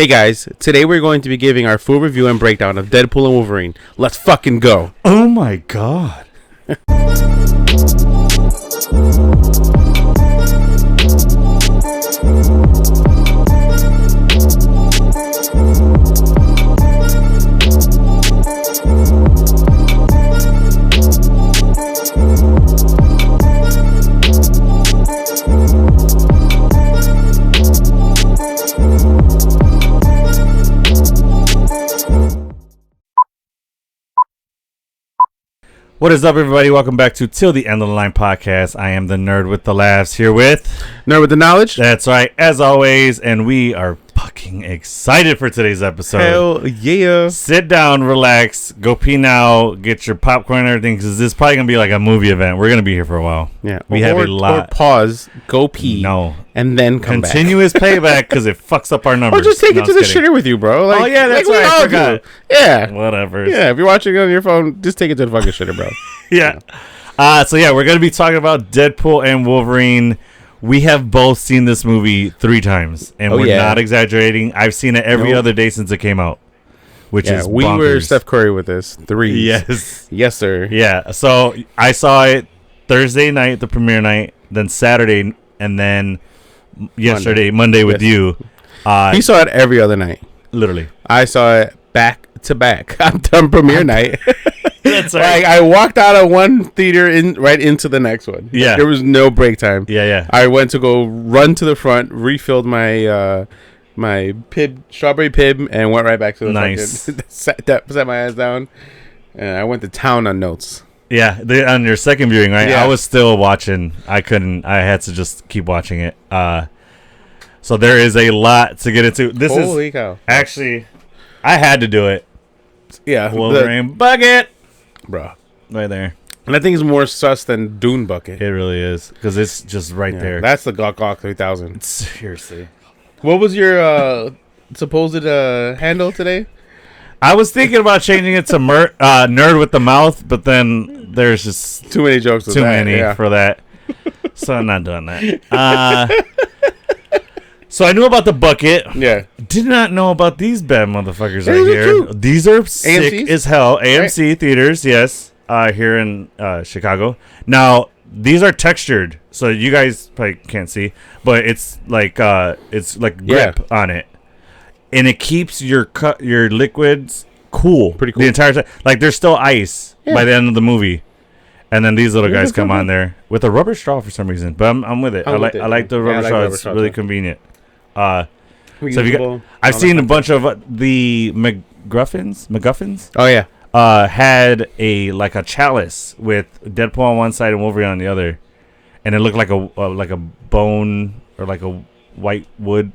Hey guys, today we're going to be giving our full review and breakdown of Deadpool and Wolverine. Let's fucking go. Oh my god. What is up, everybody? Welcome back to Till the End of the Line podcast. I am the nerd with the laughs here with Nerd with the knowledge. That's right, as always, and we are fucking excited for today's episode. Hell yeah. Sit down, relax, go pee now, get your popcorn and everything, because this is probably going to be like a movie event. We're going to be here for a while. Yeah. We have a lot. Or pause, go pee. No. And then come back. Continuous payback because it fucks up our numbers. Or just take it to the shitter with you, bro. Like, oh, yeah, that's like right. I forgot. Yeah. Whatever. Yeah, if you're watching it on your phone, just take it to the fucking shitter, bro. Yeah. So we're going to be talking about Deadpool and Wolverine. We have both seen this movie 3 times, and we're not exaggerating. I've seen it every other day since it came out, which is we bonkers. were Steph Curry with this. 3. Yes. Yes, sir. Yeah. So I saw it Thursday night, the premiere night, then Saturday, and then yesterday, Monday with you. He saw it every other night. Literally. I saw it back to back. I'm done premiere night. That's right. Like, I walked out of one theater right into the next one. Yeah. There was no break time. Yeah. I went to go run to the front, refilled my my strawberry pib, and went right back to the fucking set my ass down, and I went to town on notes. Yeah, on your second viewing, right? Yeah. I was still watching. I had to just keep watching it. So there is a lot to get into. Holy cow. Actually, I had to do it. Yeah. Wolverine bucket. Bro. Right there. And I think it's more sus than Dune bucket. It really is. Because it's just right there. That's the Glock 3000. Seriously. What was your supposed handle today? I was thinking about changing it to nerd with the mouth, but then there's just too many jokes with too many for that. So I'm not doing that. So I knew about the bucket. Yeah. Did not know about these bad motherfuckers right here. Cute. These are sick AMC's? as hell. AMC theaters, yes. Here in Chicago. Now, these are textured, so you guys probably can't see, but it's like grip on it. And it keeps your liquids cool. Pretty cool. The entire time. Like, there's still ice by the end of the movie. And then these little guys come on there with a rubber straw for some reason. But I'm with it. I like the rubber straw. It's really convenient. So I've seen a bunch of the MacGuffins. Oh yeah. Had a chalice with Deadpool on one side and Wolverine on the other, and it looked like a bone or like a white wood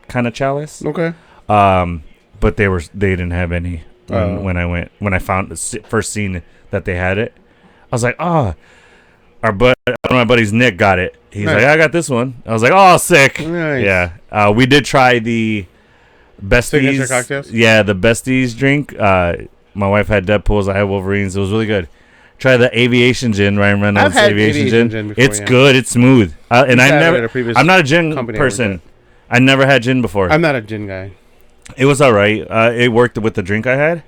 kind of chalice. Okay. But they didn't have any when I found the first scene that they had it. I was like, one of my buddies, Nick, got it. He's like, I got this one. I was like, oh, sick. Nice. Yeah. We did try the Besties. Signature cocktails? Yeah, the Besties drink. My wife had Deadpools. I had Wolverines. It was really good. Try the Aviation Gin, Ryan Reynolds. I've had Aviation Gin before, it's good. It's smooth. And I'm not a gin company person. I never had gin before. I'm not a gin guy. It was all right. It worked with the drink I had.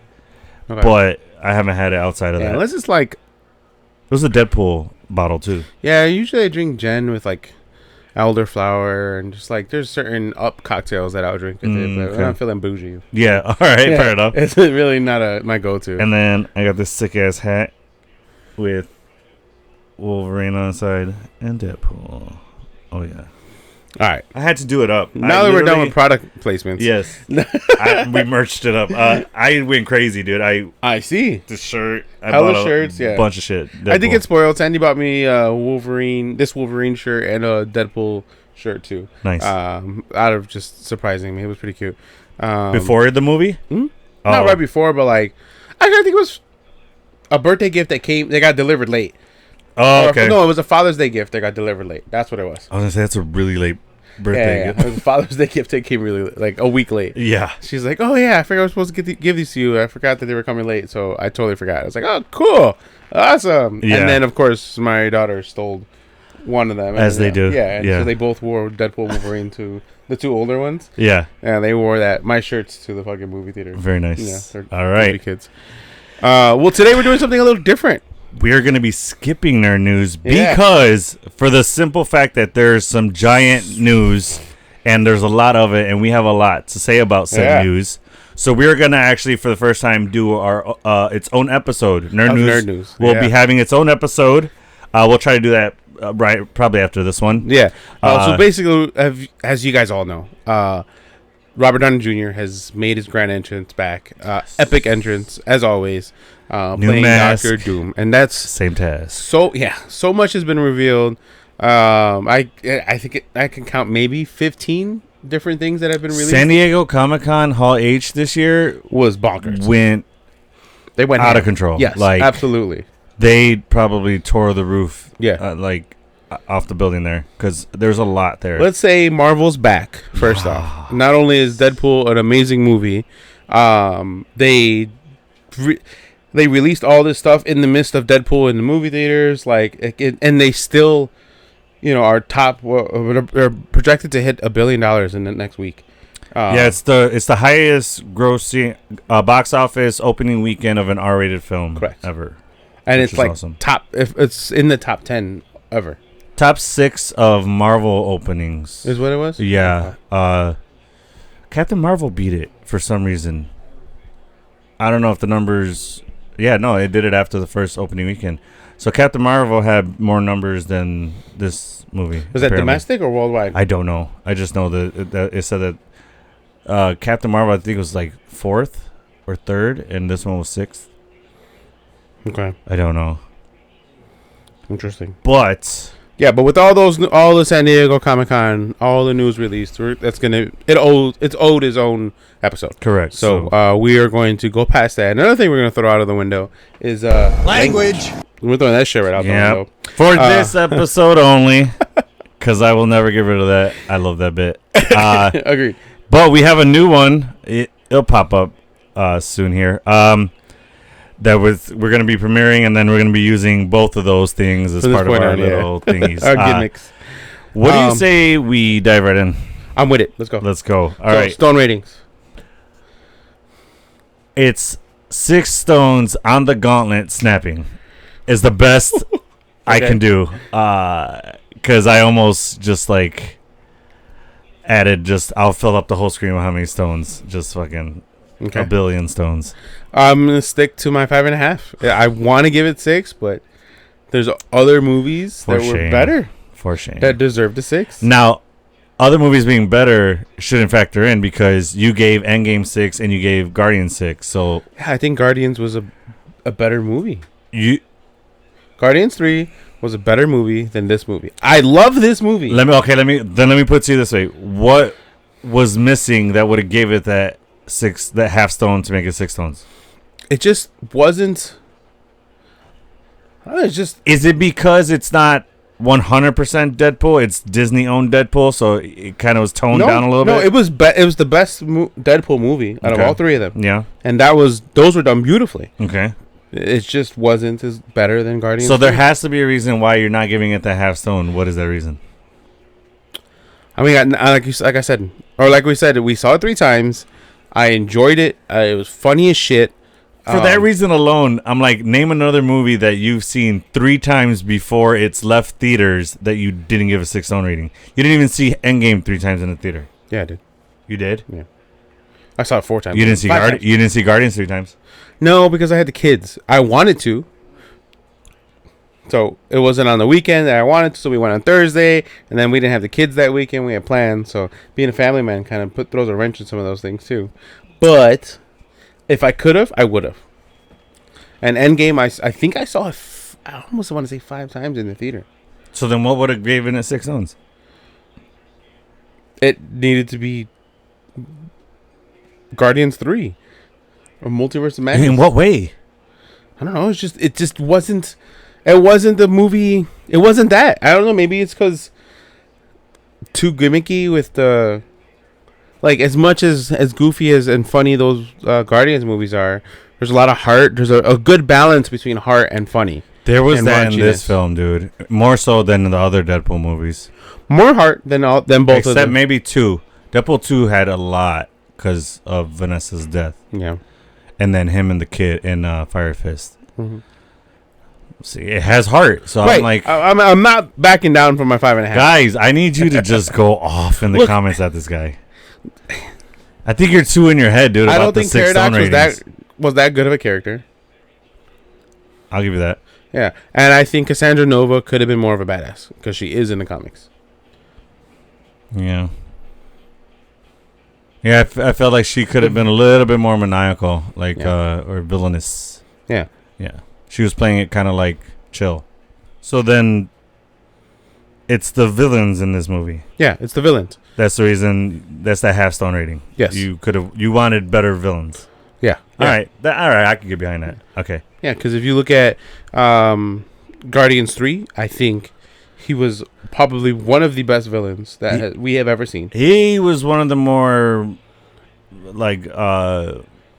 Okay. But I haven't had it outside of that. Unless it's like... It was a Deadpool bottle, too. Yeah, usually I drink gin with like elderflower and just like there's certain up cocktails that I'll drink with it, but I'm feeling bougie. Yeah, all right, fair enough. It's really not my go-to. And then I got this sick-ass hat with Wolverine on the side and Deadpool. Oh, yeah. All right. I had to do it up. Now that we're done with product placements. Yes. We merged it up. I went crazy, dude. I see. The shirt. I Hella bought shirts, a bunch of shit. Deadpool. I think it's spoiled. Sandy bought me this Wolverine shirt and a Deadpool shirt too. Nice. Out of just surprising me. It was pretty cute. Before the movie? Not right before, but like I think it was a birthday gift that got delivered late. Oh, okay. No, it was a Father's Day gift that got delivered late. That's what it was. I was gonna say that's a really late birthday gift. It was a Father's Day gift that came really like a week late. Yeah. She's like, oh yeah, I forgot I was supposed to give these to you. I forgot that they were coming late, so I totally forgot. I was like, oh cool, awesome. Yeah. And then of course my daughter stole one of them, as they do. Yeah, and yeah. so they both wore Deadpool Wolverine to The two older ones. Yeah. Yeah, they wore my shirts to the fucking movie theater. Very nice. Yeah, all right, kids. Well, today we're doing something a little different. We are going to be skipping nerd news because for the simple fact that there's some giant news and there's a lot of it, and we have a lot to say about said news. So we're going to actually, for the first time, do our its own episode. Nerd News will be having its own episode. We'll try to do that probably after this one. Yeah. So basically, as you guys all know, Robert Downey Jr. has made his grand entrance back. Epic entrance, as always. Playing Doctor Doom. And that's... Same task. So much has been revealed. I think I can count maybe 15 different things that have been released. San Diego Comic-Con Hall H this year was bonkers. They went out of control. Yes, absolutely. They probably tore the roof off the building there because there's a lot there. Let's say Marvel's back, first off. Not only is Deadpool an amazing movie, they released all this stuff in the midst of Deadpool in the movie theaters, and they still... are are projected to hit $1 billion in the next week. It's the highest grossing box office opening weekend of an R-rated film ever, and it's awesome. It's in the top 10 ever. Top 6 of Marvel openings is what it was. Yeah, Captain Marvel beat it for some reason. I don't know if the numbers. Yeah, no, it did it after the first opening weekend. So Captain Marvel had more numbers than this movie. Was that domestic or worldwide? I don't know. I just know that it said that Captain Marvel, I think, was like 4th or 3rd, and this one was 6th. Okay. I don't know. Interesting. But with all the San Diego Comic-Con, all the news released, it's owed its own episode. Correct. So we are going to go past that. Another thing we're going to throw out of the window is language. We're throwing that shit right out the window. For this episode only, because I will never get rid of that. I love that bit. Agreed. But we have a new one. It'll pop up soon here. That we're going to be premiering, and then we're going to be using both of those things as part of our little thingies. Our gimmicks. What do you say we dive right in? I'm with it. Let's go. All right. Stone ratings. It's 6 stones on the gauntlet snapping. Is the best I can do. Because I almost just added I'll fill up the whole screen with how many stones. Just fucking a billion stones. I'm going to stick to my 5.5. I want to give it 6, but there's other movies that were better. For shame. That deserved a 6. Now, other movies being better shouldn't factor in because you gave Endgame 6 and you gave Guardians 6. So yeah, I think Guardians was a better movie. Guardians 3 was a better movie than this movie. I love this movie. Let me put it to you this way. What was missing that would have gave it that half stone to make it 6 stones? It just wasn't. Is it because it's not 100% Deadpool? It's Disney owned Deadpool, so it kind of was toned down a little bit. No, it was it was the best Deadpool movie out of all 3 of them. Yeah, and those were done beautifully. Okay. It just wasn't as better than Guardians. So there has to be a reason why you're not giving it the half stone. What is that reason? I mean, like I said, or like we said, we saw it 3 times. I enjoyed it. It was funny as shit. For that reason alone, I'm like, name another movie that you've seen 3 times before it's left theaters that you didn't give a 6 stone rating. You didn't even see Endgame 3 times in the theater. Yeah, I did. You did? Yeah. I saw it 4 times. You didn't see You didn't see Guardians 3 times? No, because I had the kids. I wanted to. So it wasn't on the weekend that I wanted to, so we went on Thursday, and then we didn't have the kids that weekend. We had plans, so being a family man kind of throws a wrench in some of those things too. But if I could have, I would have. And Endgame, I think I saw it, I almost want to say 5 times in the theater. So then what would have given it 6 stones? It needed to be Guardians 3 or Multiverse of Madness. In what way? I don't know. It just wasn't. It wasn't the movie. It wasn't that. I don't know. Maybe it's because too gimmicky with the. Like, as much as goofy and funny those Guardians movies are, there's a lot of heart. There's a good balance between heart and funny. There was that in this film, dude. More so than the other Deadpool movies. More heart than both of them. Except maybe 2. Deadpool 2 had a lot because of Vanessa's death. Yeah. And then him and the kid in Fire Fist. Mm-hmm. See, it has heart. So right. I'm like... I'm not backing down from my 5.5. Guys, I need you to just go off in the comments at this guy. I think you're too in your head, dude, about the 6 stone ratings. Was that good of a character. I'll give you that. Yeah. And I think Cassandra Nova could have been more of a badass because she is in the comics. Yeah. Yeah, I felt like she could have been a little bit more maniacal, like or villainous. Yeah. Yeah. She was playing it kind of like chill. So then it's the villains in this movie. Yeah, it's the villains. That's the reason. That's that half stone rating. Yes. You wanted better villains. Yeah. All right. All right. I can get behind that. Okay. Yeah, because if you look at Guardians 3, I think he was probably one of the best villains that we have ever seen. He was one of the more like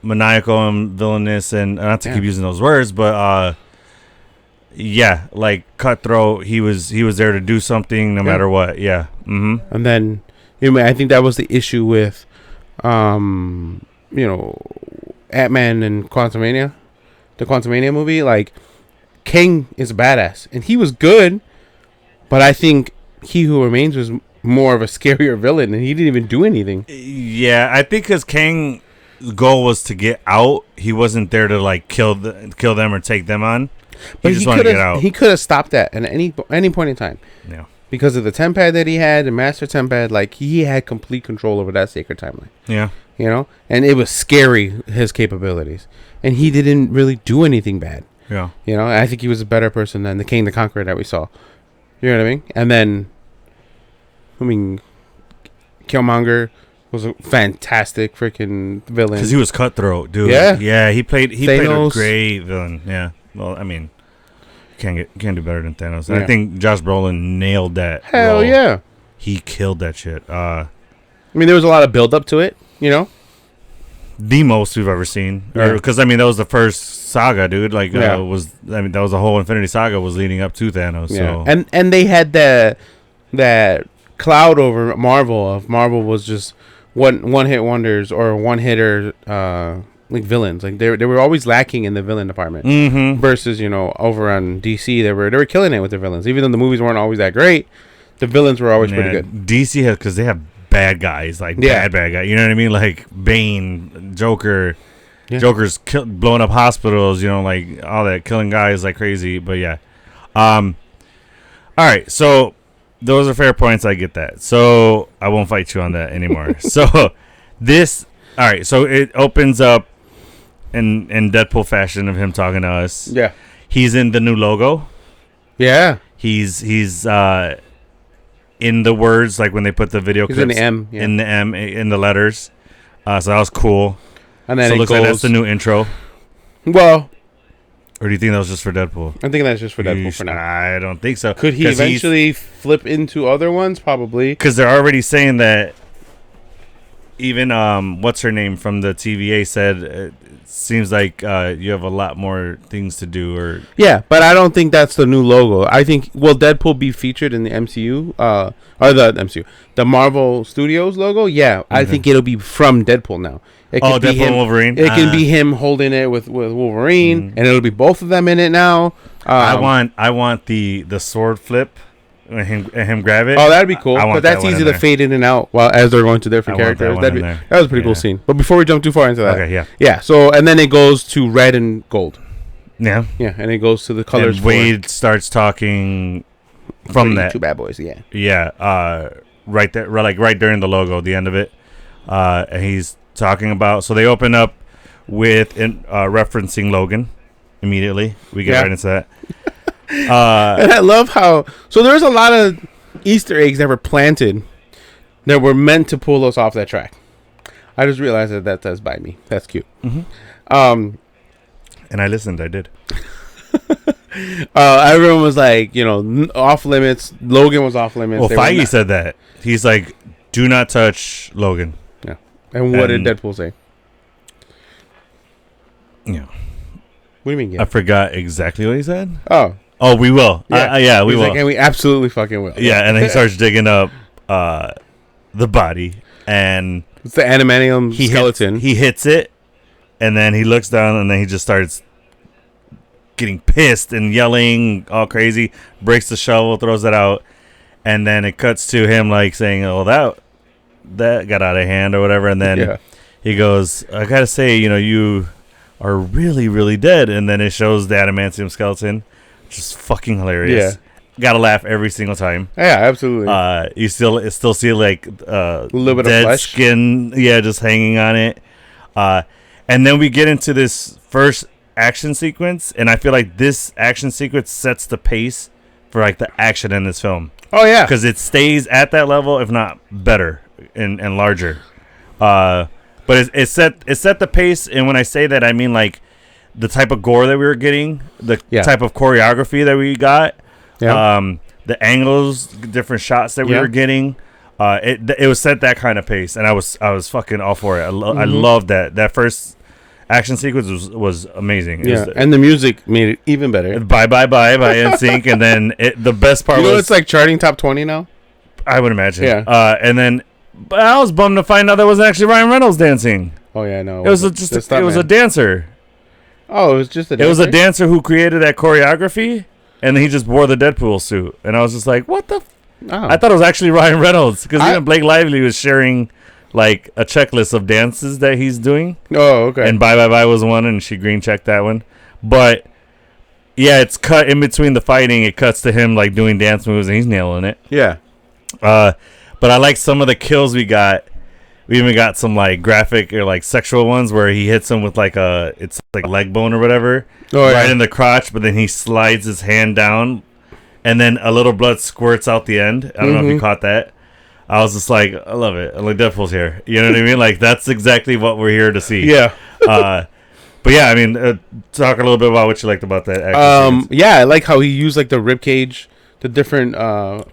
maniacal and villainous, and not to keep using those words, but like cutthroat. He was there to do something no matter what. Yeah. Mm-hmm. And then I think that was the issue with Ant-Man and Quantumania, the Quantumania movie. Like, Kang is a badass, and he was good, but I think He Who Remains was more of a scarier villain, and he didn't even do anything. Yeah, I think because Kang's goal was to get out. He wasn't there to like kill them or take them on. He just wanted to get out. He could have stopped that at any point in time. Yeah. Because of the Tempad that he had, the Master Tempad, like, he had complete control over that sacred timeline. Yeah. And it was scary, his capabilities. And he didn't really do anything bad. Yeah. I think he was a better person than the King the Conqueror that we saw. You know what I mean? And then, Killmonger was a fantastic freaking villain. Because he was cutthroat, dude. Yeah. Yeah, he played a great villain. Yeah. Well, I mean, can't do better than Thanos. Yeah. I think Josh Brolin nailed that. Hell role. Yeah. He killed that shit. There was a lot of build up to it, The most we've ever seen. Because, that was the first saga, dude. Like, that was the whole Infinity Saga was leading up to Thanos. Yeah. So. And they had that cloud over Marvel of Marvel was just one hit wonders or one hitter like villains. Like they were always lacking in the villain department. Mm-hmm. Versus over on DC they were killing it with the villains. Even though the movies weren't always that great, the villains were always pretty good. DC has, because they have bad guys, like bad guys. You know what I mean? Like Bane, Joker. Yeah. Joker's blowing up hospitals. Like all that, killing guys like crazy. But yeah. All right, so. Those are fair points. I get that. So I won't fight you on that anymore. So all right. So it opens up in Deadpool fashion of him talking to us. Yeah. He's in the new logo. Yeah. He's in the words, like when they put the video clips in the M. Yeah. In the M, in the letters. So that was cool. And then so it looks like that's the new intro. Well. Or do you think that was just for Deadpool? I think that's just for Deadpool for now. I don't think so. Could he eventually flip into other ones? Probably. Because they're already saying that even what's her name from the TVA said it seems like you have a lot more things to do. Yeah, but I don't think that's the new logo. I think, will Deadpool be featured in the MCU? Or the MCU? The Marvel Studios logo? Yeah, I think it'll be from Deadpool now. Deadpool and Wolverine. It can be him holding it with Wolverine, and it'll be both of them in it now. I want the sword flip and him grab it. Oh, that'd be cool. But that's easy to fade in and out as they're going to different characters. That was a pretty cool scene. But before we jump too far into that, okay, yeah. So and then it goes to red and gold. Yeah, and it goes to the colors. And Wade starts talking from that. Two bad boys. Yeah. Yeah. Right there, like right during the logo, the end of it, and he's talking about. So they open up with referencing Logan immediately. We get right into that. And I love how there's a lot of Easter eggs that were planted that were meant to pull us off that track. I just realized that does bite me. That's cute. Mm-hmm. And I listened. I did. Everyone was like, off limits. Logan was off limits. Well, Feige said that. He's like, do not touch Logan. Yeah. And what did Deadpool say? Yeah. What do you mean? Yeah? I forgot exactly what he said. Oh, we will. Yeah, we will. Like, and we absolutely fucking will. Yeah, and then he starts digging up the body, and it's the adamantium skeleton. He hits it, and then he looks down, and then he just starts getting pissed and yelling all crazy. Breaks the shovel, throws it out, and then it cuts to him like saying, "Oh, that got out of hand or whatever." And then he goes, "I gotta say, you are really, really dead." And then it shows the adamantium skeleton, which is fucking hilarious. Yeah. Gotta laugh every single time. Yeah, absolutely. You still see like a little bit dead of flesh, skin, just hanging on it. And then we get into this first action sequence, and I feel like this action sequence sets the pace for like the action in this film. Oh yeah, because it stays at that level, if not better and larger. But it set the pace, and when I say that, I mean like the type of gore that we were getting, the type of choreography that we got. Yeah. The angles, different shots that we were getting, it was set that kind of pace, and I was fucking all for it. I loved that first action sequence was amazing. And the music made it even better. Bye by NSYNC, and then the best part was it's like charting top 20 now. I would imagine. Yeah. And then, but I was bummed to find out that wasn't actually Ryan Reynolds dancing. Oh yeah, no. It was a dancer. Oh, it was just a dancer? It was a dancer who created that choreography. And then he just wore the Deadpool suit. And I was just like, what the? I thought it was actually Ryan Reynolds. Because even Blake Lively was sharing, like, a checklist of dances that he's doing. Oh, okay. And Bye Bye Bye was one, and she green checked that one. But, yeah, it's cut in between the fighting. It cuts to him, like, doing dance moves, and he's nailing it. Yeah. But I like some of the kills we got. We even got some, like, graphic or, like, sexual ones where he hits him with, like, it's like leg bone or whatever. Right in the crotch, but then he slides his hand down, and then a little blood squirts out the end. I don't know if you caught that. I was just like, I love it. Like, Deadpool's here. You know what I mean? Like, that's exactly what we're here to see. Yeah. But yeah, I mean, talk a little bit about what you liked about that. Yeah, I like how he used, like, the rib cage. The different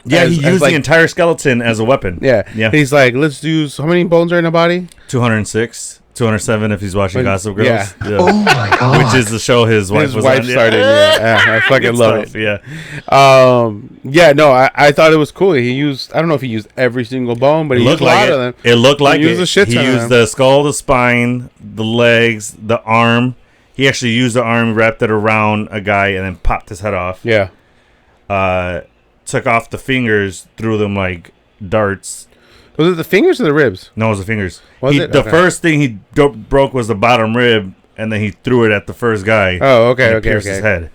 he used the entire skeleton as a weapon. Yeah. He's like, let's do how many bones are in the body? 206, 207 if he's watching Gossip Girls. Yeah. Oh my god. Which is the show his wife started. Yeah, I fucking love it. Yeah. I thought it was cool. He used, I don't know if he used every single bone, but he used a lot of them. It looked like he used a shit ton. He used the skull, the spine, the legs, the arm. He actually used the arm, wrapped it around a guy, and then popped his head off. Yeah. Took off the fingers, threw them like darts. Was it the fingers or the ribs? No, it was the fingers. The first thing he broke was the bottom rib, and then he threw it at the first guy. Oh, okay, pierced his head.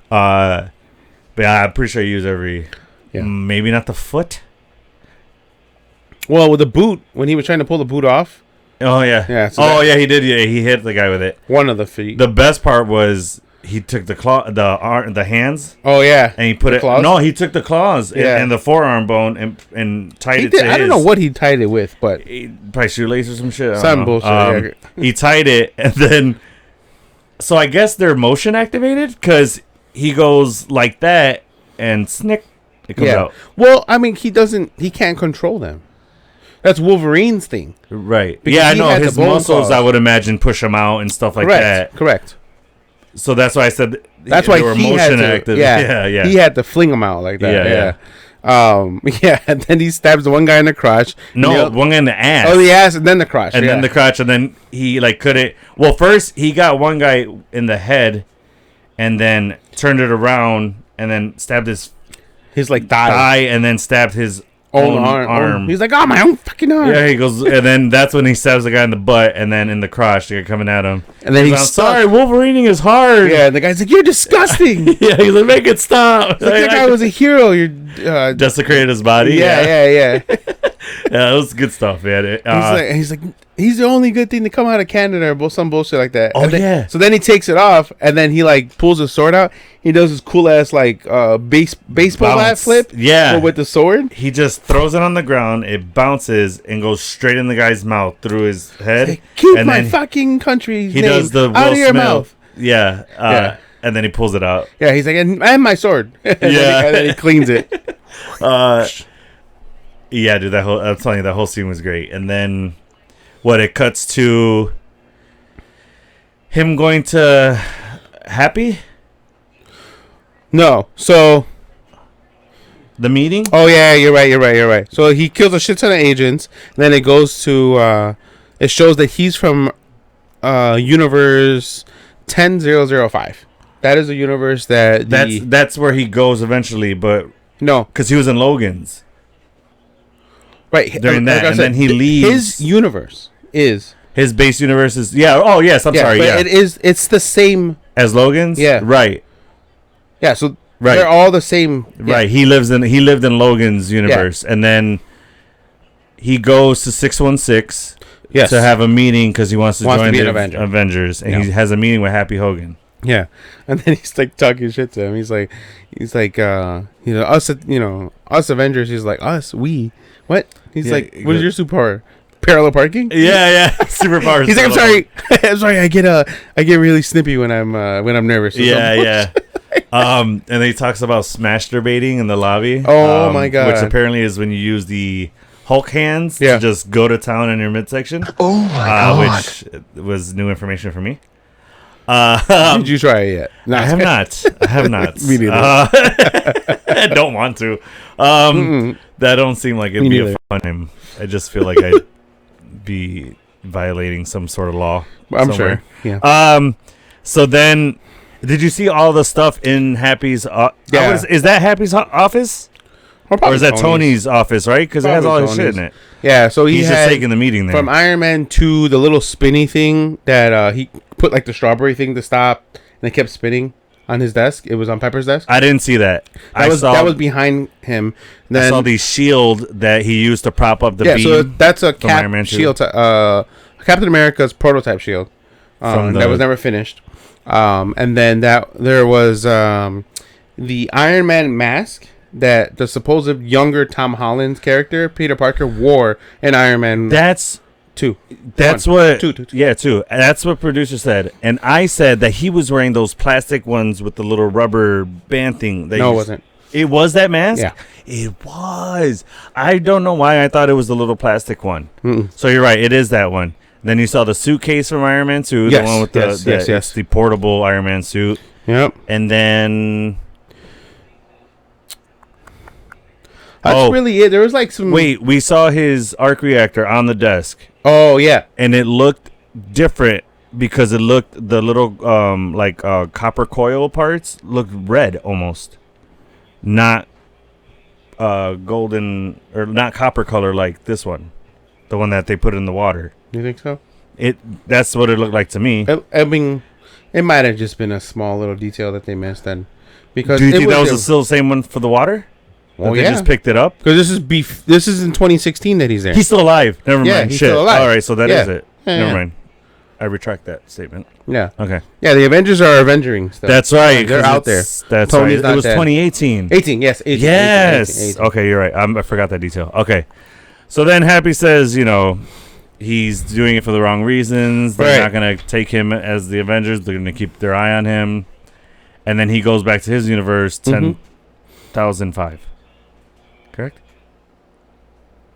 But yeah, I'm pretty sure he used every. Yeah. Maybe not the foot. Well, with the boot, when he was trying to pull the boot off. Oh yeah. Yeah. So he did. Yeah, he hit the guy with it. One of the feet. The best part was. He took the hands. Oh yeah, and he put it. Claws? No, he took the claws and the forearm bone and tied it to his. I don't know what he tied it with, but probably shoelace or some shit. Some bullshit. He tied it, and then. So I guess they're motion activated because he goes like that and snick. It comes out. Well, I mean, he can't control them. That's Wolverine's thing, right? Yeah, I know his muscles. I would imagine push him out and stuff like that. Correct. So that's why I said that's why he had to. Yeah. He had to fling him out like that. Yeah. And then he stabs the one guy in the crotch. No, one guy in the ass. Oh, the ass, and then the crotch. And then the crotch, and then he like couldn't. Well, first he got one guy in the head, and then turned it around, and then stabbed his like thigh, and then stabbed his own arm. He's like, oh, my own fucking arm. Yeah, he goes, and then that's when he stabs the guy in the butt, and then in the crotch, they're coming at him. And then he's sorry, Wolverining is hard. Yeah, and the guy's like, you're disgusting. Yeah, he's like, make it stop. Like, that guy was a hero. You're desecrated his body. Yeah. Yeah, that was good stuff, man. He's like, he's the only good thing to come out of Canada or some bullshit like that. Oh, yeah. So then he takes it off, and then he like pulls his sword out. He does his cool ass like baseball bat flip. Yeah, with the sword. He just throws it on the ground. It bounces and goes straight in the guy's mouth through his head. Like, keep my fucking country's name does the out of your mouth. Yeah. And then he pulls it out. Yeah, he's like, and my sword. And then he cleans it. Yeah, dude, I'm telling you, that whole scene was great. And then it cuts to him going to Happy? No. So the meeting. Oh yeah, you're right. So he kills a shit ton of agents. Then it goes to it shows that he's from universe 10005. That is a universe that's where he goes eventually, but no, because he was in Logan's. Right. During that, and then he leaves. His universe is his base universe is Oh yes, I'm sorry. But yeah, it's the same as Logan's. Yeah. Right. Yeah. So right. they're all the same. Yeah. Right. He lived in Logan's universe, and then he goes to 616 to have a meeting because he wants to join the Avengers, and he has a meeting with Happy Hogan. Yeah, and then he's like talking shit to him. He's like, us, us Avengers. He's like, us, we, what? He's like, what is your superpower? Parallel parking? Yeah, superpowers. He's like, I'm sorry, I get really snippy when I'm nervous. Yeah. And then he talks about masturbating in the lobby. Oh my god! Which apparently is when you use the Hulk hands to just go to town in your midsection. Oh my god! Which was new information for me. Did you try it yet? No, I have not. Me neither. I don't want to. That don't seem like it'd be a fun time. I just feel like I'd be violating some sort of law. I'm somewhere. Sure. Yeah. So then, did you see all the stuff in Happy's? Is that Happy's office? Or is that Tony's office? Right, because it has all his shit in it. Yeah. So he's just taking the meeting there from Iron Man to the little spinny thing that he put like the strawberry thing to stop, and it kept spinning on his desk. It was on Pepper's desk. I didn't see that. That was behind him. Then I saw the shield that he used to prop up the beam. So that's a shield. Captain America's prototype shield that was never finished. And then there was the Iron Man mask that the supposed younger Tom Holland's character Peter Parker wore in Iron Man. That's 2. That's what. Two. Yeah, 2. That's what producer said, and I said that he was wearing those plastic ones with the little rubber band thing. No, it wasn't. It was that mask. Yeah, it was. I don't know why I thought it was the little plastic one. Mm-mm. So you're right. It is that one. Then you saw the suitcase from Iron Man 2, the one with the portable Iron Man suit. Yep. And then. That's really it. There was like some. Wait, we saw his arc reactor on the desk. Oh yeah, and it looked different because the little copper coil parts looked red almost, not golden or not copper color like this one, the one that they put in the water. You think so? That's what it looked like to me. I mean, it might have just been a small little detail that they missed then. Because do you think that was still the same one for the water? Well, they just picked it up because this is in 2016 that he's there. He's still alive. Never mind. He's still alive. All right, so that is it. Yeah, Never mind. I retract that statement. Yeah. Okay. Yeah, the Avengers are avenging stuff. That's right. They're out there. That's Tony's right. It was 2018. 18. Yes. 18, yes. 18. Okay, you're right. I forgot that detail. Okay. So then Happy says, he's doing it for the wrong reasons. They're not going to take him as the Avengers. They're going to keep their eye on him. And then he goes back to his universe, 10,005. Correct?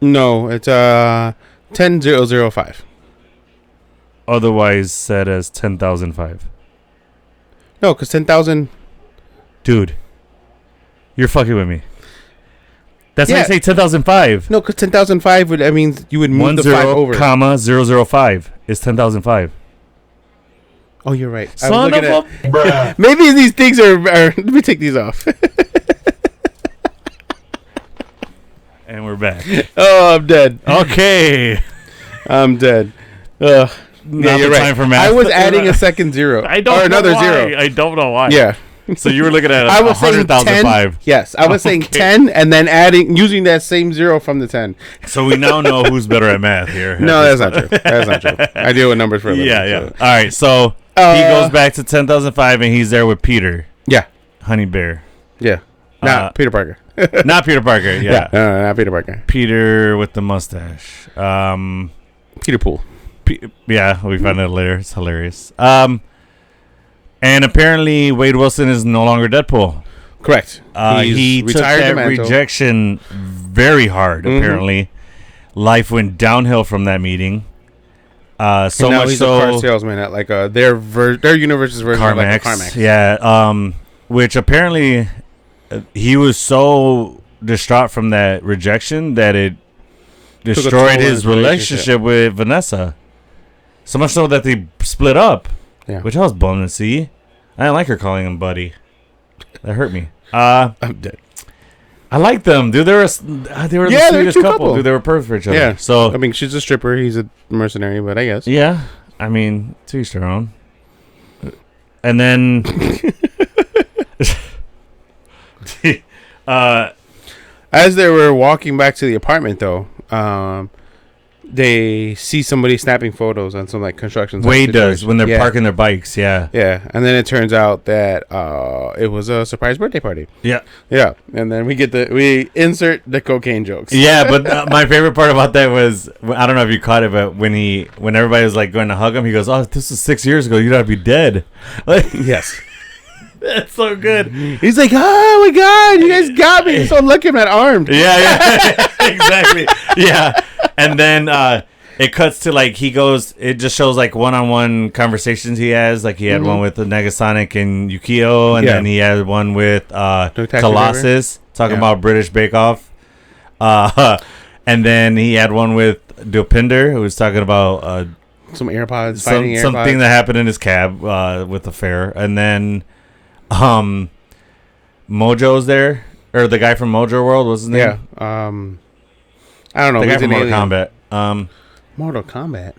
No, it's 10005. Otherwise said as 10,005. No, because 10,000. Dude, you're fucking with me. That's why I say 10,005. No, because 10,005 would, I mean, you would move the 5 over. 005 is 10,005. Oh, you're right. Son of a... Maybe these things are... Let me take these off. And we're back. Oh, I'm dead. Okay. I'm dead. Not the time for math. I was adding a second zero. I don't know another why. zero. I don't know why. Yeah. So you were looking at 100,005. Yes, I was saying 10 and then using that same zero from the 10. So we now know who's better at math here. No, that's not true. That's not true. I deal with numbers for a living. Yeah. So. All right, so he goes back to 10,005 and he's there with Peter. Yeah. Honey Bear. Yeah. Not Peter Parker. Not Peter Parker. Yeah. No, not Peter Parker. Peter with the mustache. Peter Pool. Yeah, we found out later. It's hilarious. And apparently Wade Wilson is no longer Deadpool. Correct. He took that rejection very hard, apparently. Life went downhill from that meeting. So much he's so... a car salesman at like their universe's version CarMax. of like a CarMax. Yeah, which apparently he was so distraught from that rejection that it destroyed his relationship with Vanessa. So much so that they split up. Yeah. Which I was bummed to see. I didn't like her calling him buddy. That hurt me. I'm dead. I like them, dude. They were the sweetest couple. Dude, they were perfect for each other. Yeah. So I mean, she's a stripper. He's a mercenary, but I guess. Yeah. I mean, to each their own. And then, as they were walking back to the apartment, though, they see somebody snapping photos on some like construction. Wade does when they're parking their bikes. Yeah, yeah, and then it turns out that it was a surprise birthday party. Yeah, yeah, and then we insert the cocaine jokes. Yeah, but my favorite part about that was, I don't know if you caught it, but when everybody was like going to hug him, he goes, "Oh, this was 6 years ago. You gotta be dead." Like, yes. That's so good. He's like, "Oh my god, you guys got me!" So look at him at armed. Yeah, exactly. Yeah, and then it cuts to like he goes. It just shows like one-on-one conversations he has. Like he had one with the Negasonic and Yukio, and then he had one with Colossus talking about British Bake Off. And then he had one with Dopinder, who was talking about some AirPods, something that happened in his cab with the fair, and then. Mojo's there, or the guy from Mojo World, what's his name? Yeah. I don't know. The guy from Mortal Kombat. Mortal Kombat.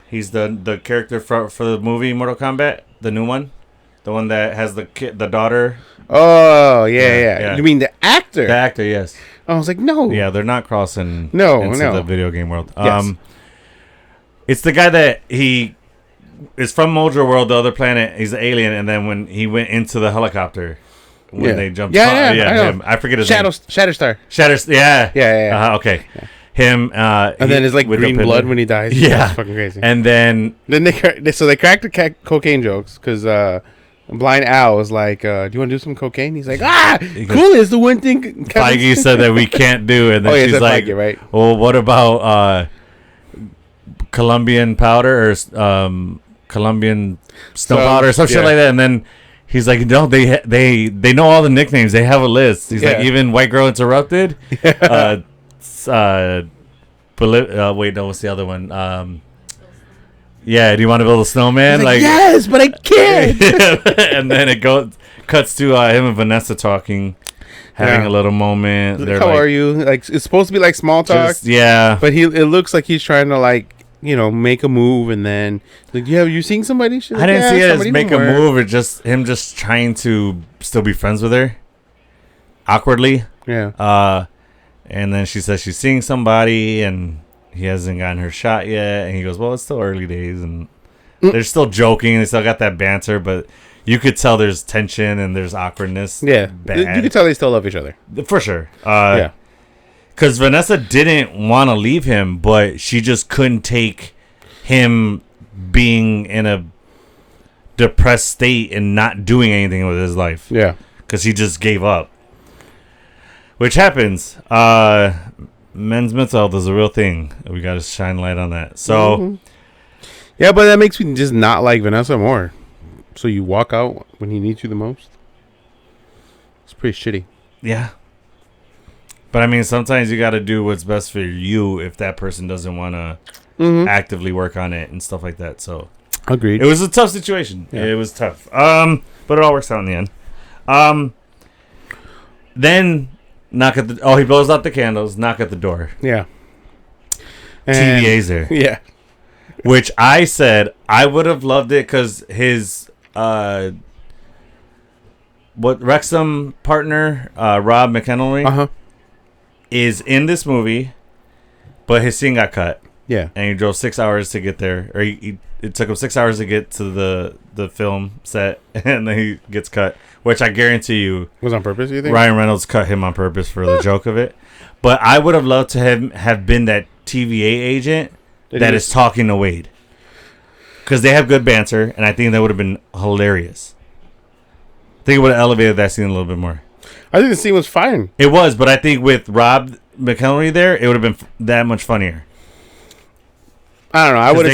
He's the character for the movie Mortal Kombat, the new one, the one that has the daughter. Oh yeah. You mean the actor? The actor, yes. I was like, no. Yeah, they're not crossing. into the video game world. Yes. It's the guy that he. Is from Mojo World, the other planet. He's an alien, and then when he went into the helicopter, when they jumped, him. I forget his name. Shatterstar. Yeah. Okay, yeah. Him. And then it's like green blood when he dies. Yeah, that's fucking crazy. And then they cracked the cocaine jokes because Blind Al was like, "Do you want to do some cocaine?" He's like, cool is the one thing Feige said that we can't do, and then she's like, Feige, right? Well, what about Colombian powder or Colombian snow powder or some shit like that, and then he's like, no, they know all the nicknames. They have a list. He's like, even White Girl Interrupted. Wait, no, what's the other one? Yeah, do you want to build a snowman? Like, yes, but I can't. And then it cuts to him and Vanessa talking, having a little moment. They're how are you? Like, it's supposed to be like small talk. But it looks like he's trying to like, make a move, and then like, you seeing somebody? Like, I didn't see it as make a move, or just him just trying to still be friends with her, awkwardly. Yeah. And then she says she's seeing somebody, and he hasn't gotten her shot yet, and he goes, "Well, it's still early days," and they're still joking. They still got that banter, but you could tell there's tension and there's awkwardness. Yeah, you could tell they still love each other for sure. Yeah. Because Vanessa didn't want to leave him, but she just couldn't take him being in a depressed state and not doing anything with his life. Yeah. Because he just gave up. Which happens. Men's mental health is a real thing. We got to shine light on that. So. Yeah, but that makes me just not like Vanessa more. So you walk out when he needs you the most? It's pretty shitty. Yeah. But I mean, sometimes you got to do what's best for you if that person doesn't want to actively work on it and stuff like that. So, agreed. It was a tough situation. Yeah. It was tough. But it all works out in the end. Then he blows out the candles. Knock at the door. Yeah. And TVA's there. Yeah. Which I said I would have loved it because his Wrexham partner Rob McEnroy is in this movie, but his scene got cut. Yeah, and he drove 6 hours to get there, or it took him 6 hours to get to the film set, and then he gets cut. Which I guarantee you was on purpose. You think Ryan Reynolds cut him on purpose for the joke of it? But I would have loved to have been that TVA agent that is talking to Wade, because they have good banter, and I think that would have been hilarious. I think it would have elevated that scene a little bit more. I think the scene was fine. It was, but I think with Rob McElroy there, it would have been that much funnier. I don't know. I would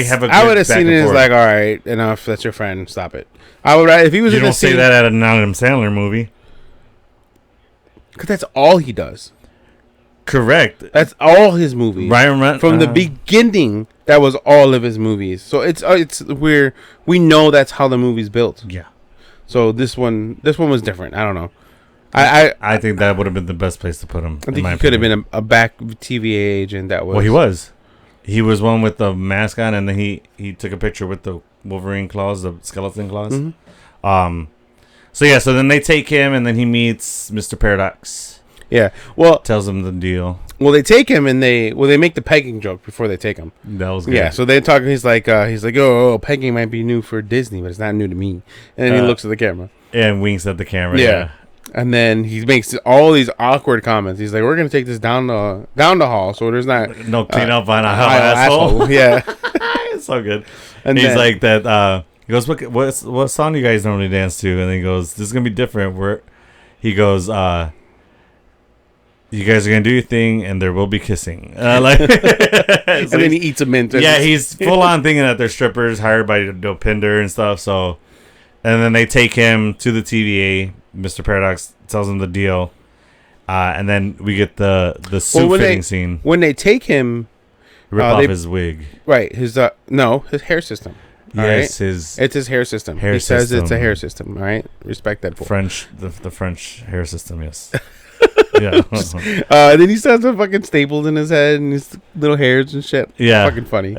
have seen it as like, all right, enough. That's your friend. Stop it. I would if he was. You in don't the scene, say that at an Adam Sandler movie. Because that's all he does. Correct. That's all his movies. From the beginning, that was all of his movies. So it's where we know that's how the movie's built. Yeah. So this one was different. I don't know. I think that would have been the best place to put him. I think he could have been a back TVA agent. That was. Well, he was. He was one with the mask on, and then he took a picture with the Wolverine claws, the skeleton claws. Mm-hmm. So then they take him, and then he meets Mr. Paradox. Yeah, well, tells him the deal. Well, they take him and they make the pegging joke before they take him. That was good. Yeah. So they're talking. He's like, oh, pegging might be new for Disney, but it's not new to me. And then he looks at the camera and winks at the camera. Yeah. And then he makes all these awkward comments. He's like, "We're gonna take this down the hall, so there's no clean up on a asshole." Yeah, it's so good. And he's like that. He goes, "What song do you guys normally dance to?" And then he goes, "This is gonna be different." He goes, "You guys are gonna do your thing, and there will be kissing." And then he eats a mint. Yeah, he's full on thinking that they're strippers hired by Dopinder and stuff. So, and then they take him to the TVA. Mr. Paradox tells him the deal, and then we get the suit fitting scene. When they take him, rip off his wig. Right, his hair system. Yes, right? It's his hair system. He says it's a hair system. All right, respect that. The French hair system. Yes. Yeah. Then he starts with fucking staples in his head and his little hairs and shit. Yeah, fucking funny.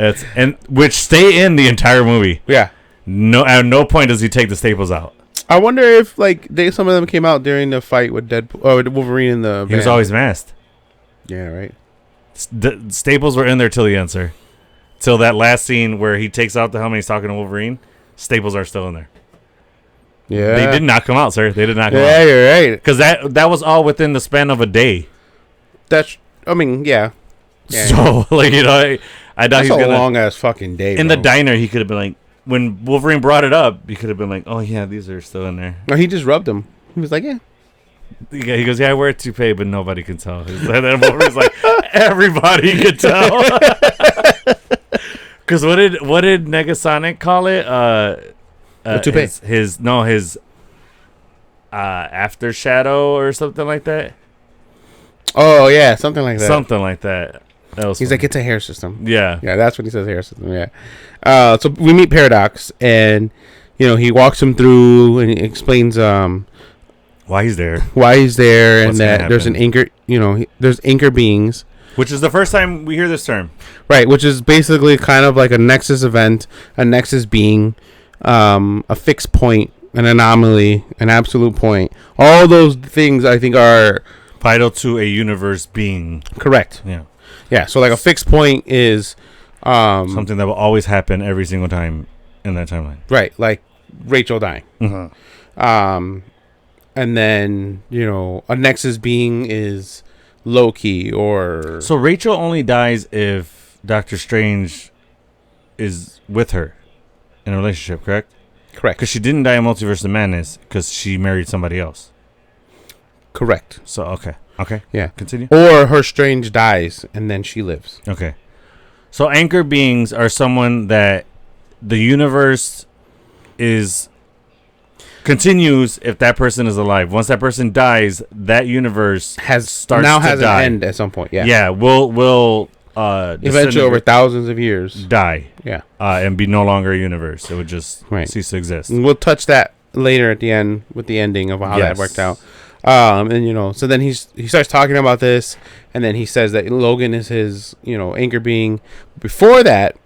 Which stay in the entire movie. Yeah. No, at no point does he take the staples out. I wonder if some of them came out during the fight with with Wolverine in the. He was always masked. Yeah. Right. The staples were in there till the end, sir. Till that last scene where he takes out the helmet, he's talking to Wolverine. Staples are still in there. Yeah. They did not come out, sir. They did not come out. Yeah, you're right. Because that was all within the span of a day. Yeah. So, I thought he's a long ass fucking day. In the diner, he could have been like, when Wolverine brought it up, he could have been like, oh, yeah, these are still in there. No, he just rubbed them. He was like, yeah. Yeah, he goes, yeah, I wear a toupee, but nobody can tell. And then Wolverine's like, everybody can tell. Because what did Negasonic call it? A toupee. His after shadow or something like that. Oh yeah, something like that. Something like that. He's like, it's a hair system. Yeah, yeah, that's what he says. Hair system. Yeah. So we meet Paradox, and he walks him through and he explains why he's there, and that there's an anchor. There's anchor beings. Which is the first time we hear this term. Right, which is basically kind of like a nexus event, a nexus being, a fixed point, an anomaly, an absolute point. All those things I think are vital to a universe being. Correct. Yeah. Yeah, so like a fixed point is something that will always happen every single time in that timeline. Right, like Rachel dying. Mm-hmm. And then, a nexus being is Loki or... So Rachel only dies if Doctor Strange is with her in a relationship, correct? Correct. Because she didn't die in Multiverse of Madness because she married somebody else. Correct. So, okay. Yeah. Continue. Or her Strange dies and then she lives. Okay. So anchor beings are someone that the universe continues if that person is alive. Once that person dies, that universe has an end at some point. Yeah. Yeah. Will eventually over thousands of years die. Yeah. And be no longer a universe. It would just cease to exist. And we'll touch that later at the end with the ending of how that worked out. And so then he starts talking about this, and then he says that Logan is his anchor being. Before that,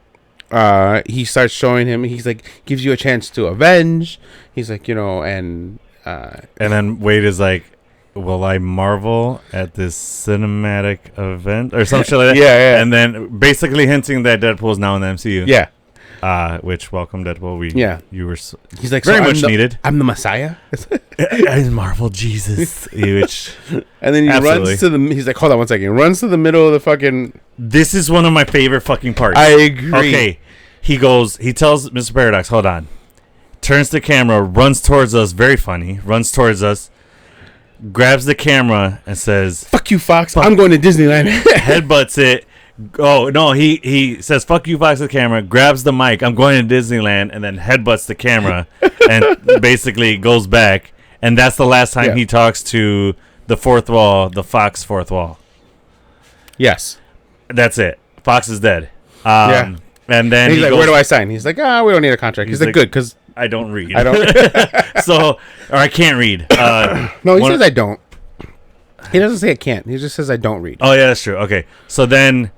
he starts showing him. He's like, gives you a chance to avenge. He's like, and then Wade is like, will I marvel at this cinematic event or some shit like that? Yeah. And then basically hinting that Deadpool is now in the MCU. Yeah. Which welcome Deadpool. You were. He's like very much needed. I'm the Messiah. I'm Marvel Jesus. Which. And then he runs to the. He's like, hold on one second. He runs to the middle of the fucking. This is one of my favorite fucking parts. I agree. Okay. He tells Mr. Paradox, hold on. Turns the camera, runs towards us. Very funny. Runs towards us. Grabs the camera and says, "Fuck you, Fox. I'm going to Disneyland." Headbutts it. Oh no, he says fuck you, Fox, to the camera, grabs the mic, I'm going to Disneyland, and then headbutts the camera and basically goes back, and that's the last time he talks to the fourth wall, the Fox fourth wall. Yes. That's it. Fox is dead. Yeah. And then he's like, where do I sign? He's like, we don't need a contract. He's like, good, because I don't read. I don't. Or I can't read. No, he says I don't. He doesn't say I can't. He just says I don't read. Oh, yeah, that's true. Okay. So then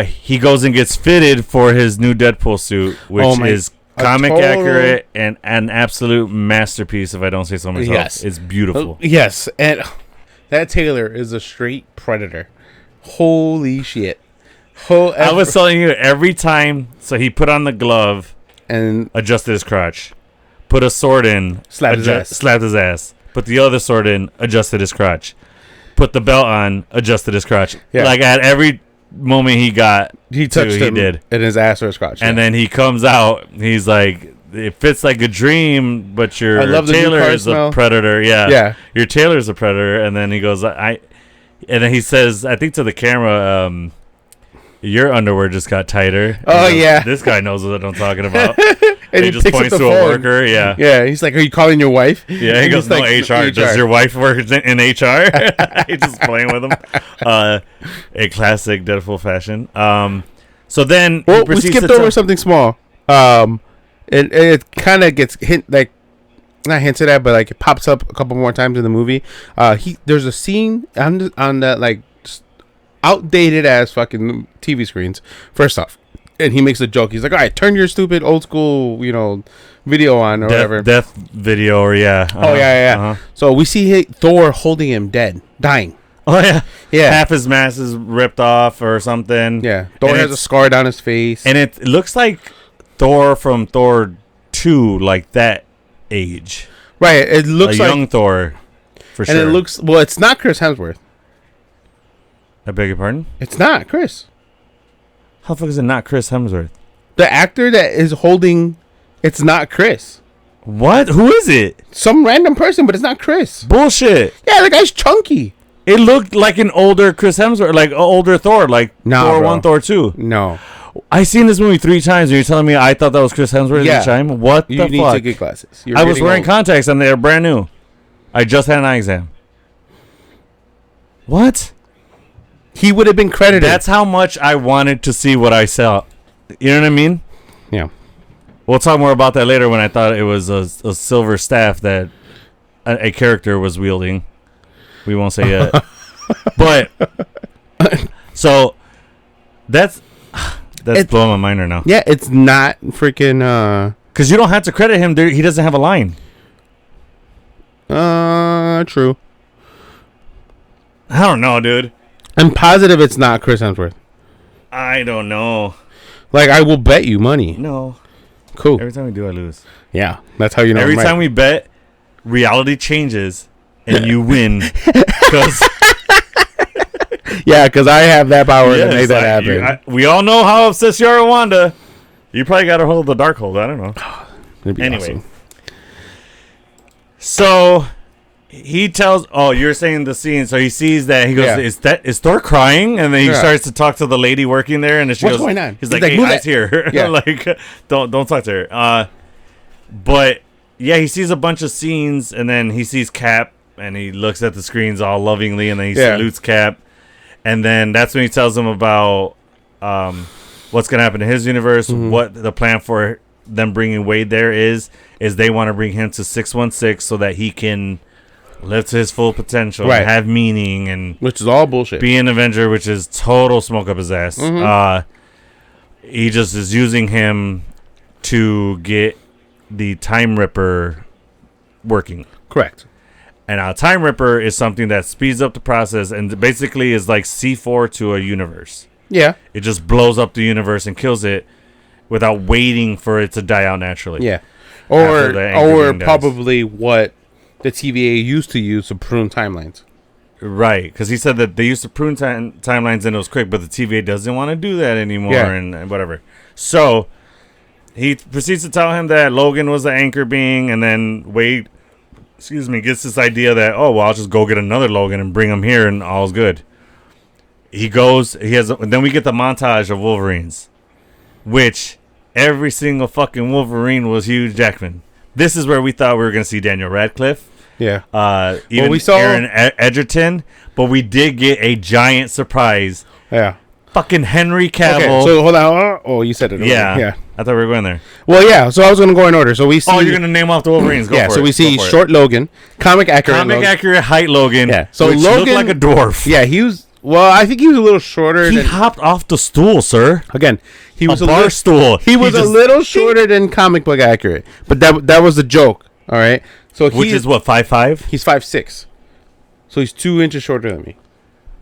he goes and gets fitted for his new Deadpool suit, which is comic accurate and an absolute masterpiece, if I don't say so myself. Yes. It's beautiful. Yes. And that tailor is a straight predator. Holy shit. I was telling you, every time, so he put on the glove and adjusted his crotch, put a sword in, slapped his ass, put the other sword in, adjusted his crotch, put the belt on, adjusted his crotch. Yeah. Like at every moment he touched him, he did in his ass or his crotch. And then he comes out, he's like, it fits like a dream, but your tailor is a predator. Yeah. Your tailor is a predator. And then he goes, and then he says, I think to the camera, your underwear just got tighter. Oh, yeah. This guy knows what I'm talking about. And he just points to a worker. Yeah. Yeah. He's like, are you calling your wife? Yeah. He goes, no, like, HR. Does your wife work in HR? He's just playing with him. A classic Deadpool fashion. So then we skipped over something small. It kind of gets not hinted at, but like it pops up a couple more times in the movie. There's a scene on that like outdated ass fucking TV screens. First off, and he makes a joke. He's like, "All right, turn your stupid old school, video on or whatever." Death video or yeah. Yeah. So we see Thor holding him dead, dying. Oh yeah. Half his mask is ripped off or something. Yeah. Thor has a scar down his face, and it looks like Thor from Thor 2, like that age. Right. It looks like young Thor, for sure. And it looks it's not Chris Hemsworth. I beg your pardon? It's not Chris. How the fuck is it not Chris Hemsworth? The actor that is holding, it's not Chris. What? Who is it? Some random person, but it's not Chris. Bullshit. Yeah, the guy's chunky. It looked like an older Chris Hemsworth, like older Thor, like Thor 1, Thor 2. No. I seen this movie 3 times, and you're telling me I thought that was Chris Hemsworth each time? What the fuck? You need to get glasses. I was wearing contacts, and they're brand new. I just had an eye exam. What? He would have been credited. That's how much I wanted to see what I saw. You know what I mean? Yeah. We'll talk more about that later when I thought it was a silver staff that a character was wielding. We won't say yet. But, so, that's blowing my mind right now. Yeah, it's not freaking... Because you don't have to credit him. He doesn't have a line. True. I don't know, dude. I'm positive it's not Chris Hemsworth. I don't know. Like, I will bet you money. No. Cool. Every time we do, I lose. Yeah, that's how you know. Every time we bet, reality changes and you win. Cause yeah, because I have that power to make that happen. We all know how obsessed you are with Wanda. You probably got her hold the dark hold. I don't know. Anyway. Awesome. So... he tells, you're saying the scene, so he sees that, he goes, is Thor crying? And then he starts to talk to the lady working there, and then she What's goes, going on? He's like, hey, eyes here. Yeah. Like, don't talk to her. But, yeah, he sees a bunch of scenes, and then he sees Cap, and he looks at the screens all lovingly, and then he salutes Cap. And then that's when he tells him about what's going to happen in his universe, what the plan for them bringing Wade there is they want to bring him to 616 so that he can... live to his full potential, and have meaning, and which is all bullshit. Be an Avenger, which is total smoke up his ass. He just is using him to get the Time Ripper working. Correct. And a Time Ripper is something that speeds up the process and basically is like C4 to a universe. Yeah. It just blows up the universe and kills it without waiting for it to die out naturally. Yeah. Or probably what the TVA used to use to prune timelines. Right, because he said that they used to prune timelines and it was quick, but the TVA doesn't want to do that anymore and whatever. So he proceeds to tell him that Logan was the anchor being, and then Wade, gets this idea that, I'll just go get another Logan and bring him here and all's good. He goes, then we get the montage of Wolverines, which every single fucking Wolverine was Hugh Jackman. This is where we thought we were going to see Daniel Radcliffe. Yeah. Even we saw Aaron Edgerton, but we did get a giant surprise. Yeah. Fucking Henry Cavill. Okay, so hold on. Oh, you said it. Yeah. I thought we were going there. Well, yeah. So I was going to go in order. So we see. Oh, you're going to name off the Wolverines. Go for it. So we see short Logan, comic accurate height Logan. Yeah. So which Logan looked like a dwarf. Yeah, he was. Well, I think he was a little shorter. He hopped off the stool, sir. Again, he was a bar stool. He was a little shorter than comic book accurate, but that was the joke. All right. So which is what 5'5"? He's 5'6", so he's 2 inches shorter than me.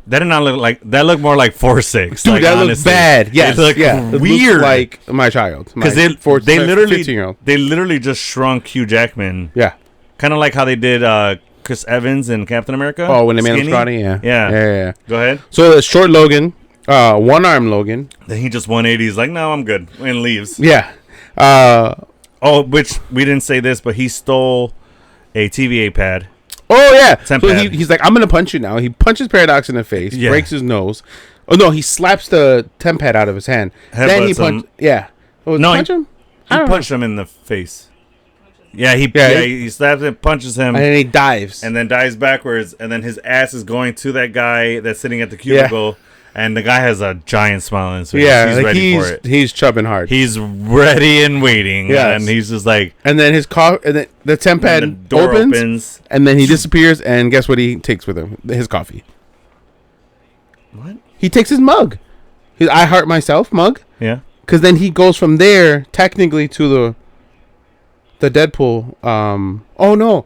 That did not look like. That looked more like 4'6". Dude, like, that looks bad. Yes, it looked weird. It like my child, because they literally 15-year-old. They literally just shrunk Hugh Jackman. Yeah, kind of like how they did Chris Evans and Captain America. Oh, when they made him scrawny. Yeah. Go ahead. So the short Logan, one arm Logan. Then he just 180s like, no, I'm good, and leaves. Yeah. Which we didn't say this, but he stole a TVA pad. Oh yeah. So he's like, I'm gonna punch you now. He punches Paradox in the face, breaks his nose. Oh no, he slaps the temp pad out of his hand. Then he punch. Yeah. Oh, no, punch him. He punched him in the face. Yeah, he slaps him, punches him, and then he dives, and then dives backwards, and then his ass is going to that guy that's sitting at the cubicle, and the guy has a giant smile on his face. Yeah, he's ready for it. He's chubbing hard. He's ready and waiting. And he's just like, and then and then the temp pad opens, and then he disappears. And guess what he takes with him? His coffee. What? He takes his mug, his I Heart Myself mug. Yeah. Because then he goes from there technically to the Deadpool. Oh no.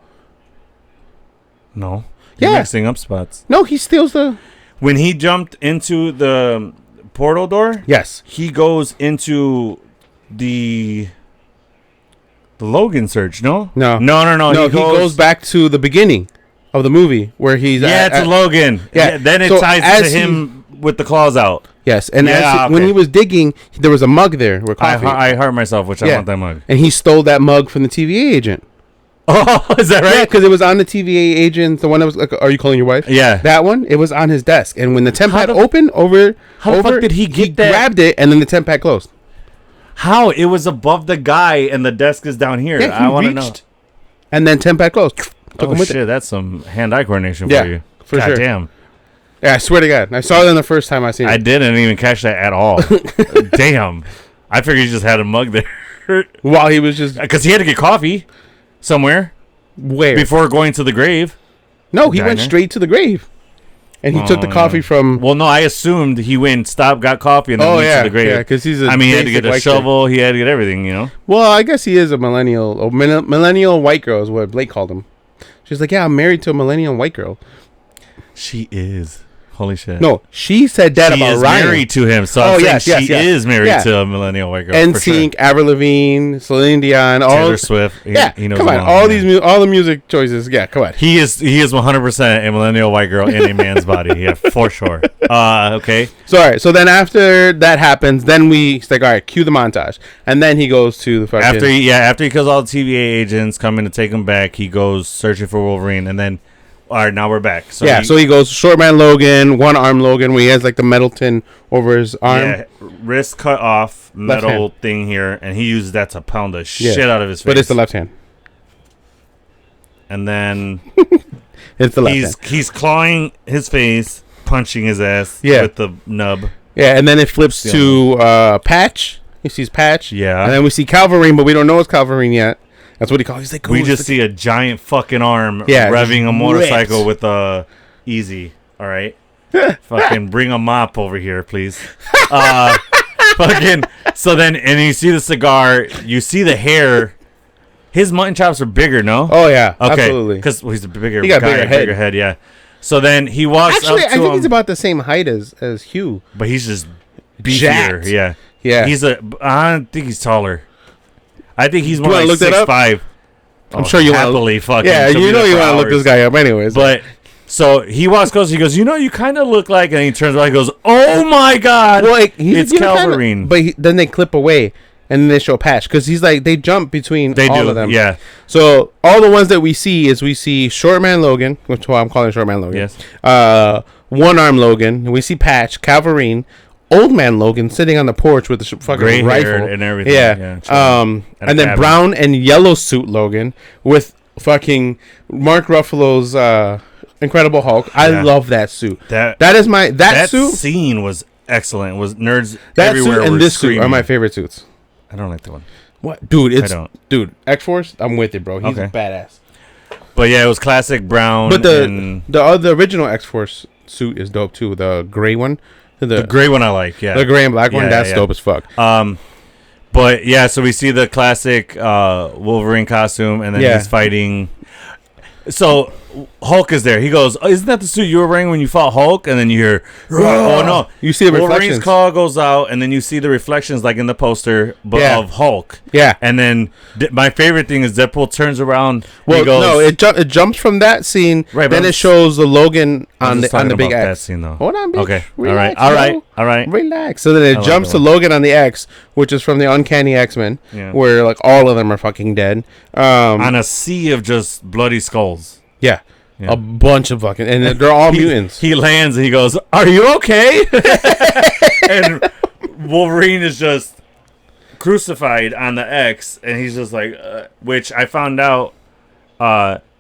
No. You're mixing up spots. No, he steals the. When he jumped into the portal door, yes, he goes into the Logan search. No. He goes back to the beginning of the movie where he's to Logan. Yeah. Then it ties to him with the claws out. Yes, and when he was digging, there was a mug there with coffee. I Heart Myself, which I want that mug. And he stole that mug from the TVA agent. Oh, is that right? Yeah, because it was on the TVA agent, the one that was like, "Are you calling your wife?" Yeah, that one. It was on his desk, and when the temp pad opened how the fuck did he get that? Grabbed it, and then the temp pad closed. How? It was above the guy, and the desk is down here. Yeah, I want to know. And then temp pad closed. Oh shit, that's some hand-eye coordination for you. For sure. Damn. Yeah, I swear to God, I saw it the first time I seen it. I didn't even catch that at all. Damn, I figured he just had a mug there while he was just because he had to get coffee somewhere. Where? Before going to the grave. No, he went straight to the grave. And he took the coffee from... Well, no, I assumed he went, stopped, got coffee, and then went to the grave. Yeah, because he's he had to get a shovel. He had to get everything, you know? Well, I guess he is a millennial. Millennial white girl is what Blake called him. She's like, yeah, I'm married to a millennial white girl. She is. Holy shit. No, she said that about Ryan. She is married to him, so I'm saying she is married to a millennial white girl. NSYNC, Avril Lavigne, Celine Dion, Taylor Swift. He knows come on, all the music choices. Yeah, come on. He is 100% a millennial white girl in a man's body. Yeah, for sure. Okay. So all right, so then after that happens, then he's like, all right, cue the montage, and then he goes to the fucking after he kills all the TVA agents coming to take him back, he goes searching for Wolverine, and then. All right, now we're back. So so he goes short man Logan, one arm Logan, where he has like the metal tin over his arm. Yeah, wrist cut off, metal thing here, and he uses that to pound the shit out of his face. But it's the left hand. And then it's the left hand. He's clawing his face, punching his ass with the nub. Yeah, and then it flips to Patch. He sees Patch. Yeah. And then we see Calverine, but we don't know it's Calverine yet. That's what he calls. He's like, we just see a giant fucking arm revving a motorcycle with a easy. All right, fucking bring a mop over here, please. Fucking. So then, and you see the cigar. You see the hair. His mutton chops are bigger, no? Oh yeah, okay. Absolutely. Because he's a bigger. He got guy, bigger head. Yeah. So then he walks. Actually, up to I think him, he's about the same height as Hugh. But he's just beefier. Jacked. Yeah. Yeah. I don't think he's taller. I think he's more like 6'5". I'm sure you happily fucking. Yeah, you know you want to look this guy up anyways. But so he walks close. He goes, you kind of look like, and he turns around. He goes, oh my god, it's Calverine. But then they clip away, and then they show Patch because he's like they jump between all of them. Yeah. So all the ones that we see Short Man Logan, which I'm calling Short Man Logan. Yes. One Arm Logan. And we see Patch, Calverine. Old man Logan sitting on the porch with the fucking gray rifle hair and everything. Yeah. And then brown and yellow suit Logan with fucking Mark Ruffalo's Incredible Hulk. I love that suit. That is my that suit scene was excellent. It was nerds that everywhere. Suit and this screaming. Suit are my favorite suits. I don't like that one. What, dude? Dude. X-Force. I'm with it, bro. He's a badass. But yeah, it was classic brown. But the original X-Force suit is dope too. The gray one. The gray one I like. Yeah, the gray and black one. That's dope as fuck. But yeah, so we see the classic Wolverine costume, and then he's fighting. So Hulk is there. He goes, oh, "Isn't that the suit you were wearing when you fought Hulk?" And then you hear, "Oh no!" You see the Wolverine's reflections. claw goes out, and then you see the reflections like in the poster, but of Hulk. Yeah. And then my favorite thing is Deadpool turns around. Well, he goes, no, it jumps from that scene. Right. Then it shows the Logan on the big X. That scene, though. Hold on, bitch. Okay. Relax, all right. Relax. So then it jumps to Logan on the X, which is from the Uncanny X-Men, where like all of them are fucking dead. On a sea of just bloody skulls. Yeah. A bunch of fucking, and they're all mutants. He lands and he goes, "Are you okay?" And Wolverine is just crucified on the X, and he's just like, which I found out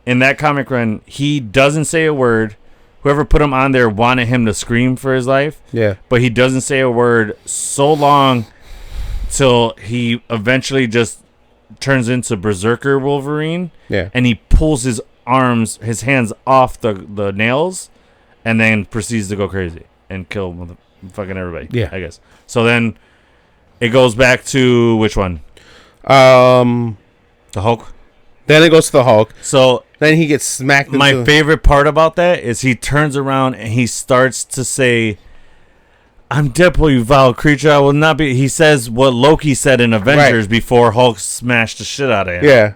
in that comic run, he doesn't say a word. Whoever put him on there wanted him to scream for his life. Yeah, but he doesn't say a word so long till he eventually just turns into Berserker Wolverine. Yeah, and he pulls his hands off the nails, and then proceeds to go crazy and kill fucking everybody. Yeah, I guess. So then it goes back to which one? The Hulk. Then it goes to the Hulk. So then he gets smacked. My favorite part about that is he turns around and he starts to say, "I'm Deadpool, you vile creature. I will not be." He says what Loki said in Avengers before Hulk smashed the shit out of him. Yeah.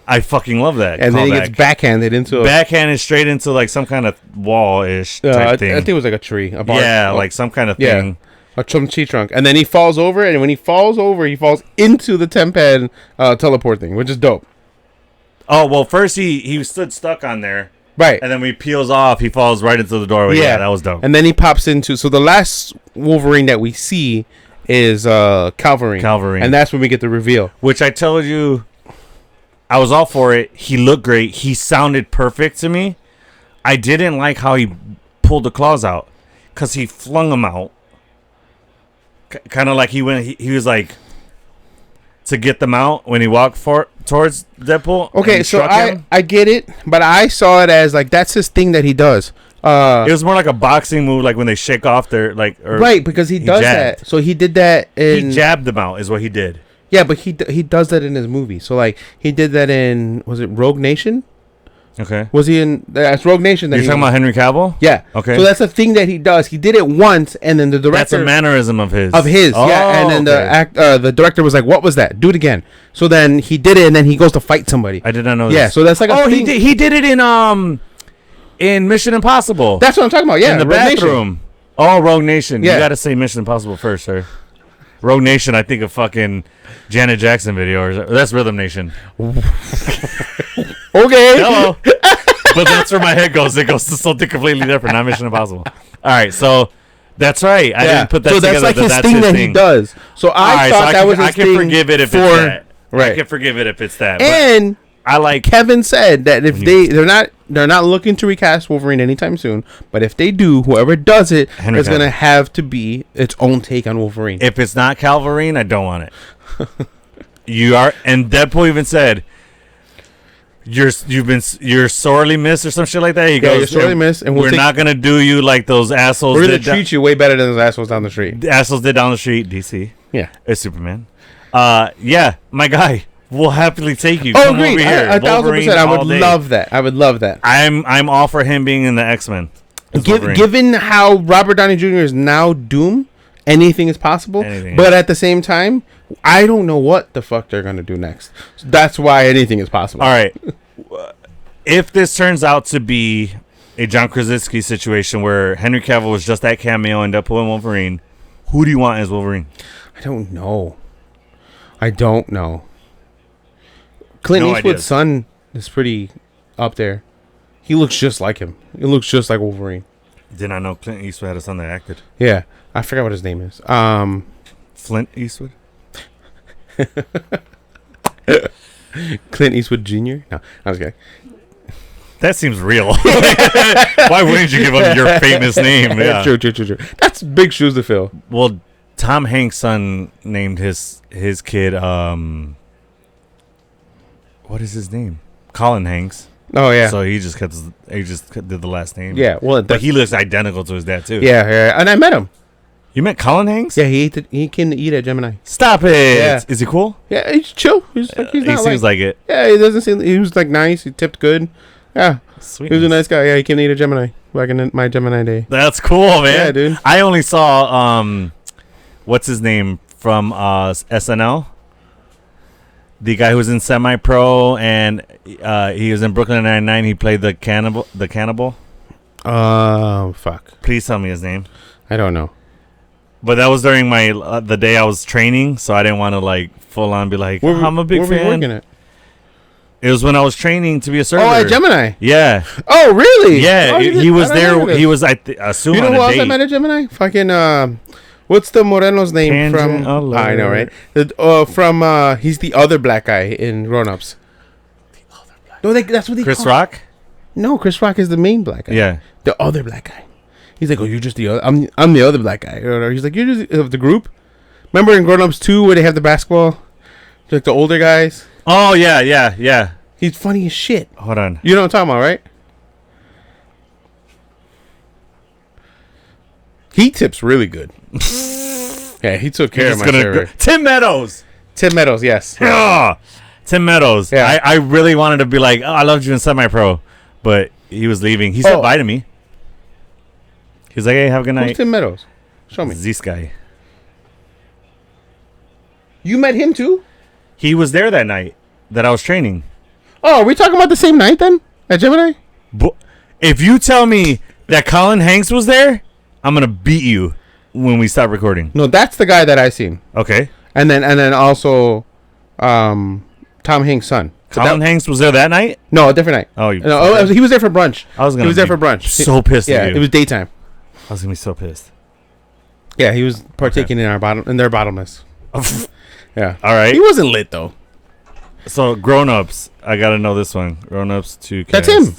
I fucking love that. And then he gets backhanded straight into like some kind of wall-ish type thing. I think it was like a tree. A bark. Yeah, like some kind of thing. A tree trunk. And then he falls over, and when he falls over, he falls into the Tempen teleport thing, which is dope. Oh, well, first he stood stuck on there. Right. And then when he peels off, he falls right into the doorway. Yeah, that was dope. And then he pops into... So the last Wolverine that we see is Calvary. And that's when we get the reveal. Which I told you... I was all for it. He looked great. He sounded perfect to me. I didn't like how he pulled the claws out because he flung them out. Kind of like he was like to get them out when he walked towards Deadpool. Okay, so I get it, but I saw it as like that's his thing that he does. It was more like a boxing move, like when they shake off their right, because he does that. So he did that. He jabbed them out, is what he did. Yeah, but he does that in his movie. So like he did that in, was it Rogue Nation? Okay. Was he in? That's Rogue Nation. You're talking about Henry Cavill? Yeah. Okay. So that's a thing that he does. He did it once, and then the director. That's a mannerism of his. Yeah. And then the director was like, "What was that? Do it again." So then he did it, and then he goes to fight somebody. I did not know. Yeah. This. So that's like he did it in Mission Impossible. That's what I'm talking about. Yeah. In the bathroom. Nation. Oh, Rogue Nation. Yeah. You got to say Mission Impossible first, sir. Rogue Nation, I think of fucking Janet Jackson video, or that's Rhythm Nation. Okay. Hello. But that's where my head goes. It goes to something completely different, not Mission Impossible. All right, so that's right. I didn't put that together. So that's like his thing that he does. So I thought that was his thing. I can forgive it if it's that. Right. I can forgive it if it's that. And I like Kevin said that if they're not looking to recast Wolverine anytime soon, but if they do, whoever does it is going to have to be its own take on Wolverine. If it's not Calvary, I don't want it. And Deadpool even said you're sorely missed or some shit like that. He goes, you're sorely missed, and we're not gonna do you like those assholes. We're gonna treat you way better than those assholes down the street. The assholes did down the street. DC. Yeah, it's Superman. Yeah, my guy. We'll happily take you. Oh, agreed. 1,000%. I would love that. I would love that. I'm all for him being in the X-Men. Given how Robert Downey Jr. is now Doom, anything is possible. But at the same time, I don't know what the fuck they're gonna do next. So that's why anything is possible. All right. If this turns out to be a John Krasinski situation where Henry Cavill was just that cameo in Deadpool and Wolverine, who do you want as Wolverine? I don't know. Clint Eastwood's son is pretty up there. He looks just like him. He looks just like Wolverine. Did I know Clint Eastwood had a son that acted? Yeah. I forgot what his name is. Flint Eastwood? Clint Eastwood Jr. No, I was kidding. That seems real. Why wouldn't you give him your famous name? Yeah. True. That's big shoes to fill. Well, Tom Hanks' son named his kid. What is his name? Colin Hanks. Oh yeah. So he just did the last name. Yeah. Well, but he looks identical to his dad too. Yeah. And I met him. You met Colin Hanks? Yeah, he came to eat at Gemini. Stop it! Yeah. Is he cool? Yeah, he's chill. He's not he seems like it. Yeah, he doesn't seem. He was like nice. He tipped good. Yeah, sweet. He was a nice guy. Yeah, he came to eat at Gemini back in my Gemini day. That's cool, man. Yeah, dude. I only saw what's his name from SNL? The guy who was in Semi Pro and he was in Brooklyn Nine-Nine. He played the cannibal. Oh fuck! Please tell me his name. I don't know. But that was during my the day I was training, so I didn't want to like full on be like, I'm a big fan. Where were you working at? It was when I was training to be a server. Oh, at Gemini. Yeah. Oh, really? Yeah, he was there. He was, I assume, you know on who a else date. I met at Gemini? Fucking what's the Moreno's name Tangent from? alert. I know, right? He's the other black guy in Grown Ups. The other black. No, that's what they Chris call Rock. No, Chris Rock is the main black guy. Yeah. The other black guy. He's like, oh, you're just the other. I'm the other black guy. He's like, you're just of the group. Remember in Grown Ups 2 where they have the basketball, like the older guys. Oh yeah. He's funny as shit. Hold on. You know what I'm talking about, right? He tips really good. Yeah, he took care of my server. Tim Meadows. Tim Meadows, yes. Yeah. Tim Meadows. Yeah. I really wanted to be like, oh, I loved you in Semi-Pro, but he was leaving. He said bye to me. He was like, hey, have a good night. Who's Tim Meadows? Show me. This guy. You met him too? He was there that night that I was training. Oh, are we talking about the same night then? At Gemini? If you tell me that Colin Hanks was there, I'm going to beat you when we stop recording. No, that's the guy that I seen. Okay. And then also Tom Hanks' son. Colin Hanks was there that night? No, a different night. Oh, he was there for brunch. He was there for brunch. So pissed at you. Yeah, it was daytime. I was going to be so pissed. Yeah, he was partaking in their bottomless. Yeah. All right. He wasn't lit though. So, Grown Ups. I got to know this one. Grown Ups 2. That's him.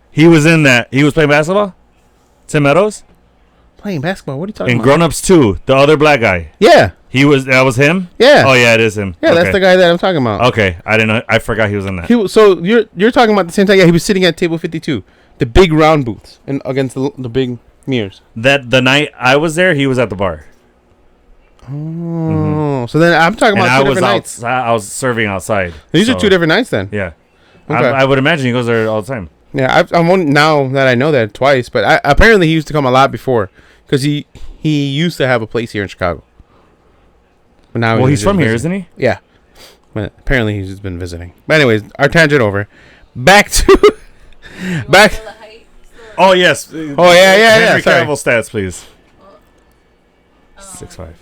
He was in that. He was playing basketball? Tim Meadows? Playing basketball? What are you talking about? In Grown Ups 2, the other black guy. Yeah. That was him? Yeah. Oh, yeah, it is him. Yeah, that's the guy that I'm talking about. Okay. I didn't know. I forgot he was in that. So, you're talking about the same time. Yeah, he was sitting at table 52. The big round booths and against the big mirrors. That the night I was there, he was at the bar. Oh, so then I'm talking about two different nights. I was serving outside. These are two different nights then. Yeah, okay. I would imagine he goes there all the time. Yeah, I'm on now that I know that twice, but apparently he used to come a lot before because he used to have a place here in Chicago. But now he's from here, isn't he? Yeah, but apparently he's just been visiting. But anyways, our tangent over. Back to back. Oh yes. Oh yeah. Henry Cavill stats, please. 6'5".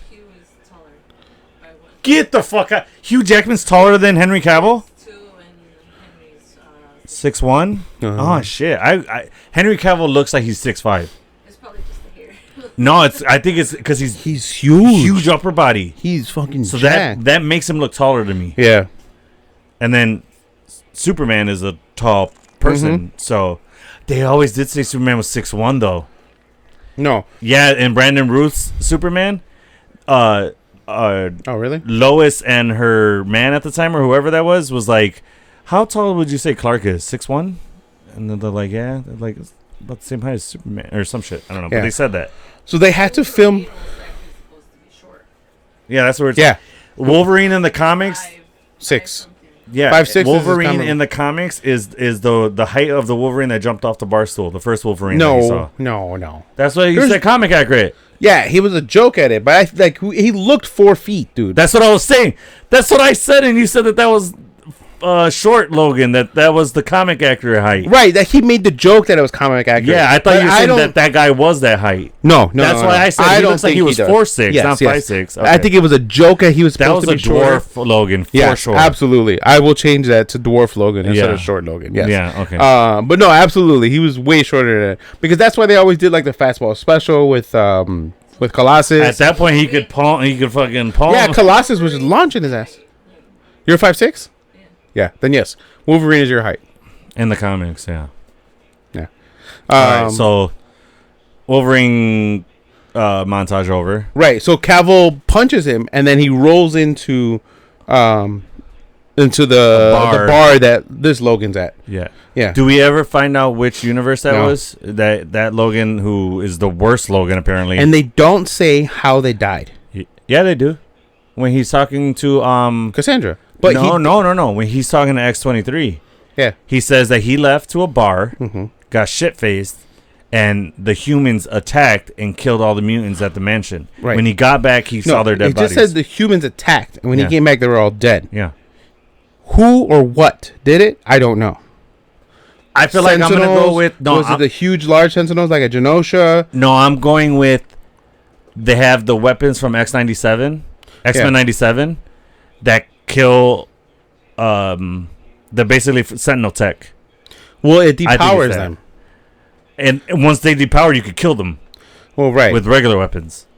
Get the fuck out! Hugh Jackman's taller than Henry Cavill. 6'1". Oh shit! Henry Cavill looks like he's 6'5". It's probably just the hair. No, I think it's because he's huge upper body. He's fucking so jacked. that makes him look taller to me. Yeah. And then Superman is a tall person, so they always did say Superman was 6'1" though. No. Yeah, and Brandon Ruth's Superman. Oh really? Lois and her man at the time, or whoever that was like, how tall would you say Clark is? 6'1"? And then they're like, yeah, they're like about the same height as Superman or some shit. I don't know, but they said that. So they had to film. Yeah, that's where it's. Yeah, Wolverine in the comics. 6. Yeah, 5'6". Wolverine in the comics is the height of the Wolverine that jumped off the bar stool. The first Wolverine. that you saw. No. That's why you said comic accurate. Yeah, he was a joke at it, but he looked 4 feet, dude. That's what I was saying. That's what I said, and you said that was short Logan. That was the comic accurate height. Right, that he made the joke that it was comic accurate. Yeah, I thought you were saying that guy was that height. No. That's why I said he looks like he was 4'6", not 5'6". Okay. I think it was a joke that he was supposed to be short. That was a dwarf Logan, for sure. Absolutely. I will change that to dwarf Logan instead of short Logan. Yes. Yeah, okay. But no, absolutely. He was way shorter than that. Because that's why they always did like the fastball special with Colossus. At that point, he could fucking palm. Yeah, Colossus was just launching his ass. You're 5'6"? Yeah, Yeah. Then yes, Wolverine is your height in the comics. Yeah. Yeah. All right. So Wolverine montage over. Right. So Cavill punches him, and then he rolls into the bar that this Logan's at. Yeah. Yeah. Do we ever find out which universe that was? That Logan, who is the worst Logan, apparently. And they don't say how they died. Yeah, they do. When he's talking to Cassandra. But no. When he's talking to X-23. Yeah. He says that he left to a bar, got shit-faced, and the humans attacked and killed all the mutants at the mansion. Right. When he got back, he saw their dead bodies. It just says the humans attacked, and when he came back, they were all dead. Yeah. Who or what did it? I don't know. I feel like I'm going to go with... No, was it the huge, large Sentinels like a Genosha? No, I'm going with... They have the weapons from X-97, X-Men 97, that kill... They're basically Sentinel tech. Well, it depowers them. And once they depower, you could kill them. Well, right. With regular weapons.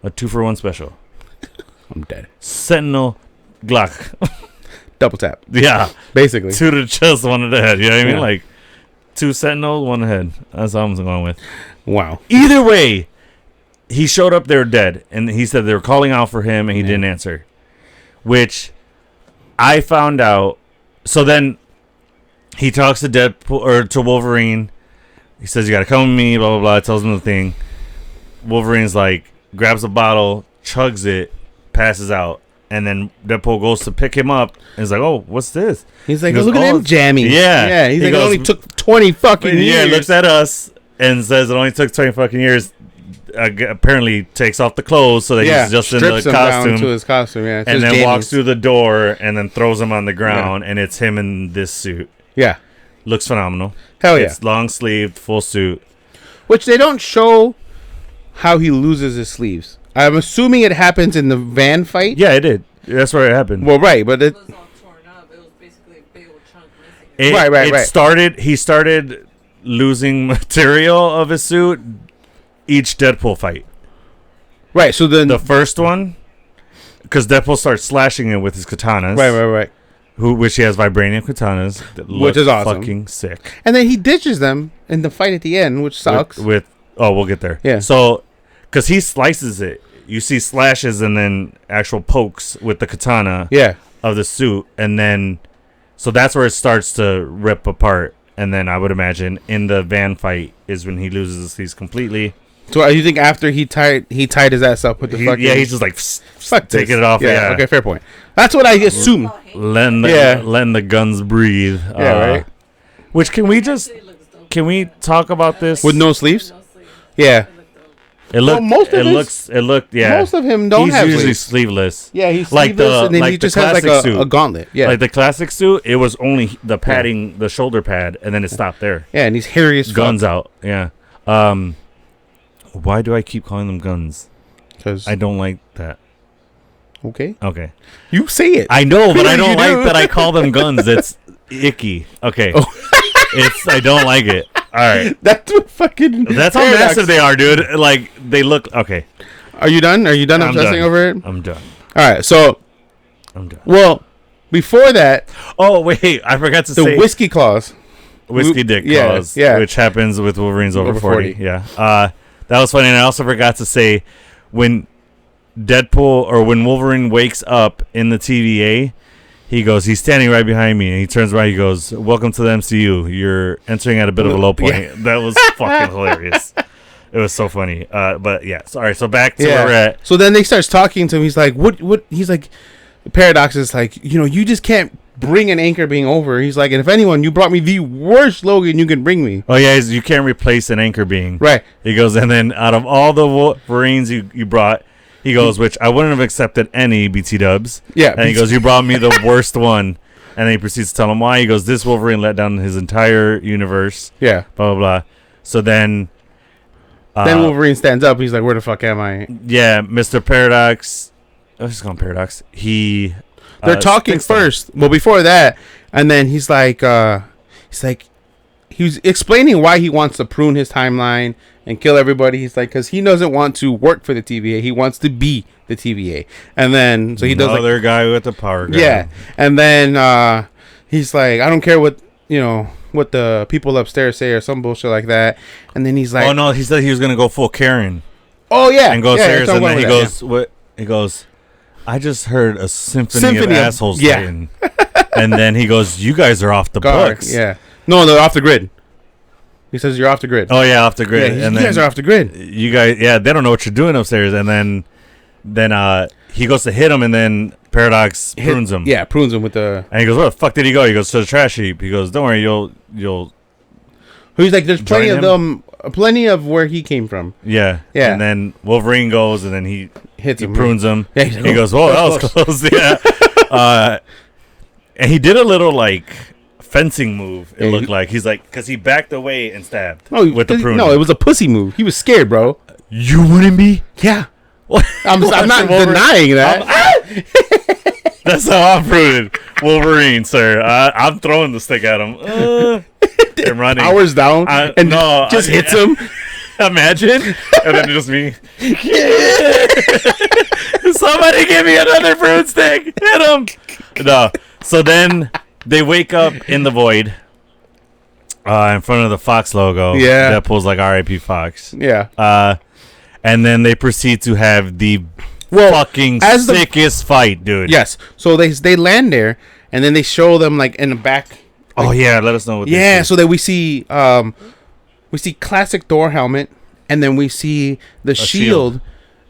A 2-for-1 special. I'm dead. Sentinel Glock. Double tap. Yeah. Basically. 2 to the chest, 1 to the head. You know what I mean? Like, 2 Sentinels, 1 head. That's all I'm going with. Wow. Either way, he showed up, they were dead. And he said they were calling out for him, and he didn't answer. Which I found out. So then he talks to Deadpool, or to Wolverine. He says, you got to come with me, blah, blah, blah. Tells him the thing. Wolverine's like, grabs a bottle, chugs it, passes out. And then Deadpool goes to pick him up. And he's like, oh, what's this? He's like, look at him jammy. Yeah. Yeah. He's like, it only took 20 fucking years. Yeah, looks at us and says it only took 20 fucking years. Apparently takes off the clothes so that he's just in the costume. Down to his costume, yeah. And then walks through the door and then throws him on the ground. And it's him in this suit. Yeah. Looks phenomenal. Hell yeah. It's long sleeved, full suit. Which they don't show how he loses his sleeves. I'm assuming it happens in the van fight. Yeah, it did. That's where it happened. Well, right, but it was all torn up. It was basically a big old chunk missing. Right. He started losing material of his suit each Deadpool fight. Right, so then the first one, because Deadpool starts slashing it with his katanas. Right. Which he has vibranium katanas, which is awesome, fucking sick. And then he ditches them in the fight at the end, which sucks. We'll get there. Yeah. So, because he slices it, you see slashes and then actual pokes with the katana. Yeah. Of the suit, and then so that's where it starts to rip apart. And then I would imagine in the van fight is when he loses his sleeves completely. So you think after he tied his ass up with the fucking... Yeah, he's just like, fuck taking it off. Yeah, okay, fair point. That's what I assume. Letting the guns breathe. Yeah, right. Which can we talk about this? With no sleeves? Yeah. Most of him don't have sleeves. He's usually sleeveless. Yeah, he's sleeveless, and then he just has like a gauntlet. Yeah. Like the classic suit, it was only the padding, the shoulder pad, and then it stopped there. Yeah, and he's hairy as fuck. Guns out. Yeah. Why do I keep calling them guns? Because I don't like that. Okay. You say it. I know, but I don't like that I call them guns. It's icky. Okay. Oh. I don't like it. All right. That's how massive they are, dude. Like, they look... Okay. Are you done? Obsessing over it? I'm done. All right, so... I'm done. Well, before that... Oh, wait. I forgot to say... The whiskey clause. Whiskey dick clause. Yeah. Which happens with Wolverine's over 40. Yeah. That was funny. And I also forgot to say, when when Wolverine wakes up in the TVA, he's standing right behind me, and he turns around, he goes, welcome to the MCU. You're entering at a bit of a low point. Yeah. That was fucking hilarious. It was so funny. But yeah, sorry. So back to where we're at. So then they starts talking to him. He's like, what? He's like, Paradox is like, you just can't bring an anchor being over. He's like, and if anyone, you brought me the worst Logan you can bring me. Oh yeah, you can't replace an anchor being. Right. He goes, and then out of all the Wolverines you brought, he goes, which I wouldn't have accepted any BT dubs. Yeah. And he goes, you brought me the worst one. And then he proceeds to tell him why. He goes, this Wolverine let down his entire universe. Yeah. Blah, blah, blah. So then Wolverine stands up. He's like, where the fuck am I? Yeah, Mr. Paradox. Let's just call him Paradox. They're talking first. Well, before that, and then he's like, he was explaining why he wants to prune his timeline and kill everybody. He's like, because he doesn't want to work for the TVA. He wants to be the TVA. And then, so he does another guy with the power gun. Yeah. And then he's like, I don't care what what the people upstairs say or some bullshit like that. And then he's like, oh no, he said he was gonna go full Karen. Oh yeah, and go upstairs, and then he goes, what? He goes, I just heard a symphony of assholes saying. And then he goes, you guys are off the books. Yeah. No, they're off the grid. He says you're off the grid. Oh yeah, off the grid. Yeah, and you guys are off the grid. You guys, they don't know what you're doing upstairs. And then he goes to hit him, and then Paradox prunes him. Yeah, prunes him with the. And he goes, where the fuck did he go? He goes to the trash heap. He goes, don't worry, you'll. He's like, there's plenty of them, plenty of where he came from. Yeah. And then Wolverine goes, and then he hits him, prunes him. Yeah, he goes, whoa, that was close. Yeah. And he did a little like fencing move. It looked like he's like, because he backed away and stabbed with the prune. No, it was a pussy move. He was scared, bro. You wouldn't be? Yeah. I'm not denying that. That's how I'm pruning Wolverine, sir. I'm throwing the stick at him. And running. Hours down and just hits him. Imagine. And then just me. Somebody give me another prune stick. Hit him. No. So then they wake up in the void in front of the Fox logo. Yeah. Deadpool's like R.I.P. Fox. Yeah. And then they proceed to have the fucking sickest fight, dude. Yes. So they land there, and then they show them like in the back. Like, oh yeah, let us know what. Yeah, so that we see classic Thor helmet, and then we see the shield.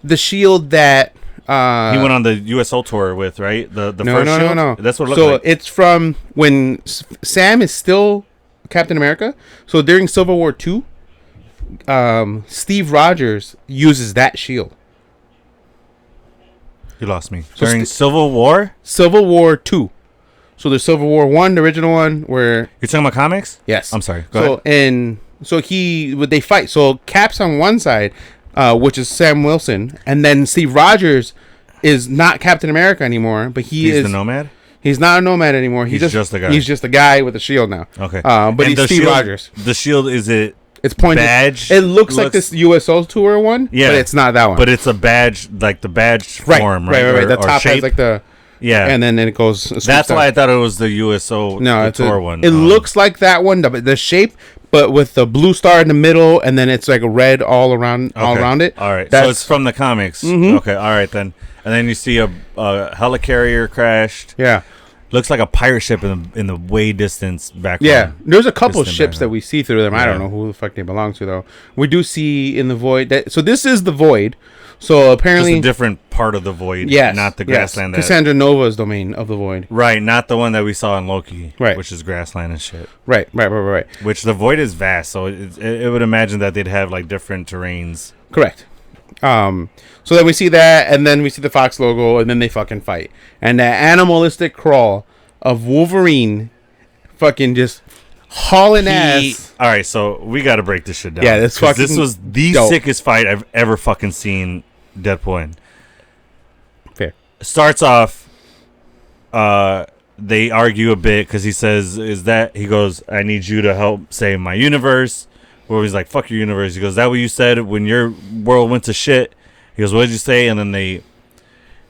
The shield that he went on the USO tour with, right? The first shield? No. That's what it looked like. So it's from when Sam is still Captain America. So during Civil War II, Steve Rogers uses that shield. You lost me. So during Civil War? Civil War II. So there's Civil War 1, the original one, where... You're talking about comics? Yes. I'm sorry. Go ahead. And so they fight. So Cap's on one side, which is Sam Wilson, and then Steve Rogers is not Captain America anymore, but he's the Nomad? He's not a Nomad anymore. He's just a guy. He's just a guy with a shield now. Okay. But he's Steve Rogers. The shield, is it... It's pointed. Badge. It looks like this USO tour one, but it's not that one. But it's a badge, like the badge form, right? Right. The top has like the and then it goes. That's why I thought it was the USO tour one. It looks like that one, the shape, but with the blue star in the middle, and then it's like a red all around it. All right, so it's from the comics. Mm-hmm. Okay, all right then. And then you see a helicarrier crashed. Yeah. Looks like a pirate ship in the way distance back. Yeah, there's a couple of ships that we see through them. I don't know who the fuck they belong to though. We do see in the void so this is the void. So apparently, just a different part of the void. Yes, not the grassland. Cassandra Nova's domain of the void. Right, not the one that we saw in Loki. Right, which is grassland and shit. Right. Which the void is vast, so it would imagine that they'd have like different terrains. Correct. So then we see that, and then we see the Fox logo, and then they fucking fight. And that animalistic crawl of Wolverine fucking just hauling ass. All right, so we got to break this shit down. Yeah, this was the sickest fight I've ever fucking seen Deadpool in. Fair. Starts off, they argue a bit because he says, he goes, I need you to help save my universe. Where he's like, fuck your universe. He goes, that what you said when your world went to shit? He goes, what did you say? And then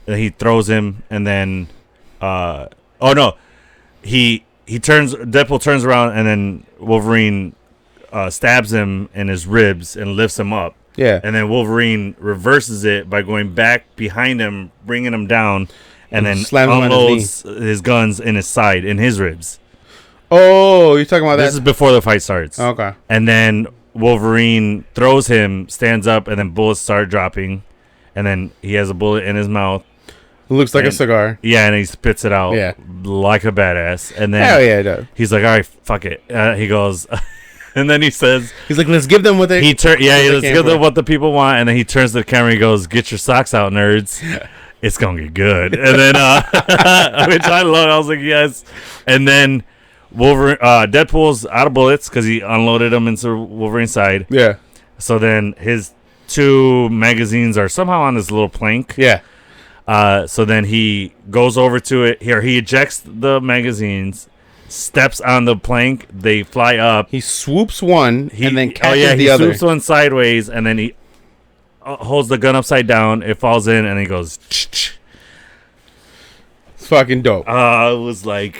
he throws him, and then Deadpool turns around, and then Wolverine stabs him in his ribs and lifts him up. Yeah. And then Wolverine reverses it by going back behind him, bringing him down, and then unloads his guns in his side, in his ribs. Oh, you're talking about that? This is before the fight starts. Okay. And then Wolverine throws him, stands up, and then bullets start dropping. And then he has a bullet in his mouth. It looks like a cigar. Yeah, and he spits it out like a badass. And then hell yeah, it does. He's like, all right, fuck it. He goes, and then he says, he's like, let's give them what they let's give them what the people want. And then he turns to the camera and he goes, get your socks out, nerds. It's going to get good. And then, which I love. I was like, yes. And then Deadpool's out of bullets because he unloaded them into Wolverine's side. Yeah. So then his 2 magazines are somehow on this little plank. Yeah. So then he goes over to it. He ejects the magazines, steps on the plank. They fly up. He swoops one and then catches the other. He swoops one sideways and then he holds the gun upside down. It falls in and he goes. It's fucking dope. It was like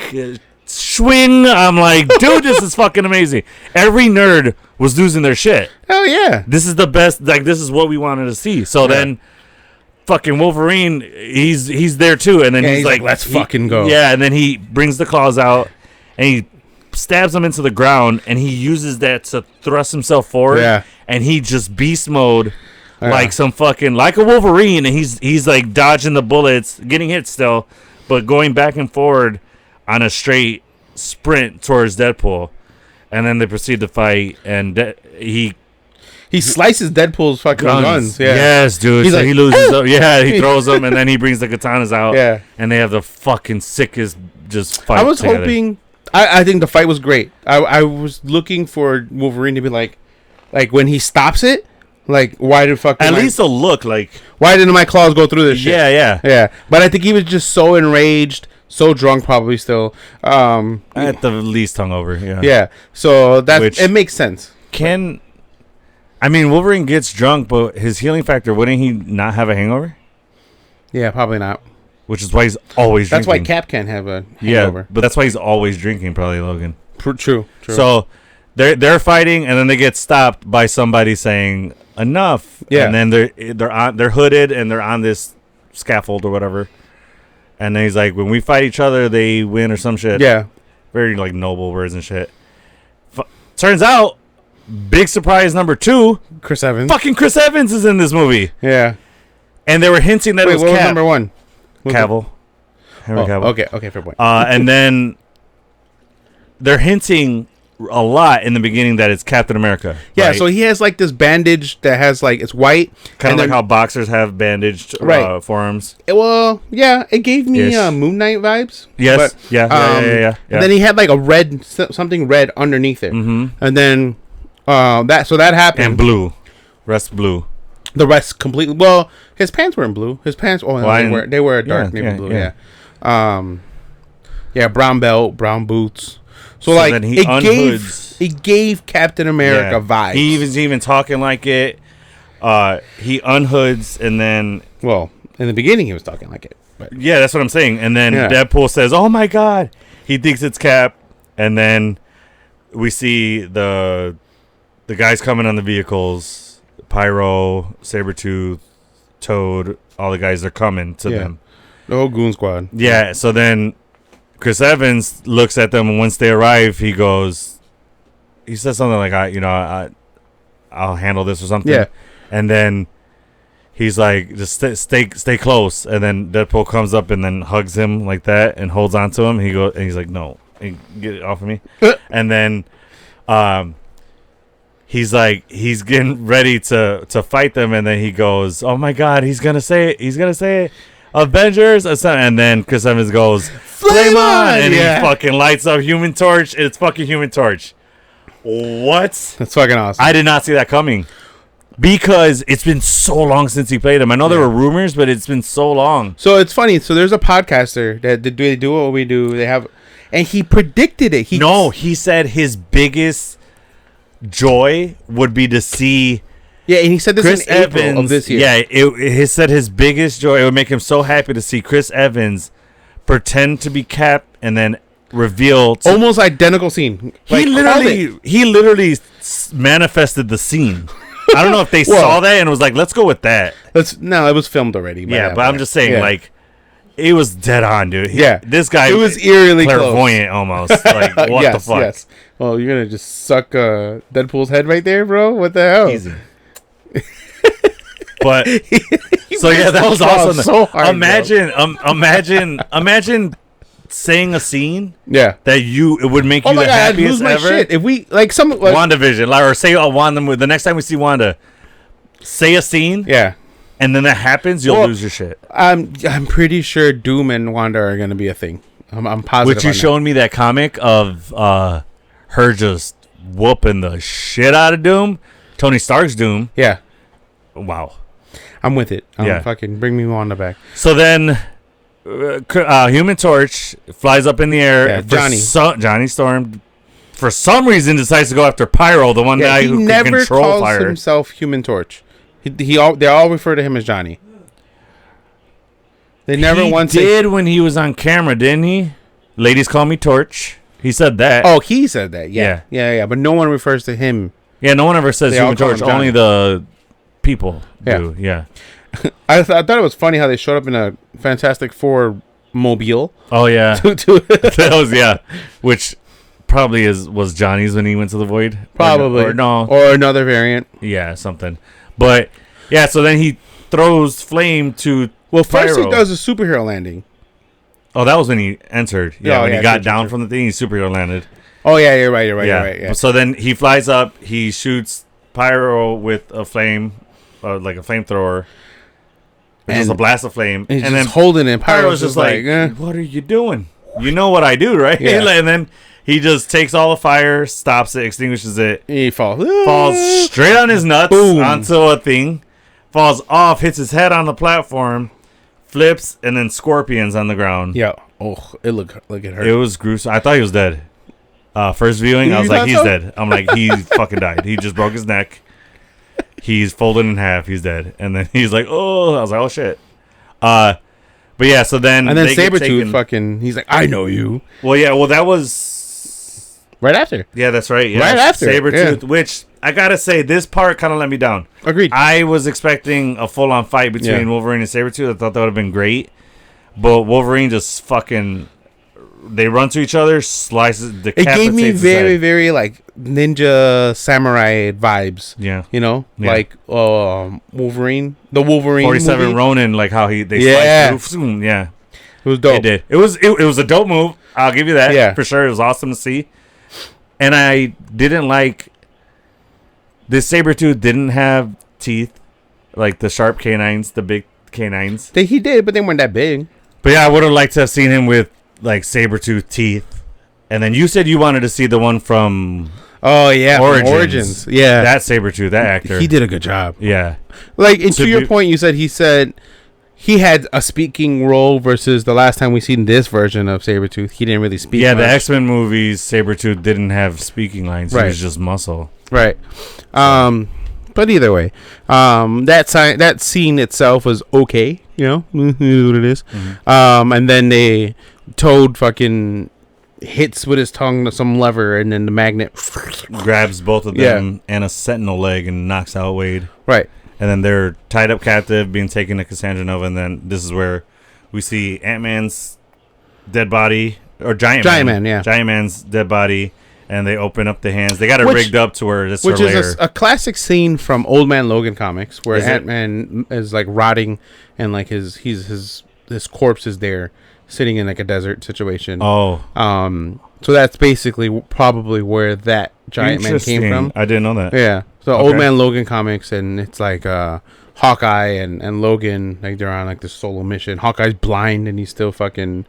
swing. I'm like, dude, this is fucking amazing. Every nerd was losing their shit. Hell yeah. This is the best. Like, this is what we wanted to see. So then fucking Wolverine, he's there too. And then he's like, let's fucking go. Yeah, and then he brings the claws out and he stabs him into the ground, and he uses that to thrust himself forward. Yeah. And he just beast mode like some fucking, like a Wolverine, and he's like dodging the bullets, getting hit still, but going back and forward on a straight sprint towards Deadpool. And then they proceed to fight, and he slices Deadpool's fucking guns. Yeah. Yes, dude. So he loses them. Yeah, he throws them, and then he brings the katanas out. Yeah. And they have the fucking sickest just fight. I was hoping. I think the fight was great. I was looking for Wolverine to be like when he stops it, like why did fucking at least a look like why didn't my claws go through this shit? Yeah. But I think he was just so enraged, so drunk, probably still. At the least hungover. Yeah. Yeah. So it makes sense. Wolverine gets drunk, but his healing factor, wouldn't he not have a hangover? Yeah, probably not. Which is why he's always drinking. That's why Cap can't have a hangover. Yeah, but that's why he's always drinking, probably, Logan. True. So they're fighting, and then they get stopped by somebody saying enough. Yeah. And then they're hooded, and they're on this scaffold or whatever. And then he's like, when we fight each other, they win or some shit. Yeah. Very like noble words and shit. Turns out, big surprise number 2. Chris Evans. Fucking Chris Evans is in this movie. Yeah. And they were hinting that it was what Cap. was number 1? Cavill. Henry Cavill. Okay, fair point. And then they're hinting a lot in the beginning that it's Captain America. Yeah, right? so he has like this bandage that has like it's white, kind of like how boxers have bandaged forearms. It gave me Moon Knight vibes. Yes, but, yeah. And then he had like a something red underneath it, and then that happened. And blue, rest blue. The rest completely. Well, his pants were in blue. His pants. They were dark navy blue. Yeah. Brown belt, brown boots. So like then he gave Captain America vibes. He was even talking like it. He unhoods and then. Well, in the beginning he was talking like it. But. Yeah, that's what I'm saying. And then Deadpool says, "Oh my God!" He thinks it's Cap, and then we see the guys coming on the vehicles. Pyro, Sabretooth, Toad, all the guys are coming to them. The whole goon squad. Yeah, so then Chris Evans looks at them, and once they arrive, he says something like, I'll handle this or something. Yeah. And then he's like, just stay close. And then Deadpool comes up and then hugs him like that and holds on to him. He's like, no, get it off of me. And then he's getting ready to fight them, and then he goes, "Oh my God, he's gonna say it, Avengers!" And then Chris Evans goes, "Flame on!" And he fucking lights up Human Torch. It's fucking Human Torch. What? That's fucking awesome. I did not see that coming because it's been so long since he played him. I know there were rumors, but it's been so long. So it's funny. So there's a podcaster that they do what we do. They have, and he predicted it. He said his biggest joy would be to see and he said this Chris in April Evans of this year. He said his biggest joy, it would make him so happy to see Chris Evans pretend to be Cap and then reveal almost identical scene. He literally manifested the scene. I don't know if they saw that and was like, let's go with that. No, it was filmed already. But I'm just saying, like, it was dead on, dude. This guy, it was eerily clairvoyant close. Almost. Like, what the fuck? Yes. Well, you're gonna just suck Deadpool's head right there, bro. What the hell? Easy. But so that was awesome. So hard, imagine saying a scene that it would make you the happiest ever. Shit. If we WandaVision, or say Wanda, the next time we see Wanda, say a scene, and then that happens, you'll lose your shit. I'm pretty sure Doom and Wanda are gonna be a thing. I'm positive. Which you showing me that comic of her just whooping the shit out of Doom, Tony Stark's Doom. Yeah. Wow. I'm with it. Fucking bring me Wanda back. So then, Human Torch flies up in the air. Johnny Storm, for some reason, decides to go after Pyro, the one guy who can control fire. He never calls himself Human Torch. They all refer to him as Johnny. They never once did when he was on camera, didn't he? Ladies call me Torch. He said that. Oh, he said that. Yeah. But no one refers to him. Yeah, no one ever says Human Torch. Only the people do. Yeah. I thought it was funny how they showed up in a Fantastic Four mobile. Oh yeah. That was which probably was Johnny's when he went to the Void. Probably. Or another variant. Yeah, something. But yeah, so then he throws flame to first he does a superhero landing. Oh, that was when he entered. Yeah, when he got down from the thing, he superhero landed. Oh yeah, you're right. Yeah. So then he flies up, he shoots Pyro with a flame, like a flamethrower. It's just a blast of flame. And then holding it. Pyro's just like, what are you doing? You know what I do, right? Yeah. And then he just takes all the fire, stops it, extinguishes it. He falls straight on his nuts onto a thing, falls off, hits his head on the platform, flips, and then scorpions on the ground. Yeah. Oh, it hurt. It was gruesome. I thought he was dead. First viewing, I was like, he's dead. I'm like, he fucking died. He just broke his neck. He's folded in half. He's dead. And then he's like, oh. I was like, oh, shit. But yeah, so then... And then Sabretooth fucking... He's like, I know you. Well, yeah, that was... Right after. Yeah, that's right. Yeah. Right after. Sabretooth, which, I gotta say, this part kind of let me down. Agreed. I was expecting a full-on fight between Wolverine and Sabretooth. I thought that would have been great. But Wolverine just fucking... They run to each other, slices, decapitates. It gave me very, very like ninja samurai vibes. Yeah, like Wolverine, the Wolverine 47 movie. Ronin, like how they sliced through. Yeah, it was dope. It did. It was a dope move. I'll give you that. Yeah, for sure. It was awesome to see. And I didn't like this Sabretooth didn't have teeth, like the sharp canines, the big canines. He did, but they weren't that big. But yeah, I would have liked to have seen him with like Sabretooth teeth. And then you said you wanted to see the one from Origins. Yeah. That Sabretooth, that actor. He did a good job. Yeah. Like, and to your point, he said he had a speaking role versus the last time we seen this version of Sabretooth. He didn't really speak much. The X-Men movies, Sabretooth didn't have speaking lines. Right. He was just muscle. Right. But either way, that scene itself was okay. You know, it is what it is. Mm-hmm. And then Toad fucking hits with his tongue to some lever, and then the magnet grabs both of them and a Sentinel leg and knocks out Wade. Right. And then they're tied up captive, being taken to Cassandra Nova, and then this is where we see Ant-Man's dead body, or Giant Man's dead body, and they open up the hands. They got it rigged up to where this is her lair. Which is a classic scene from Old Man Logan comics, where Ant-Man is like rotting, and like his corpse is there, sitting in like a desert situation. Oh. So that's basically probably where that Giant Man came from. I didn't know that. Yeah. So Old Man Logan comics, and it's like Hawkeye and Logan, like they're on like this solo mission. Hawkeye's blind and he's still fucking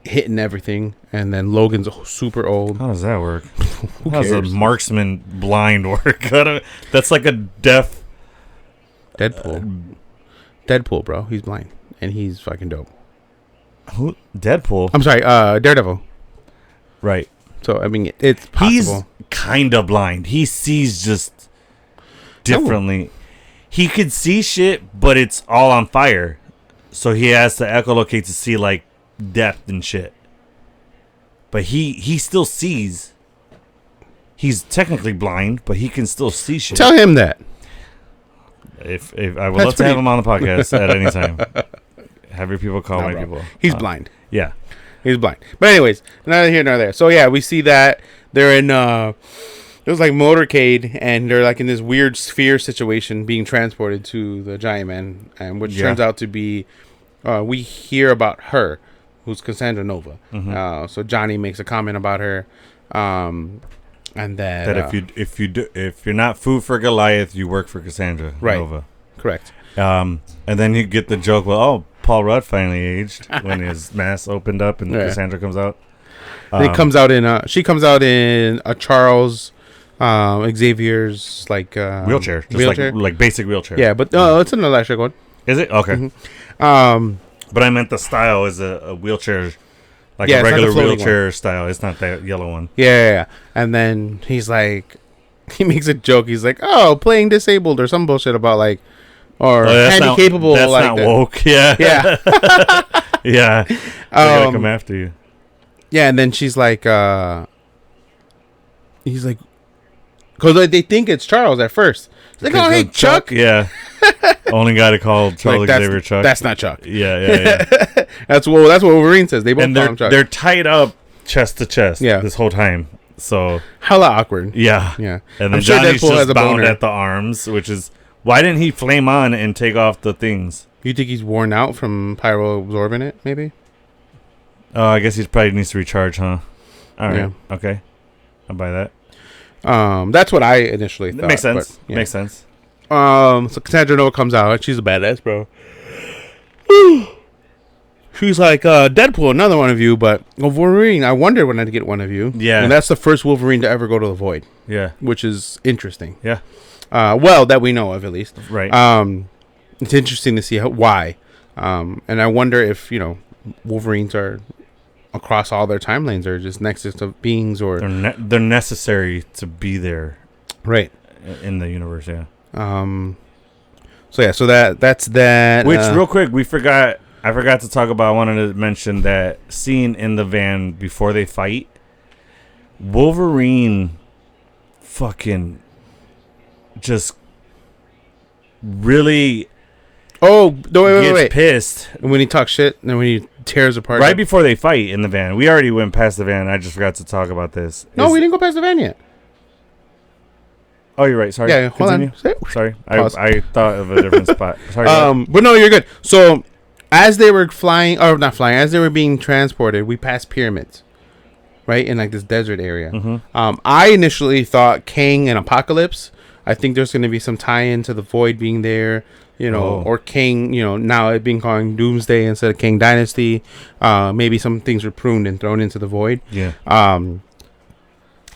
hitting everything, and then Logan's super old. How does that work? How does a marksman blind work? That's like a deaf Deadpool, bro. He's blind and he's fucking dope. Who? Deadpool? I'm sorry, Daredevil. Right. So I mean, it's possible. He's kind of blind. He sees just differently. He could see shit, but it's all on fire. So he has to echolocate to see like depth and shit. But he still sees. He's technically blind, but he can still see shit. Tell him that. If I would love to have him on the podcast at any time. Have your people call my people. He's blind. Yeah. He's blind. But anyways, neither here nor there. So yeah, we see that they're in it was like motorcade, and they're like in this weird sphere situation being transported to the Giant Man, and which turns out to be we hear about her, who's Cassandra Nova. Mm-hmm. So Johnny makes a comment about her, and that if you're not food for Goliath, you work for Cassandra Nova. Correct. And then you get the joke, well, oh, Paul Rudd finally aged when his mask opened up and Cassandra comes out. She comes out in a Charles Xavier's like wheelchair, just like basic wheelchair. Yeah, but it's an electric one. Is it? Okay. Mm-hmm. But I meant the style is a wheelchair, like a regular wheelchair one. Style. It's not that yellow one. Yeah. And then he makes a joke. He's like, "Oh, playing disabled" or some bullshit about like. Or handy-capable. That's like not woke. Yeah. Yeah. Yeah. They're going to come after you. Yeah, and then she's like, he's like, because they think it's Charles at first. He's like, oh, hey, Chuck. Yeah. Only guy to call Charles Xavier Chuck. That's not Chuck. Yeah. That's what Wolverine says. They both call him Chuck. They're tied up chest to chest this whole time. So hella awkward. Yeah. And then I'm sure Johnny's Deadpool has just a bound boner at the arms, which is why didn't he flame on and take off the things? You think he's worn out from pyro absorbing it? Maybe. Oh, I guess he probably needs to recharge, huh? All right. Yeah. Okay. I'll buy that. That's what I initially thought. Makes sense. But, Makes sense. So Cassandra Nova comes out. She's a badass, bro. She's like, Deadpool, another one of you, but Wolverine, I wondered when I'd get one of you. Yeah. And that's the first Wolverine to ever go to the Void. Yeah. Which is interesting. Yeah. Well, that we know of, at least. Right. It's interesting to see why. And I wonder if, Wolverines are across all their timelines or just nexus of beings or... They're necessary to be there. Right. In the universe, yeah. So that's that. Which, real quick, I forgot to talk about. I wanted to mention that scene in the van before they fight. Wolverine fucking just really wait. Pissed. And when he talks shit and when he tears apart. Right before they fight in the van. We already went past the van. I just forgot to talk about this. No, we didn't go past the van yet. Oh, you're right. Sorry. Yeah, hold on. Sorry. I thought of a different spot. Sorry. But no, you're good. So, as they were as they were being transported, we passed pyramids, right? In like this desert area. Mm-hmm. I initially thought Kang and Apocalypse. I think there's going to be some tie-in to the Void being there, or Kang, now it being called Doomsday instead of Kang Dynasty. Maybe some things were pruned and thrown into the Void. Yeah.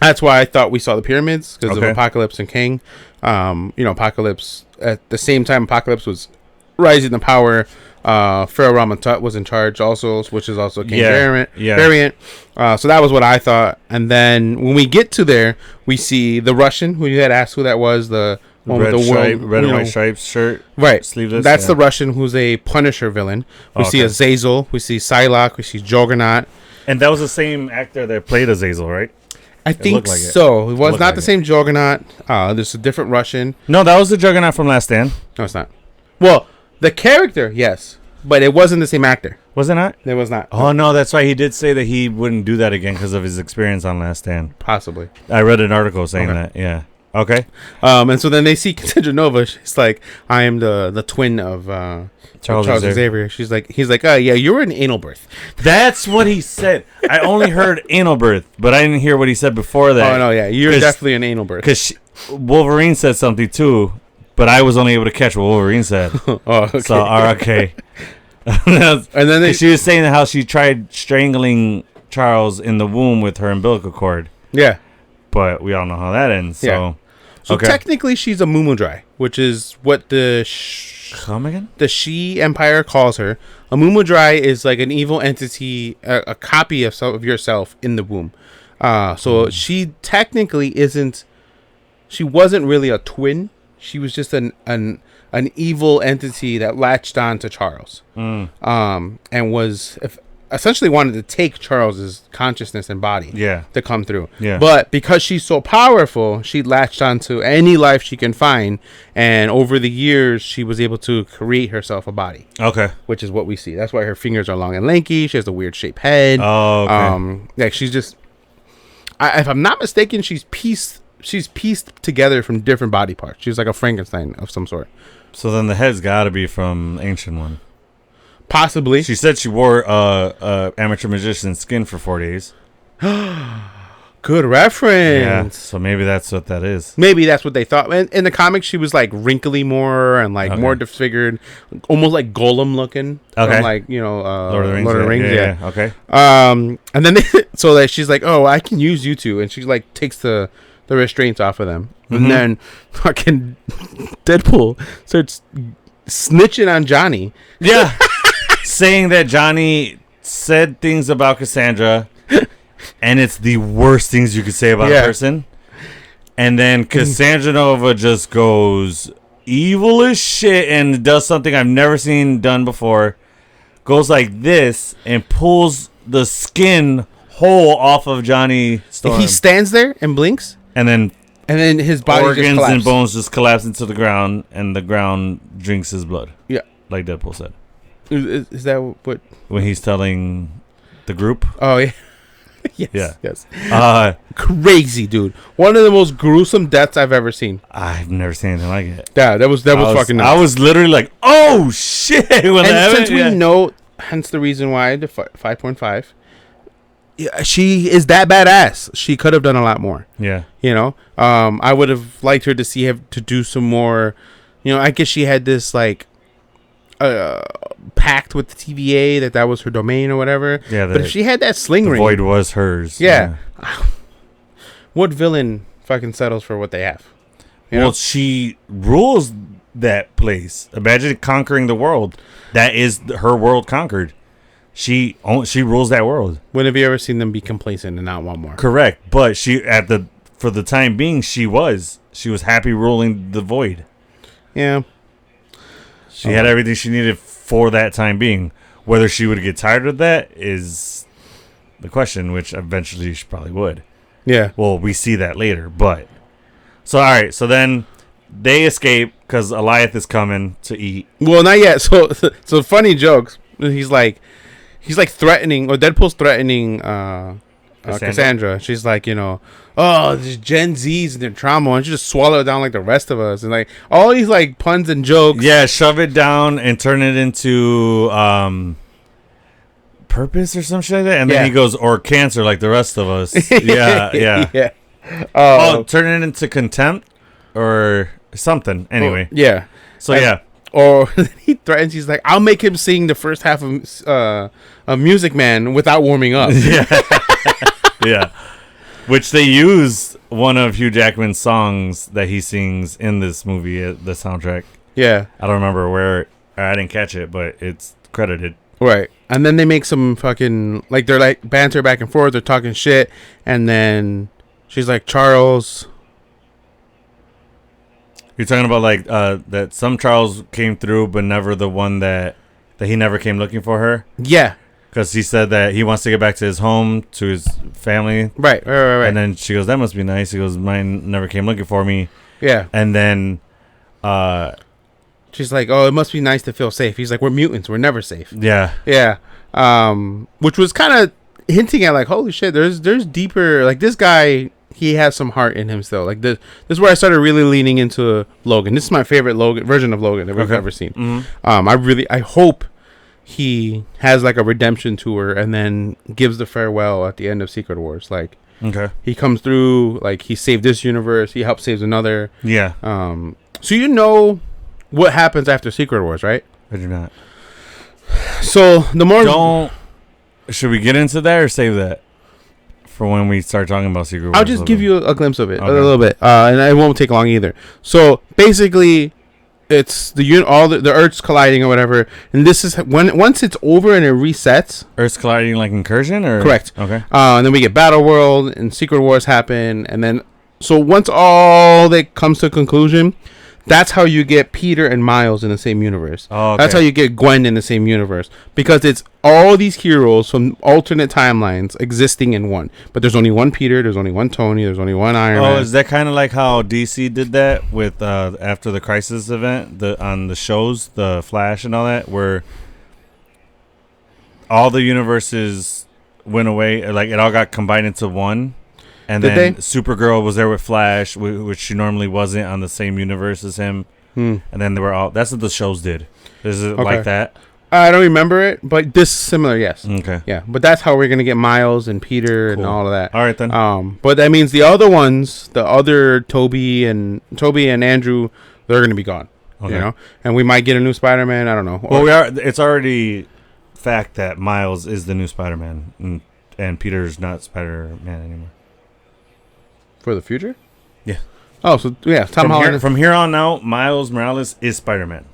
That's why I thought we saw the pyramids because of Apocalypse and Kang. Apocalypse at the same time. Apocalypse was rising to power. Pharaoh Ramatut was in charge also, which is also a Kang variant. So that was what I thought. And then when we get to there, we see the Russian who you had asked who that was. The one with the red and white stripes shirt, right? Sleeveless. That's the Russian who's a Punisher villain. We see Azazel. We see Psylocke. We see Juggernaut. And that was the same actor that played Azazel, right? I think so. It was not the same Juggernaut. There's a different Russian. No, that was the Juggernaut from Last Stand. No, it's not. Well, the character, yes, but it wasn't the same actor. Was it not? It was not. Oh, no, that's right. He did say that he wouldn't do that again because of his experience on Last Stand. Possibly. I read an article saying that. Yeah. Okay. And so then they see Cassandra Nova. She's like, I am the twin of Charles Xavier. He's like, yeah, you were an anal birth. That's what he said. I only heard anal birth, but I didn't hear what he said before that. Oh, no, yeah. You're definitely an anal birth. Because Wolverine said something too, but I was only able to catch what Wolverine said. Oh, okay. So, okay. And then she was saying how she tried strangling Charles in the womb with her umbilical cord. Yeah. But we all know how that ends. So technically she's a Mumudrai, which is what the She Empire calls her. A Mumudrai is like an evil entity, a copy of yourself in the womb. So she technically she wasn't really a twin. She was just an evil entity that latched on to Charles. And was essentially wanted to take Charles's consciousness and body to come through. Yeah. But because she's so powerful, she latched onto any life she can find, and over the years she was able to create herself a body. Okay. Which is what we see. That's why her fingers are long and lanky. She has a weird shaped head. Oh, okay. She's just if I'm not mistaken, she's pieced together from different body parts. She's like a Frankenstein of some sort. So then the head's got to be from Ancient One. Possibly. She said she wore amateur magician's skin for 4 days. Good reference. Yeah, so maybe that's what that is. Maybe that's what they thought. In the comics, she was like wrinkly more and like more disfigured, almost like Golem looking. Okay. From like Lord of the Rings. Yeah. Okay. And then she's like, oh, I can use you two, and she like takes the restraints off of them, and then fucking Deadpool starts snitching on Johnny. Yeah. Saying that Johnny said things about Cassandra, and it's the worst things you could say about a person. And then Cassandra Nova just goes evil as shit and does something I've never seen done before. Goes like this and pulls the skin hole off of Johnny Storm. He stands there and blinks, and then his body organs just and bones just collapse into the ground, and the ground drinks his blood. Yeah, like Deadpool said. Is that what? When he's telling the group? Oh yeah. Yes. Crazy, dude. One of the most gruesome deaths I've ever seen. I've never seen anything like it. Yeah, that was fucking nuts. I was literally like, "Oh shit!" Since we know, hence the reason why the 5.5. Yeah, she is that badass. She could have done a lot more. Yeah, I would have liked her to to do some more. I guess she had this like pact with the TVA that was her domain or whatever. Yeah, but if she had that sling ring, void was hers. Yeah. What villain fucking settles for what they have? Well, she rules that place. Imagine conquering the world. That is her world conquered. She rules that world. When have you ever seen them be complacent and not want more? Correct, but for the time being, she was happy ruling the void. Yeah, she had everything she needed for that time being. Whether she would get tired of that is the question, which eventually she probably would. Yeah. Well, we see that later, but so all right. So then they escape because Eliath is coming to eat. Well, not yet. So funny jokes. He's like threatening, or Deadpool's threatening Cassandra. She's like, this Gen Z's and their trauma. Why don't you just swallow it down like the rest of us? And like all these like puns and jokes. Yeah, shove it down and turn it into purpose or some shit like that. And then he goes, or cancer like the rest of us. Yeah. Turn it into contempt or something. Anyway. Yeah. So yeah. Or he threatens. He's like, "I'll make him sing the first half of Music Man without warming up." Yeah. Which they use one of Hugh Jackman's songs that he sings in this movie, the soundtrack. Yeah. I don't remember where. I didn't catch it, but it's credited. Right. And then they make some fucking like they're like banter back and forth. They're talking shit, and then she's like, "Charles." You're talking about like that some Charles came through, but never the one that he never came looking for her. Yeah, because he said that he wants to get back to his home, to his family. Right. And then she goes, "That must be nice." He goes, "Mine never came looking for me." Yeah. And then she's like, "Oh, it must be nice to feel safe." He's like, "We're mutants. We're never safe." Yeah. Yeah. Which was kind of hinting at like, holy shit, there's deeper. Like this guy. He has some heart in him still. Like this is where I started really leaning into Logan. This is my favorite version of Logan that we've ever seen. Mm-hmm. I hope he has like a redemption tour and then gives the farewell at the end of Secret Wars. Like, he comes through, like he saved this universe, he helped save another. Yeah. So you know what happens after Secret Wars, right? I do not. So the more should we get into that or save that for when we start talking about Secret Wars? I'll just give you a glimpse of it, a little bit, and it won't take long either. So basically, it's the Earth's colliding or whatever, and this is once it's over and it resets. Earth's colliding like incursion, or correct? Okay. And then we get Battle World and Secret Wars happen, and then so once all that comes to a conclusion, that's how you get Peter and Miles in the same universe. Oh, okay. That's how you get Gwen in the same universe, because it's all these heroes from alternate timelines existing in one. But there's only one Peter, there's only one Tony, there's only one Iron Man. Oh, is that kind of like how DC did that with after the Crisis event, on the shows, the Flash and all that, where all the universes went away, like it all got combined into one? And then Supergirl was there with Flash, which she normally wasn't on the same universe as him. And then they were all. That's what the shows did. Is it like that? I don't remember it, but this is similar, yes. Okay. Yeah, but that's how we're gonna get Miles and Peter and all of that. All right then. But that means the other ones, the other Toby and Andrew, they're gonna be gone. Okay. And we might get a new Spider-Man. I don't know. Well, we are. It's already fact that Miles is the new Spider-Man, and Peter's not Spider-Man anymore. For the future? Yeah. Oh, so yeah, Tom Holland. From here on out, Miles Morales is Spider-Man.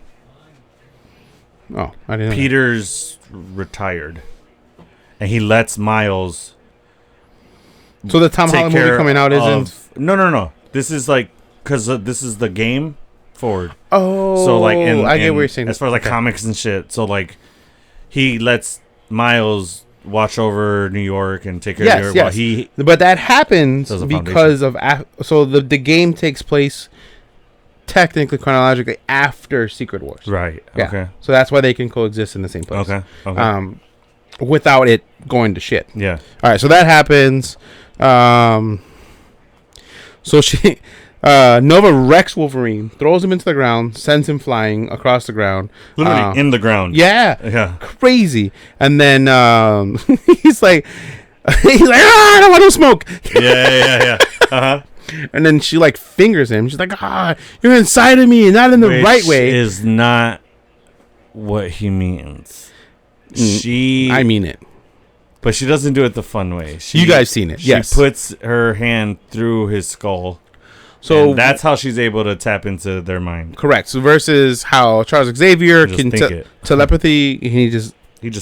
Oh, I didn't know. Peter's retired, and he lets Miles. So the Tom Holland movie coming out isn't. No. This is like because this is the game forward. Oh, so like I get what you're saying. As far as like comics and shit, so like he lets Miles watch over New York and take care of New York. Yes, yes. But that happens because of so the game takes place technically chronologically after Secret Wars. Right. Yeah. Okay. So that's why they can coexist in the same place. Okay. Okay. Without it going to shit. Yeah. All right. So that happens. So she, Nova wrecks Wolverine, throws him into the ground, sends him flying across the ground. Literally in the ground. Yeah. Yeah. Crazy. And then he's like, I don't want no smoke. Yeah. Uh-huh. And then she like fingers him. She's like, you're inside of me and not in the right way. Is not what he means. I mean it. But she doesn't do it the fun way. You guys seen it. Yes. She puts her hand through his skull. So that's how she's able to tap into their mind. Correct. So versus how Charles Xavier can telepathy, he just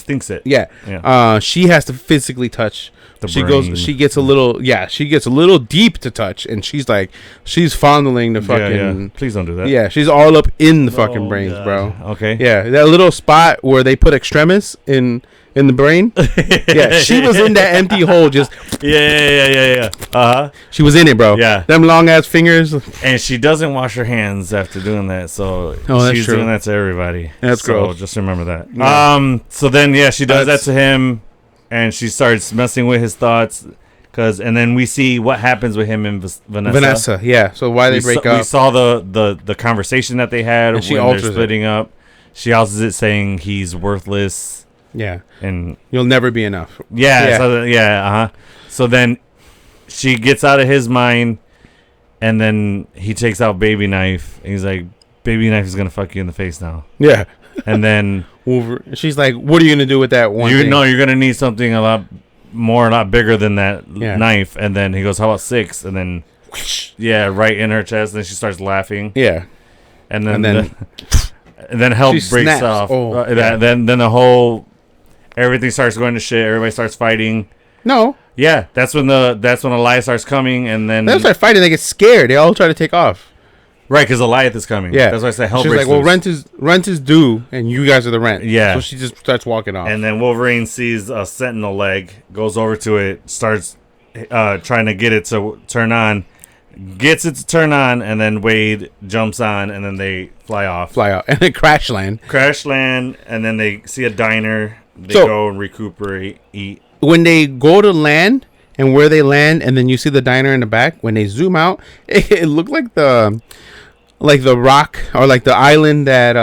thinks it. Yeah. She has to physically touch. She gets a little deep to touch, and she's fondling the fucking. Yeah. Please don't do that. Yeah, she's all up in the fucking brains, bro. Okay. Yeah, that little spot where they put extremis in the brain. Yeah, she was in that empty hole. Just. Yeah. She was in it, bro. Yeah. Them long ass fingers. And she doesn't wash her hands after doing that, so she's true. doing that to everybody. That's gross. So just remember that. Yeah. So then, she does that to him. And she starts messing with his thoughts, and then we see what happens with him and Vanessa. Yeah. So why they break up? We saw the conversation that they had when they're splitting up. She alters it, saying he's worthless. Yeah. And you'll never be enough. Yeah. So then she gets out of his mind, and then he takes out Baby Knife. And he's like, "Baby Knife is gonna fuck you in the face now." Yeah. And then she's like, "What are you gonna do with that one?" No, you're gonna need something a lot bigger than that knife. And then he goes, "How about 6?" And then, right in her chest. And then she starts laughing. Yeah, and then hell breaks snaps. off. Then the whole everything starts going to shit. Everybody starts fighting. No. Yeah, that's when Elias starts coming, and then they start fighting. They get scared. They all try to take off. Right, because Goliath is coming. Yeah, that's why I say hell. She's breaks like, "Well, loose. rent is due, and you guys are the rent." Yeah, so she just starts walking off. And then Wolverine sees a Sentinel leg, goes over to it, starts trying to get it to turn on, gets it to turn on, and then Wade jumps on, and then they fly out, and then crash land, and then they see a diner. They go and recuperate, eat. When they go to land, and where they land, and then you see the diner in the back. When they zoom out, it looked like the rock or like the island that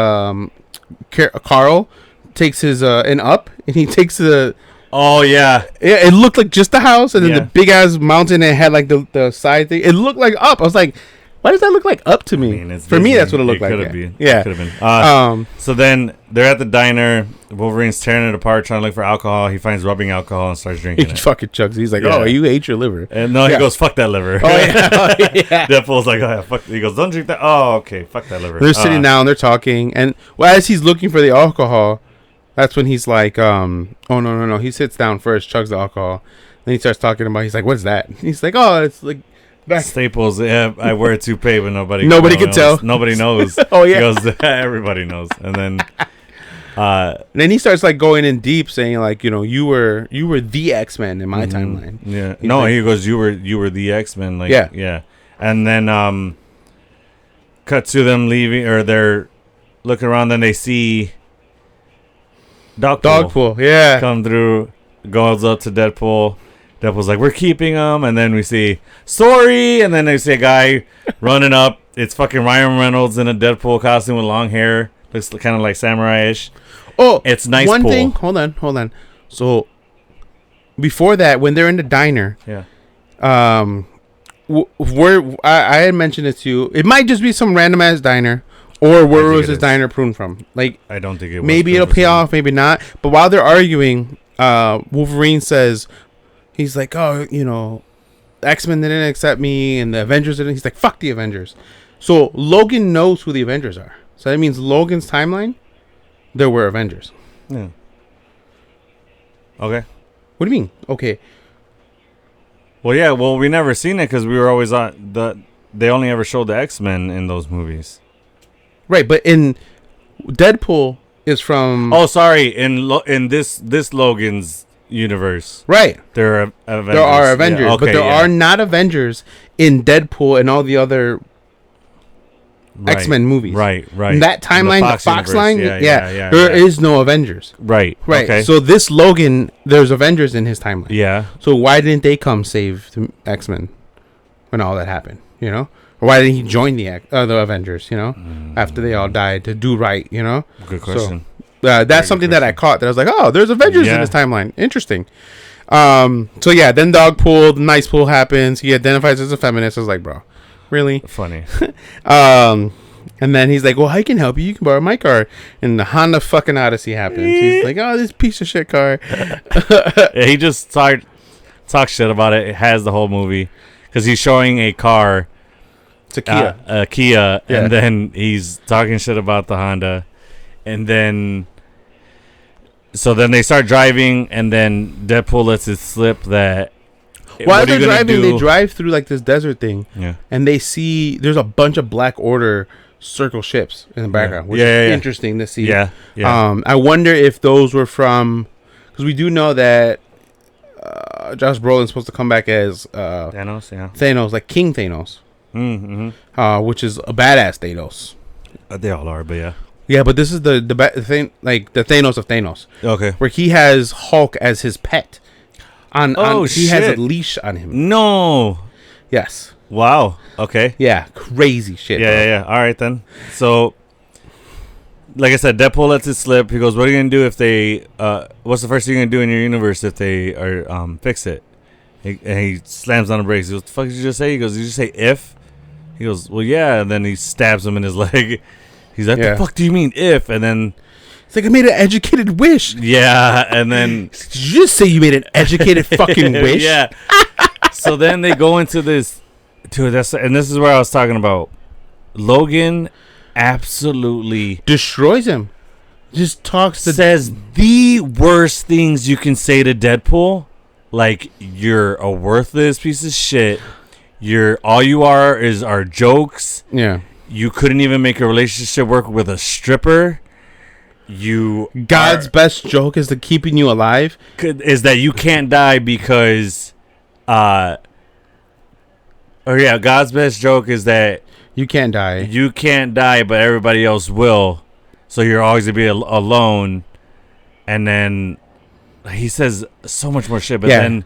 Carl takes his and he takes the. Oh yeah, it looked like just the house, and then the big ass mountain and had like the side thing. It looked like Up. I was like, why does that look like Up to me? For me, that's what it looked like. Yeah, could have been. So then they're at the diner. Wolverine's tearing it apart, trying to look for alcohol. He finds rubbing alcohol and starts drinking. He fucking chugs. He's like, "Oh, you ate your liver." And no, he goes, "Fuck that liver." Oh yeah. Deadpool's like, "Oh yeah, fuck." He goes, "Don't drink that." Oh, okay, fuck that liver. They're sitting down, they're talking, and as he's looking for the alcohol, that's when he's like, "Oh no." He sits down first, chugs the alcohol, then he starts talking about. He's like, "What's that?" He's like, "Oh, it's like." Staples. Yeah, I wear a toupee, but nobody can tell. Nobody knows. Oh yeah, he goes, everybody knows. And then he starts like going in deep, saying like, you were the X-Men in my timeline. Yeah, he goes, you were the X-Men. Like, yeah. And then cut to them leaving, or they're looking around. Then they see Dogpool. Yeah, come through, goes up to Deadpool. Deadpool's like, "We're keeping him," and then we see sorry, and then they see a guy running up. It's fucking Ryan Reynolds in a Deadpool costume with long hair, looks kind of like samurai-ish. Oh, it's nice. One thing, hold on. So before that, when they're in the diner, where I had mentioned it to you, it might just be some random ass diner, or where was his diner pruned from? Like, I don't think it was. Maybe it'll pay off, maybe not. But while they're arguing, Wolverine says. He's like, "Oh, X-Men didn't accept me, and the Avengers didn't." He's like, "Fuck the Avengers." So Logan knows who the Avengers are. So that means Logan's timeline, there were Avengers. Yeah. Okay. What do you mean? Okay. Well, yeah. Well, we never seen it because we were always on they only ever showed the X-Men in those movies. Right, but in Deadpool is from. Oh, sorry. In this Logan's universe, right? There are Avengers. There are Avengers, but there are not Avengers in Deadpool and all the other X-Men movies. Right. In that timeline, the Fox line, there is no Avengers. Right. Okay. So this Logan, there's Avengers in his timeline. Yeah. So why didn't they come save the X-Men when all that happened? You know, or why didn't he join the Avengers? You know, after they all died to do right. You know. Good question. So, that's something that I caught. That I was like, oh, there's Avengers in this timeline. Interesting. So yeah, then the nice pool happens. He identifies as a feminist. I was like, bro, really? Funny. And then he's like, well, I can help you. You can borrow my car. And the Honda fucking Odyssey happens. He's like, oh, this piece of shit car. He just talks shit about it. It has the whole movie because he's showing a car. It's a Kia. A Kia. Yeah. And then he's talking shit about the Honda. And then... So then they start driving, and then Deadpool lets it slip that... While they're driving, they drive through like this desert thing. Yeah. And they see there's a bunch of Black Order circle ships in the background, which is interesting to see. Yeah. I wonder if those were from... Because we do know that Josh Brolin's supposed to come back as... Thanos, yeah. Thanos, like King Thanos. Mm-hmm. Which is a badass Thanos. They all are, but yeah. Yeah, but this is the thing, like the Thanos of Thanos. Okay. Where he has Hulk as his pet. He has a leash on him. No. Yes. Wow. Okay. Yeah, crazy shit. Yeah. All right then. So, like I said, Deadpool lets it slip. He goes, "What are you gonna do if they? What's the first thing you're gonna do in your universe if they are fix it?" And he slams on the brakes. He goes, "What the fuck did you just say?" He goes, "Did you say if?" He goes, "Well, yeah." And then he stabs him in his leg. He's like, "The fuck do you mean if?" And then it's like, I made an educated wish. Yeah, and then did you just say you made an educated fucking wish? Yeah. So then they go into this, and this is where I was talking about. Logan absolutely destroys him. Just says the worst things you can say to Deadpool, like you're a worthless piece of shit. All you are jokes. Yeah. You couldn't even make a relationship work with a stripper. God's best joke is keeping you alive. Is that you can't die because, God's best joke is that you can't die. You can't die, but everybody else will. So you're always gonna be alone. And then he says so much more shit. But then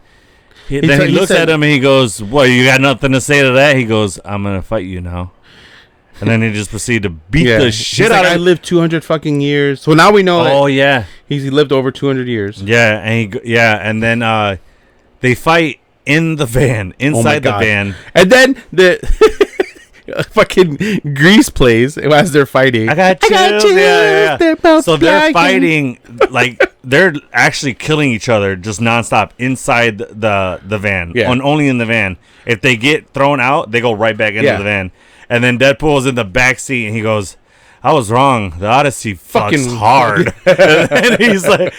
he looks at him and he goes, "What? You got nothing to say to that?" He goes, "I'm gonna fight you now." And then he just proceeded to beat the shit out of him. I lived 200 fucking years. So now we know that. Oh, yeah. He lived over 200 years. Yeah, and then they fight in the van, inside the van. And then the fucking Grease plays as they're fighting. I got chills. Yeah. They're fighting, like, they're actually killing each other just nonstop inside the van. Yeah. Only in the van. If they get thrown out, they go right back into the van. And then Deadpool's in the back seat, and he goes, "I was wrong. The Odyssey fucking hard." And he's like,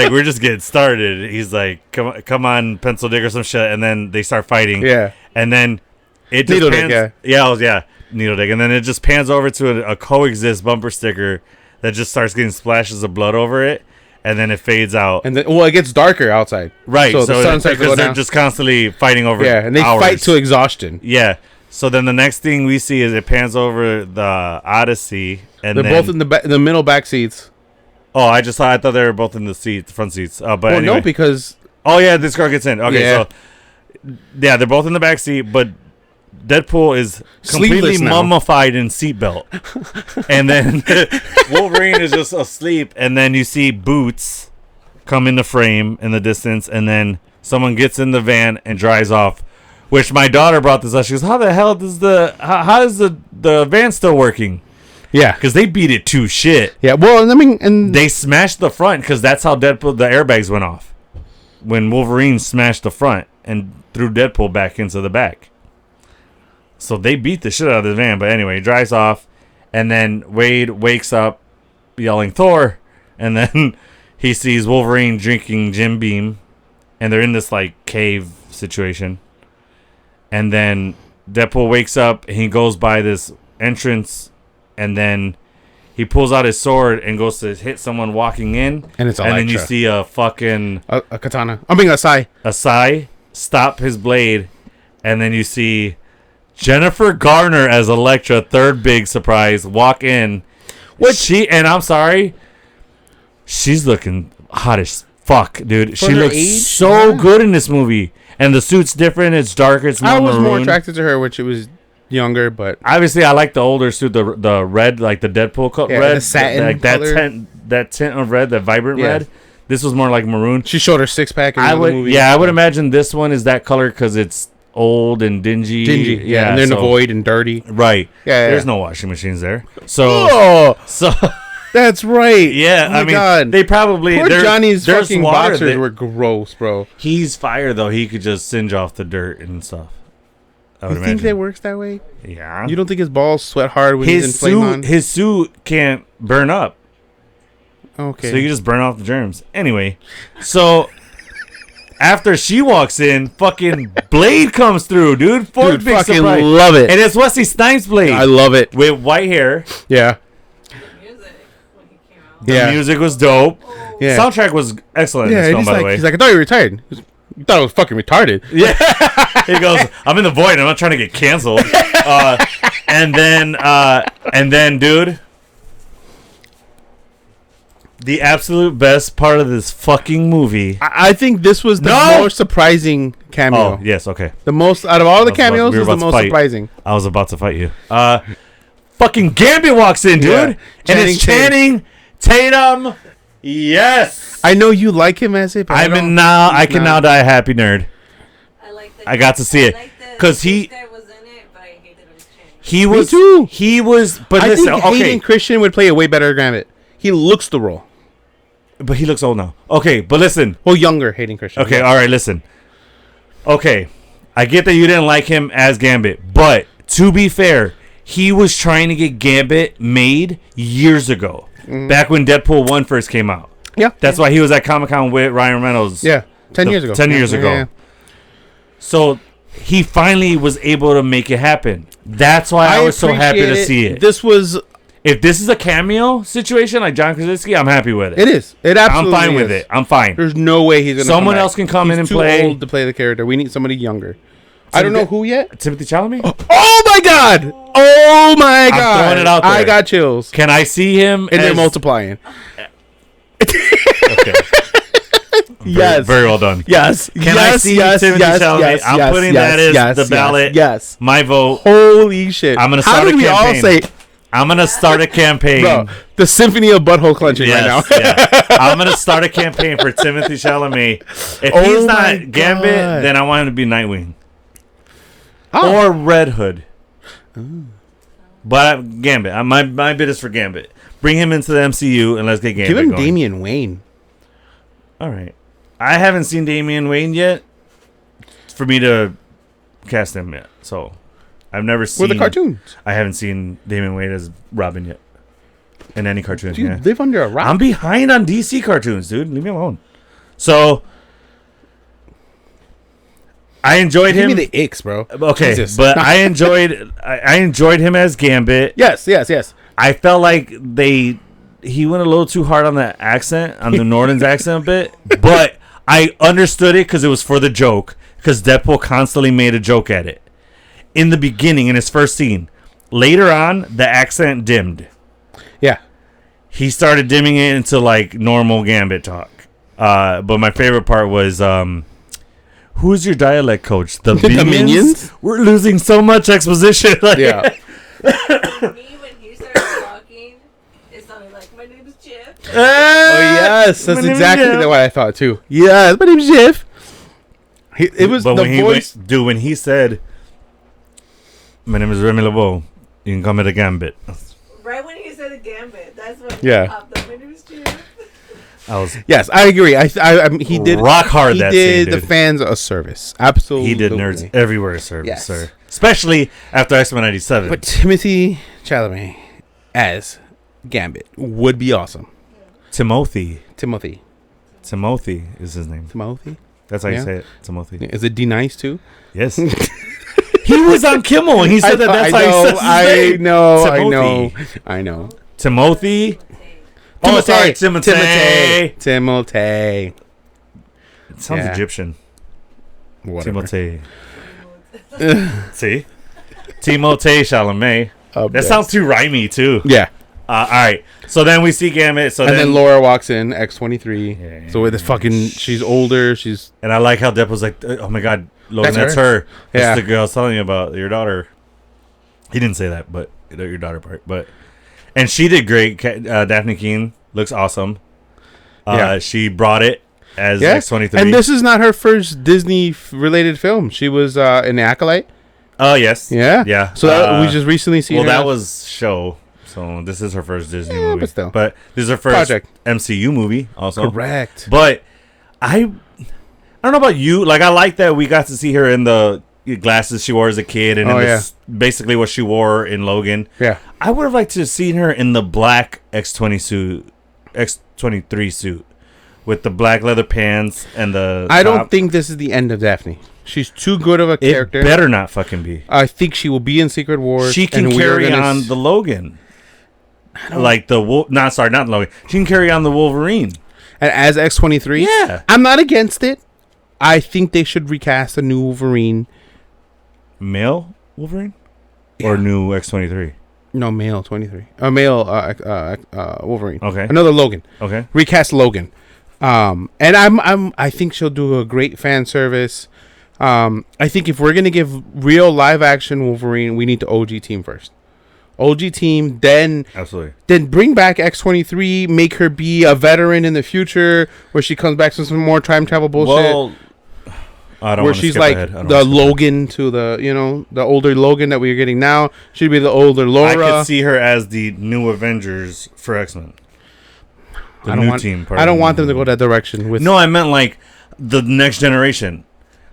"We're just getting started." He's like, "Come on, pencil dick or some shit." And then they start fighting. Yeah. And then it just needle dick. And then it just pans over to a coexist bumper sticker that just starts getting splashes of blood over it. And then it fades out. And then, it gets darker outside. Right. So the sun starts to go down. They're just constantly fighting over and they fight to exhaustion. Yeah. So then the next thing we see is it pans over the Odyssey. And they're both in the middle back seats. Oh, I thought they were both in the front seats. But anyway. No, because... Oh, yeah, this girl gets in. Okay, so... Yeah, they're both in the back seat, but Deadpool is completely mummified in seatbelt. And then Wolverine is just asleep, and then you see Boots come in the frame in the distance, and then someone gets in the van and drives off, which my daughter brought this up. She goes, how the hell does how is the van still working? Yeah. Because they beat it to shit. Yeah, well, I mean... and they smashed the front, because that's how Deadpool, the airbags went off. When Wolverine smashed the front and threw Deadpool back into the back. So they beat the shit out of the van. But anyway, he drives off. And then Wade wakes up yelling Thor. And then he sees Wolverine drinking Jim Beam. And they're in this like cave situation. And then Deadpool wakes up. And he goes by this entrance. And then he pulls out his sword and goes to hit someone walking in, and it's then you see a fucking a katana. I mean a sai. A sai stop his blade, and then you see Jennifer Garner as Elektra, third big surprise, walk in. I'm sorry, she's looking hot as fuck, dude. She looks so good in this movie, and the suit's different. It's darker. It's more I was maroon. more attracted to her when she was younger, but obviously I like the older suit, the red, like the Deadpool red, the satin like that tint of red, that vibrant red. This was more like maroon. She showed her six pack. I would imagine this one is that color because it's old and dingy. Yeah, and they're in the void and dirty. Right. Yeah. There's no washing machines there. So that's right. Yeah, oh my God. They probably poor Johnny's fucking boxers were gross, bro. He's fire though. He could just singe off the dirt and stuff. I would imagine. Think that works that way? Yeah. You don't think his balls sweat hard when he's in flame on? His suit can't burn up. Okay. So you can just burn off the germs. Anyway, so after she walks in, fucking Blade comes through, dude. Fourth big fucking surprise. Love it. And it's Wesley Snipes' Blade. I love it. With white hair. Yeah. The music was dope. Yeah. Soundtrack was excellent in this film, by the way. He's like, I thought you were retired. You thought I was fucking retarded. Yeah. He goes, I'm in the void. I'm not trying to get canceled. And then, dude, the absolute best part of this fucking movie. I think this was the most surprising cameo. Oh, yes, okay. The most, out of all the cameos, was the most surprising. I was about to fight you. Fucking Gambit walks in, dude. Yeah. And it's Channing Tatum. Yes. I know you like him as it, but I can now die a happy nerd. I like that. I got to see it. Because he was in it, but I hated him as Channing. Me too. He was, but I listen, think Hayden Christian would play a way better Gambit. He looks the role. But he looks old now. Okay, but listen. Well, younger Hayden Christian. Okay, all right, listen. Okay, I get that you didn't like him as Gambit, but to be fair, he was trying to get Gambit made years ago, back when Deadpool 1 first came out. Yeah. That's why he was at Comic-Con with Ryan Reynolds. Yeah, 10 years ago. 10 years ago. Yeah. So he finally was able to make it happen. That's why I was so happy to see it. If this is a cameo situation like John Krasinski, I'm happy with it. It is. It absolutely I'm fine with it. I'm fine. There's no way he's going to Someone else can come in and play. He's too old to play the character. We need somebody younger. I don't know who yet. Timothy Chalamet? Oh my God! Oh my God! I'm throwing it out there. I got chills. Can I see him? And they're multiplying. Okay. Yes. Very well done. Yes. Can I see Timothy Chalamet? I'm putting that as the ballot. Yes. My vote. Holy shit. I'm going to start a campaign. How do we all say... I'm going to start a campaign. Bro, the symphony of butthole clenching right now. I'm going to start a campaign for Timothy Chalamet. If he's not Gambit, then I want him to be Nightwing. Or Red Hood. But Gambit. My bid is for Gambit. Bring him into the MCU and let's get Gambit going. Give him Damian Wayne. All right. I haven't seen Damian Wayne yet for me to cast him yet. So I've never seen... With the cartoons. I haven't seen Damian Wayne as Robin yet. In any cartoon. Do you live under a rock? I'm behind on DC cartoons, dude. Leave me alone. So... I enjoyed him. Give me the icks, bro. Okay, Jesus. But I enjoyed him as Gambit. Yes. I felt like he went a little too hard on the accent, on the Norton's accent a bit, but I understood it because it was for the joke, because Deadpool constantly made a joke at it. In the beginning, in his first scene. Later on, the accent dimmed. Yeah. He started dimming it into like normal Gambit talk. But my favorite part was... who's your dialect coach? The Minions? We're losing so much exposition. Yeah. Me, when he started talking, it sounded like, my name is Jeff. Oh, yes. That's exactly what I thought, too. Yeah, my name's Jeff. It was the voice. When he said, my name is Remy LeBeau, you can call me the Gambit. Right when he said the Gambit, that's what popped up. My name is Jeff. Yes, I agree. He did rock hard. He that did scene, the fans a service. Absolutely, he did nerds everywhere a service, yes. sir. Especially after X-Men '97. But Timothy Chalamet as Gambit would be awesome. Timothy is his name. Timothy. That's how you say it. Timothy. Is it D nice too? Yes. He was on Kimmel and he said that's how he says his name. I know. Timothy. Oh, sorry, Timothy. Timothy. It sounds Egyptian. Whatever. Timothy. See? Timothée Chalamet. That sounds too rhymey, too. Yeah. All right. So then we see Gambit. And then Laura walks in, X-23. Yeah. So with this fucking, she's older. And I like how Depp was like, oh my God, Logan, that's her. That's the girl I was telling you about, your daughter. He didn't say that, but your daughter part. And she did great. Daphne Keane looks awesome. She brought it as X-23. And this is not her first Disney-related film. She was in The Acolyte. Oh, yes. Yeah. Yeah. So we just recently seen her. Well, that was show. So this is her first Disney movie. But still. But this is her first MCU movie also. Correct. But I don't know about you. Like, I like that we got to see her in the glasses she wore as a kid. And basically what she wore in Logan. Yeah. I would have liked to have seen her in the black X-23 suit. With the black leather pants and the I don't think this is the end of Daphne. She's too good of a character. It better not fucking be. I think she will be in Secret Wars. She can carry on the Logan. Like the not Logan. She can carry on the Wolverine. And as X-23? Yeah. I'm not against it. I think they should recast a new Wolverine. Male Wolverine? Or new X-23? No, male 23. Male Wolverine. Okay. Another Logan. Okay. Recast Logan. And I think she'll do a great fan service. I think if we're gonna give real live action Wolverine, we need the OG team first. OG team, then absolutely. Then bring back X-23, make her be a veteran in the future, where she comes back to some more time travel bullshit. Well, I don't. Where she's like the Logan to the the older Logan that we're getting now. She'd be the older Laura. I could see her as the new Avengers for X-Men. I don't want them to go that direction. No, I meant like the next generation.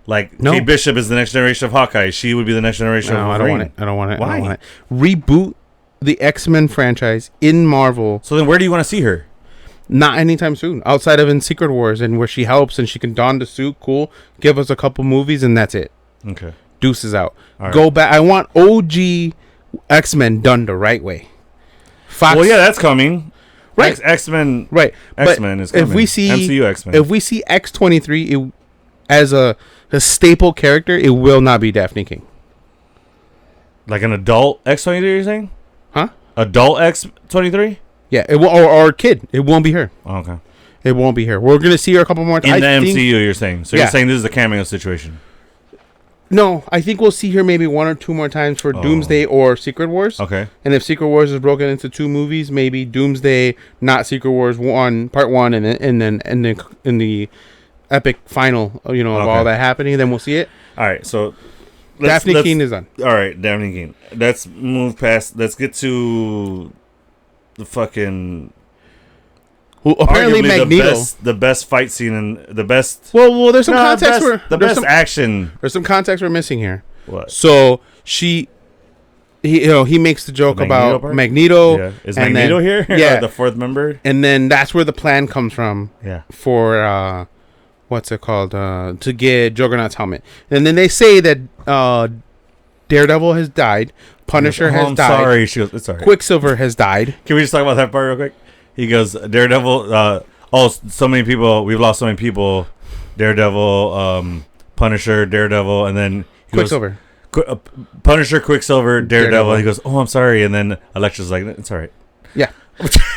Like Kate Bishop is the next generation of Hawkeye. She would be the next generation of Wolverine. I don't want it. Why? I don't want it. Reboot the X-Men franchise in Marvel. So then where do you want to see her? Not anytime soon. Outside of in Secret Wars, and where she helps and she can don the suit. Cool. Give us a couple movies and that's it. Okay. Deuces out. Go back. I want OG X-Men done the right way. Fox. Well, yeah, that's coming. Right. X-Men. Right. X-Men is coming. If we see MCU X-Men. If we see X-23 as a staple character, it will not be Daphne King. Like an adult X-23, you're saying? Huh? Adult X-23? Yeah, it will, or kid. It won't be her. Oh, okay. It won't be her. We're gonna see her a couple more times. In the MCU, you're saying. So you're saying this is a cameo situation. No, I think we'll see her maybe one or two more times for Doomsday or Secret Wars. Okay. And if Secret Wars is broken into two movies, maybe Doomsday, not Secret Wars Part 1, and then in the epic final, of all that happening, then we'll see it. All right, so Daphne Keane is done. All right, Daphne Keane. Let's move past. Let's get to the fucking. Well, apparently Magneto, the best fight scene and the best. Well, there's some context action. There's some context we're missing here. What? So he makes the joke about Magneto. Yeah. Is Magneto here? Yeah, the fourth member. And then that's where the plan comes from. Yeah. For what's it called? To get Juggernaut's helmet, and then they say that Daredevil has died. Punisher has died. Sorry, she goes. It's all right. Quicksilver has died. Can we just talk about that part real quick? He goes, Daredevil, so many people, we've lost so many people. Daredevil, Punisher, Daredevil, and then Quicksilver. Punisher, Quicksilver, Daredevil. He goes, oh, I'm sorry. And then Elektra's like, it's all right. Yeah.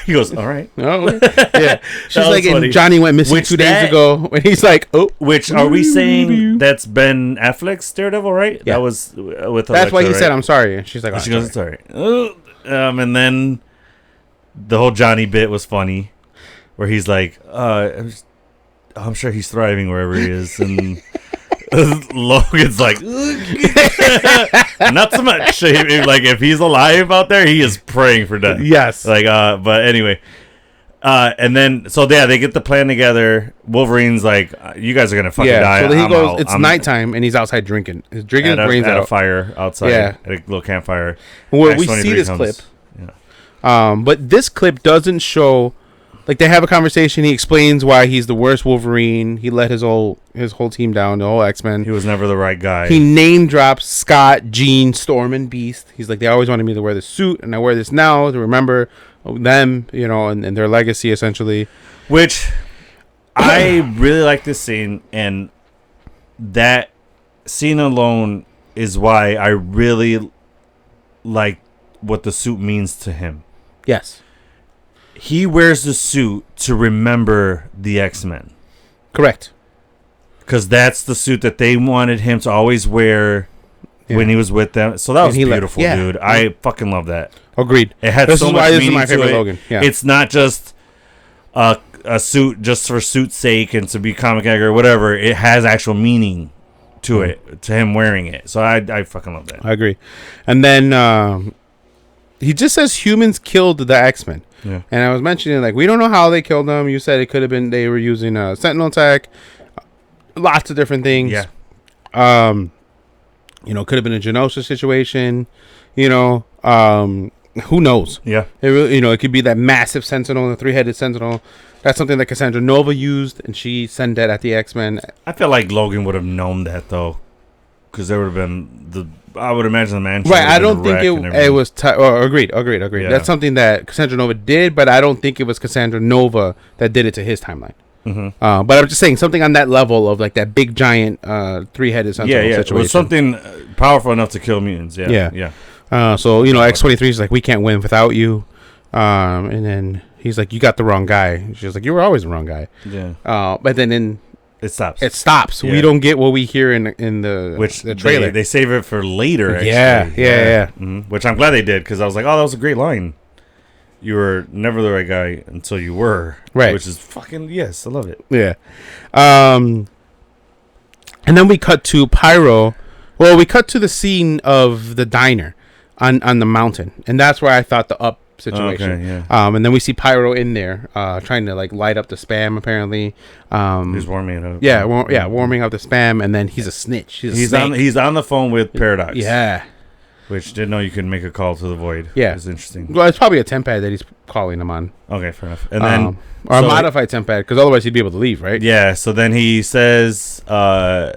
He goes, all right. Oh, yeah. She's like, and Johnny went missing 2 days ago. And he's like, oh. Which, are we saying that's Ben Affleck's Daredevil, right? Yeah. That was with Elektra, that's why he said, I'm sorry. And she's like, she goes, it's all right. And then the whole Johnny bit was funny, where he's like, I'm sure he's thriving wherever he is. And Logan's like, not so much. Like, if he's alive out there, he is praying for death. Yes. Like, but anyway. And then, so yeah, they get the plan together. Wolverine's like, you guys are going to fucking die. So he goes, it's nighttime, and he's outside drinking. He's drinking his brains out. At a fire outside. Yeah. At a little campfire. Where we see this clip. But this clip doesn't show, like, they have a conversation. He explains why he's the worst Wolverine. He let his whole team down, the whole X-Men. He was never the right guy. He name drops Scott, Jean, Storm, and Beast. He's like, they always wanted me to wear this suit, and I wear this now to remember them, you know, and their legacy essentially. Which I really like this scene, and that scene alone is why I really like what the suit means to him. Yes. He wears the suit to remember the X-Men. Correct. Because that's the suit that they wanted him to always wear when he was with them. So that was beautiful, dude. I fucking love that. Agreed. It had so much meaning to it. Logan. Yeah. It's not just a suit just for suit's sake and to be comic accurate or whatever. It has actual meaning to it, to him wearing it. So I fucking love that. I agree. And then he just says humans killed the X-Men. Yeah. And I was mentioning, like, we don't know how they killed them. You said it could have been they were using a Sentinel tech. Lots of different things. Yeah. You know, could have been a Genosha situation. You know, who knows? Yeah. It really, you know, it could be that massive Sentinel, the three-headed Sentinel. That's something that Cassandra Nova used, and she sent that at the X-Men. I feel like Logan would have known that, though, because there would have been I would imagine the man. Right, I don't think it was. Agreed. Yeah. That's something that Cassandra Nova did, but I don't think it was Cassandra Nova that did it to his timeline. Mm-hmm. But I'm just saying something on that level of like that big giant three-headed Sentinel situation. It was something powerful enough to kill mutants. Yeah. So you know, X-23 is like, we can't win without you, and then he's like, you got the wrong guy. She's like, you were always the wrong guy. Yeah. But then it stops. Yeah. We don't get what we hear in the trailer. They save it for later. Actually. Yeah. Mm-hmm. Which I'm glad they did, because I was like, oh, that was a great line. You were never the right guy until you were. Right. Which is fucking, yes, I love it. Yeah. And then we cut to Pyro. Well, we cut to the scene of the diner on the mountain. And that's where I thought the up situation. Okay, yeah. And then we see Pyro in there trying to like light up the spam, apparently. He's warming it up. Yeah, warming up the spam. And then he's a snitch. He's on the phone with Paradox. Yeah. Which, didn't know you could make a call to the void. Yeah. It's interesting. Well, it's probably a temp pad that he's calling him on. Okay, fair enough. And then, or a modified temp pad, because otherwise he'd be able to leave, right? Yeah, so then he says, all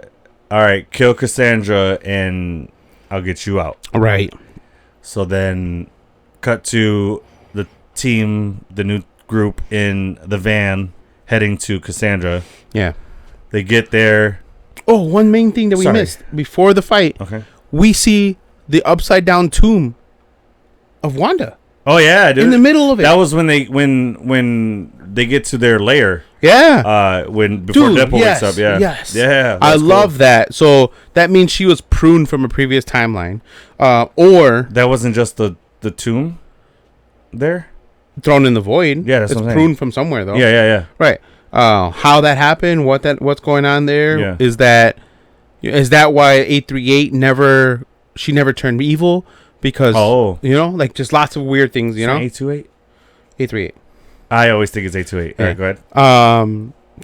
right, kill Cassandra and I'll get you out. Right. So then cut to the team, the new group in the van heading to Cassandra. Yeah. They get there. Oh, one main thing that we missed before the fight. Okay. We see the upside down tomb of Wanda. Oh yeah, dude. In the middle of it. That was when they get to their lair. Yeah. Before Deadpool wakes up. Yeah. Yes. Yeah. I love that. So that means she was pruned from a previous timeline, or that wasn't just the tomb there, thrown in the void. Yeah, that's it's what I'm pruned saying. from somewhere though. Yeah. Right. How that happened? What's going on there? Yeah. Is that why 838 never turned evil? Because you know, like just lots of weird things. You know, 828, 838. I always think it's 828. Yeah. All right,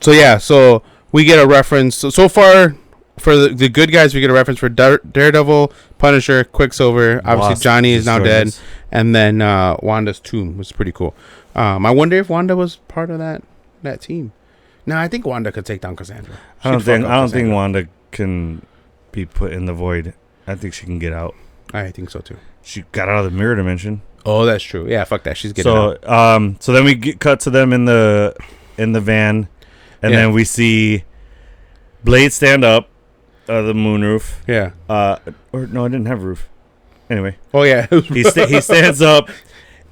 go ahead. So we get a reference. So far for the good guys, we get a reference for Daredevil, Punisher, Quicksilver. Obviously, Wasp, Johnny is now dead, Destroyers. and then Wanda's tomb was pretty cool. I wonder if Wanda was part of that team. No, I think Wanda could take down Cassandra. I don't think Wanda can be put in the void. I think she can get out. I think so too. She got out of the mirror dimension. Oh, that's true. Yeah, fuck that. She's getting out. So then we cut to them in the van, and then we see Blade stand up, the moonroof. Yeah. Or no, I didn't have a roof. Anyway. Oh yeah. he stands up,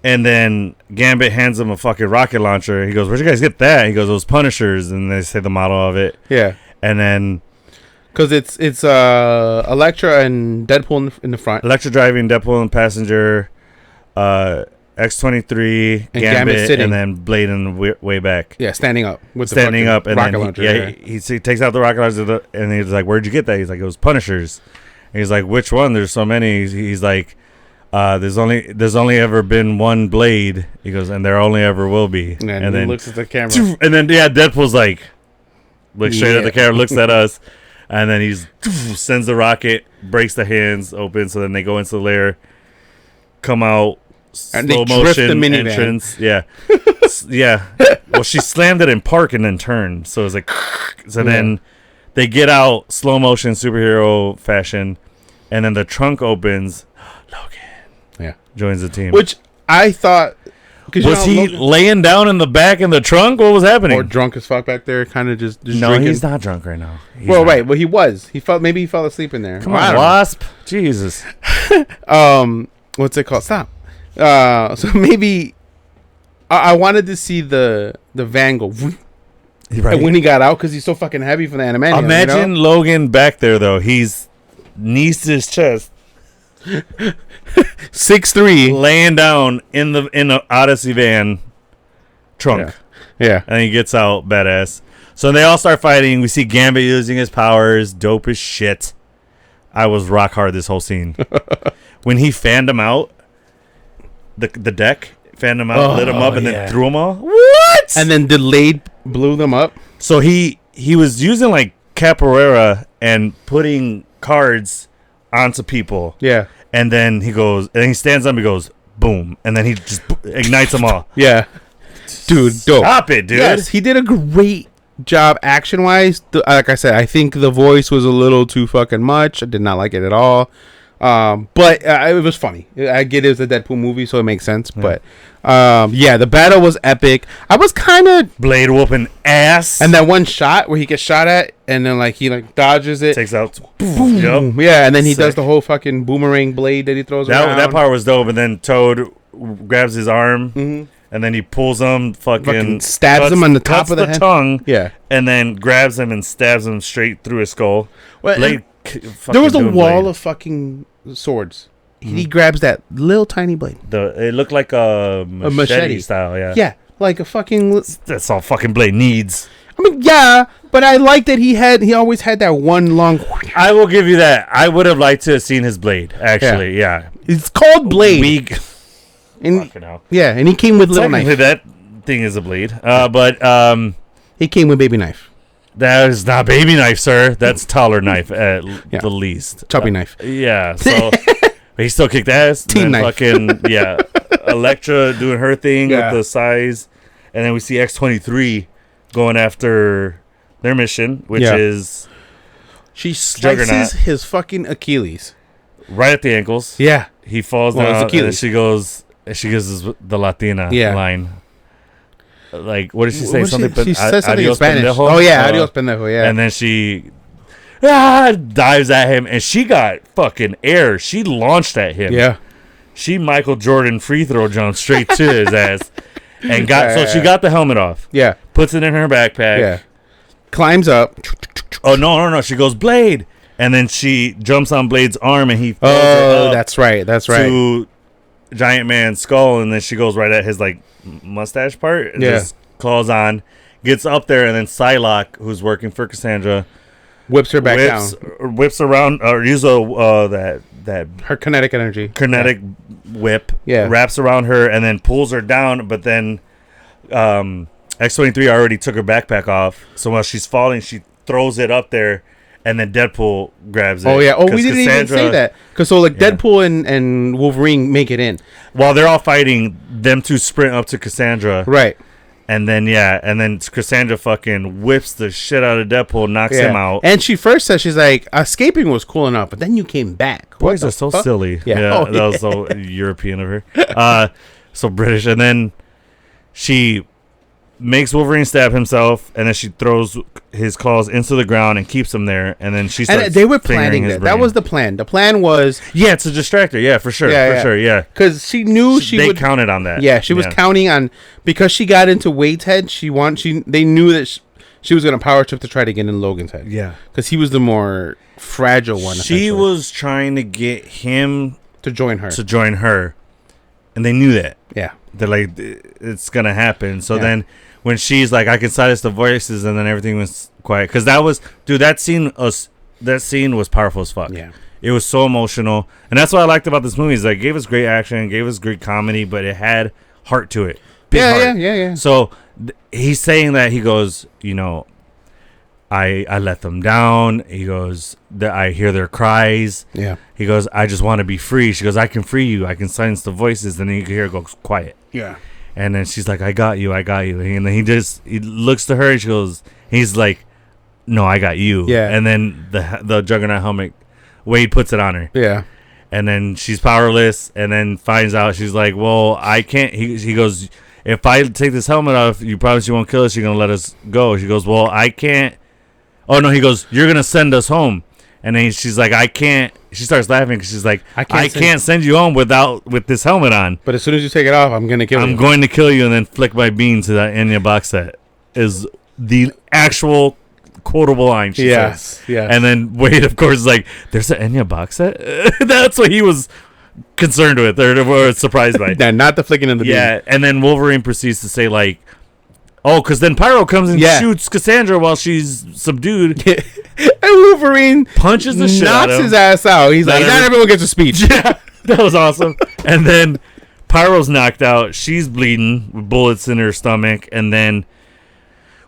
and then Gambit hands him a fucking rocket launcher. He goes, "Where'd you guys get that?" He goes, "Those Punishers," and they say the model of it. Yeah. And then. Because it's Elektra and Deadpool in the front. Elektra driving, Deadpool and passenger, X-23, Gambit sitting. and then Blade in the way back. Yeah, standing up. And then launcher, he takes out the rocket launcher, and he's like, "Where'd you get that?" He's like, "It was Punishers." And he's like, "Which one? There's so many." He's like, "There's only ever been one Blade." He goes, "And there only ever will be." And then he looks at the camera. And then Deadpool's like, looks straight at the camera, looks at us. And then he sends the rocket, breaks the hands open, so then they go into the lair, come out, and slow motion entrance. Yeah. Yeah. Well, she slammed it in park and then turned. So it was like, then they get out, slow motion, superhero fashion, and then the trunk opens. Logan. Yeah. Joins the team. Which I thought Was he laying down in the back in the trunk? What was happening? Or drunk as fuck back there, kind of just no, drinking? He's not drunk right now. Right. Well, he was. Maybe he fell asleep in there. Come on, Wasp. Jesus. What's it called? Stop. So maybe I wanted to see the van go. Right. When he got out, because he's so fucking heavy for the animation. Imagine Logan back there though. He's knees to his chest. 6'3", laying down in the Odyssey van trunk. Yeah. And he gets out, badass. So they all start fighting. We see Gambit using his powers, dope as shit. I was rock hard this whole scene. When he fanned him out, the deck fanned him out, lit him up, and then threw him all. What? And then delayed blew them up. So he was using like capoeira and putting cards onto people. Yeah. And then he stands up and goes, boom. And then he just ignites them all. Yeah. Dude, dope. Stop it, dude. Yes, he did a great job action-wise. Like I said, I think the voice was a little too fucking much. I did not like it at all. But it was funny. I get it was a Deadpool movie, so it makes sense. Yeah. But the battle was epic. I was kind of blade whooping ass, and that one shot where he gets shot at, and then he dodges it, takes out, boom, yep. Yeah, and then he does the whole fucking boomerang blade that he throws around. That part was dope. And then Toad grabs his arm, and then he pulls him, fucking stabs him on the top of the head. Tongue, yeah, and then grabs him and stabs him straight through his skull. Well, there was a wall of fucking swords. He grabs that little tiny blade. It looked like a machete style, yeah. Yeah, like a fucking... That's all fucking blade needs. I mean, yeah, but I like that he always had that one long... I will give you that. I would have liked to have seen his blade, actually, yeah. It's called Blade. And he came with little knife. That thing is a blade, but... he came with baby knife. That is not baby knife, sir. That's taller knife at the least. Choppy knife. Yeah, so... He still kicked ass. Team knife. Fucking, Elektra doing her thing with the size. And then we see X-23 going after their mission, which is... She slices his fucking Achilles. Right at the ankles. Yeah. He falls down, and then she gives the Latina line. Like, what did she say? She says something in Spanish. Pendejo? Oh, yeah. Adios, pendejo, yeah. And then she... dives at him, and she got fucking air. She launched at him. Yeah. She Michael Jordan free throw jumped straight to his ass, and she got the helmet off. Yeah. Puts it in her backpack. Yeah. Climbs up. Oh no! She goes Blade, and then she jumps on Blade's arm, and he. That's right. To Giant Man's skull, and then she goes right at his mustache part. And just claws on, gets up there, and then Psylocke, who's working for Cassandra. Whips her back down. Whips around, or use that her kinetic energy. Whip. Yeah. Wraps around her and then pulls her down. But then X-23 already took her backpack off. So while she's falling, she throws it up there, and then Deadpool grabs it. Oh yeah. Oh, we didn't even say that because Deadpool and Wolverine make it in while they're all fighting. Them two sprint up to Cassandra. Right. And then Cassandra fucking whips the shit out of Deadpool, knocks him out. And she first says, she's like, escaping was cool enough, but then you came back. Boys are so silly. Yeah, that was so European of her. So British. And then she makes Wolverine stab himself, and then she throws his claws into the ground and keeps him there. And then she starts. And they were planning that. That was the plan. The plan was to distract her. Yeah, for sure. Because she knew they counted on that. Yeah, she was counting on because she got into Wade's head. They knew that she was going to power trip to try to get in Logan's head. Yeah, because he was the more fragile one. She was trying to get him to join her, and they knew that. Yeah. They're like, it's going to happen. So then when she's like, I can silence the voices, and then everything was quiet. Because that scene was powerful as fuck. Yeah. It was so emotional. And that's what I liked about this movie is it gave us great action, gave us great comedy, but it had heart to it. Big heart. Yeah. So he's saying that, he goes, I let them down. He goes, I hear their cries. Yeah. He goes, I just want to be free. She goes, I can free you. I can silence the voices. And then you can hear it go quiet. Yeah. And then she's like, I got you. And then he looks to her and he's like, no, I got you. Yeah. And then the Juggernaut helmet, Wade puts it on her. Yeah. And then she's powerless, and then finds out she's like, well, I can't. He goes, if I take this helmet off, you promise you won't kill us. You're going to let us go. She goes, well, I can't. Oh, no, he goes, you're going to send us home. And then she's like, I can't. She starts laughing because she's like, I can't send you home with this helmet on. But as soon as you take it off, I'm going to kill you. I'm going to kill you and then flick my bean to that Enya box set is the actual quotable line she says. Yes. And then Wade, of course, is like, there's an Enya box set? That's what he was concerned with or surprised by. Not the flicking in the bean. Yeah, and then Wolverine proceeds to say, like, oh, because then Pyro comes and shoots Cassandra while she's subdued. And Wolverine punches the shit out of him. Knocks his ass out. He's like, not everyone gets a speech. Yeah, that was awesome. And then Pyro's knocked out. She's bleeding with bullets in her stomach. And then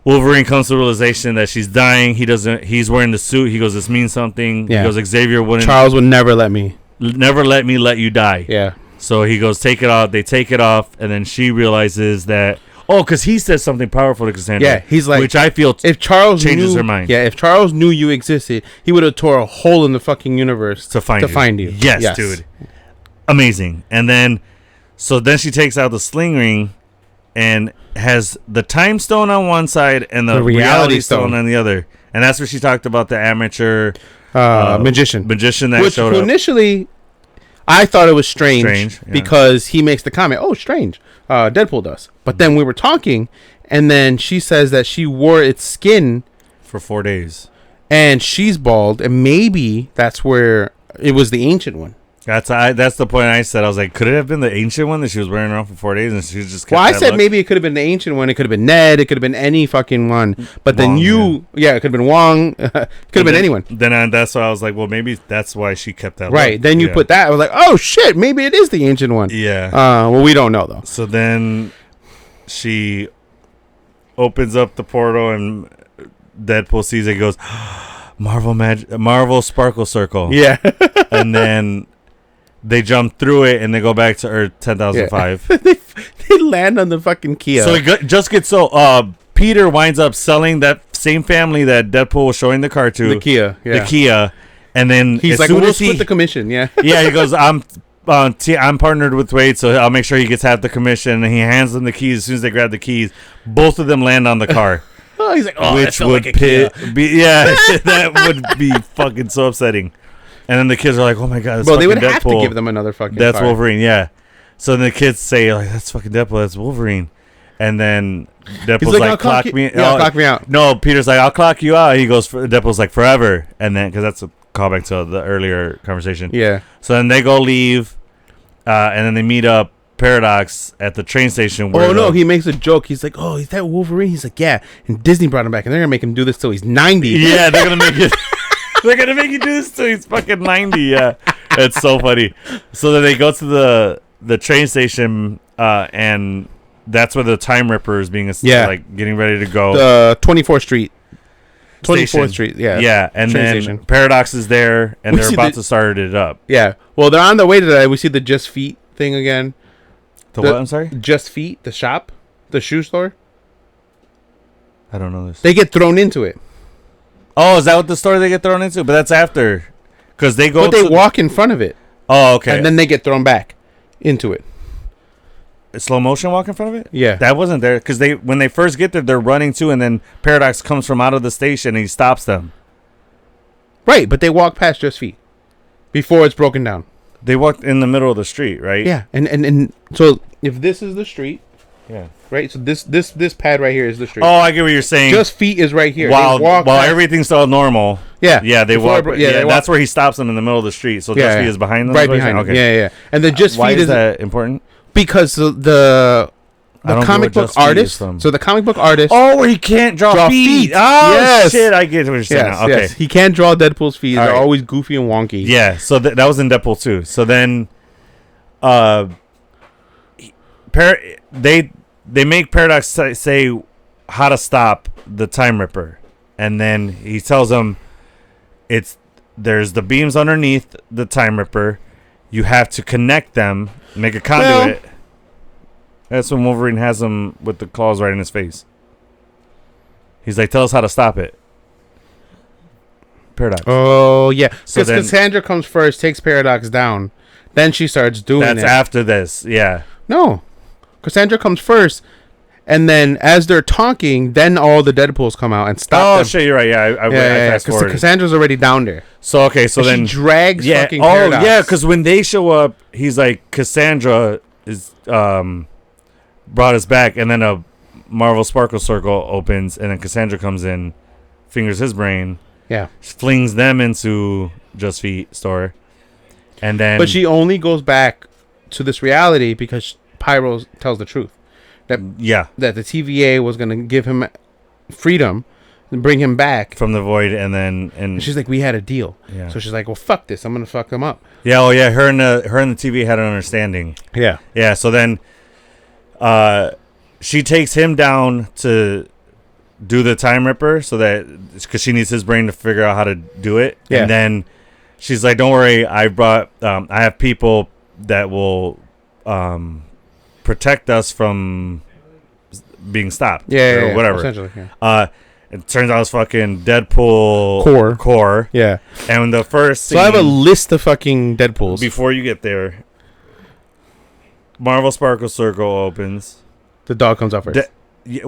Wolverine comes to the realization that she's dying. He's wearing the suit. He goes, this means something. Yeah. He goes, Xavier wouldn't. Charles would never let me let you die. Yeah. So he goes, take it off. They take it off. And then she realizes that, because he says something powerful to Cassandra. Yeah, he's like, which I feel if Charles changes her mind. Yeah, if Charles knew you existed, he would have tore a hole in the fucking universe to find you. Yes, dude. Amazing. And then, then she takes out the sling ring and has the time stone on one side and the reality stone on the other. And that's where she talked about the amateur magician that showed up. Initially, I thought it was strange because he makes the comment, "Oh, strange." Deadpool does. But then we were talking, and then she says that she wore its skin for 4 days, and she's bald, and maybe that's where it was the ancient one. That's the point I said. I was like, could it have been the ancient one that she was wearing around for 4 days, and she just kept I said look? Maybe it could have been the ancient one. It could have been Ned. It could have been any fucking one. But Wong, then it could have been Wong. Could have been anyone. Then that's why I was like, well, maybe that's why she kept that. Right. Look. Then you put that. I was like, oh shit, maybe it is the ancient one. Yeah. Well, we don't know though. So then she opens up the portal, and Deadpool sees it. He goes, Marvel Sparkle Circle. Yeah. And then they jump through it, and they go back to Earth 10,005. They land on the fucking Kia. So Peter winds up selling that same family that Deadpool was showing the car to. The Kia. Yeah. The Kia. And then he's like, we'll split the commission. Yeah. Yeah, he goes, I'm partnered with Wade, so I'll make sure he gets half the commission. And he hands them the keys. As soon as they grab the keys, both of them land on the car. Oh, he's like, which would that would be fucking so upsetting. And then the kids are like, "Oh my god, that's they would Deadpool. have to give them another fucking. That's car. Wolverine, yeah." So then the kids say, "Like that's fucking Deadpool. That's Wolverine." And then Deadpool's like, "Clock me, clock me out." No, Peter's like, "I'll clock you out." He goes, Deadpool's like, "Forever." And then because that's a callback to the earlier conversation. Yeah. So then they go leave, and then they meet up Paradox at the train station. Where he makes a joke. He's like, "Oh, is that Wolverine?" He's like, "Yeah." And Disney brought him back, and they're gonna make him do this till he's 90. Yeah, they're gonna make it. They're gonna make you do this till he's fucking 90. Yeah, it's so funny. So then they go to the train station, and that's where the Time Ripper is being getting ready to go. The 24th Street. 24th Street. Yeah. Yeah, and train then station. Paradox is there, and they're about to start it up. Yeah. Well, they're on the way to that. We see the Just Feet thing again. The what? I'm sorry. Just Feet, the shop, the shoe store. I don't know this. They get thrown into it. Oh, is that what the story they get thrown into? But that's after, because they go. But they walk in front of it. Oh, okay. And then they get thrown back into it. Slow motion walk in front of it. Yeah, that wasn't there because when they first get there, they're running too, and then Paradox comes from out of the station and he stops them. Right, but they walk past Just Feet before it's broken down. They walked in the middle of the street, right? Yeah, and so if this is the street. Yeah. Right. So this pad right here is the street. Oh, I get what you're saying. Just Feet is right here. While everything's all normal. Yeah. Yeah. They walk. They walk. That's where he stops them in the middle of the street. So Just Feet is behind them. Right behind. Okay. Yeah. And the Just Feet why is that important? Because the comic book artist. So the comic book artist. Oh, where he can't draw feet. Oh yes. Shit! I get what you're saying now. Okay. Yes. He can't draw Deadpool's feet. They're always goofy and wonky. Yeah. So that was in Deadpool 2. So then, they make Paradox say how to stop the Time Ripper, and then he tells them there's the beams underneath the Time Ripper. You have to connect them, make a conduit. Well, that's when Wolverine has him with the claws right in his face. He's like, "Tell us how to stop it." Paradox. Oh yeah, So because Cassandra comes first, takes Paradox down, then she starts doing it. That's after this. Yeah. No, Cassandra comes first, and then as they're talking, then all the Deadpools come out and stop them. Oh shit, you're right. Yeah, I fast forward. Cassandra's already down there. So okay, so then she drags fucking Paradox. Oh yeah, because when they show up, he's like, Cassandra is brought us back, and then a Marvel Sparkle Circle opens, and then Cassandra comes in, fingers his brain, flings them into Just Feet store, and then. But she only goes back to this reality because Pyro tells the truth. That the TVA was gonna give him freedom and bring him back from the void, and she's like, we had a deal. Yeah. So she's like, well, fuck this, I'm gonna fuck him up. Yeah. Oh yeah. Her and the TVA had an understanding. Yeah. Yeah. So then, she takes him down to do the Time Ripper, so that because she needs his brain to figure out how to do it. Yeah. And then she's like, don't worry, I brought I have people that will protect us from being stopped. Yeah, or whatever. Essentially, yeah. It turns out it's fucking Deadpool core. Yeah. And the first scene, so I have a list of fucking Deadpools. Before you get there, Marvel Sparkle Circle opens. The dog comes out first.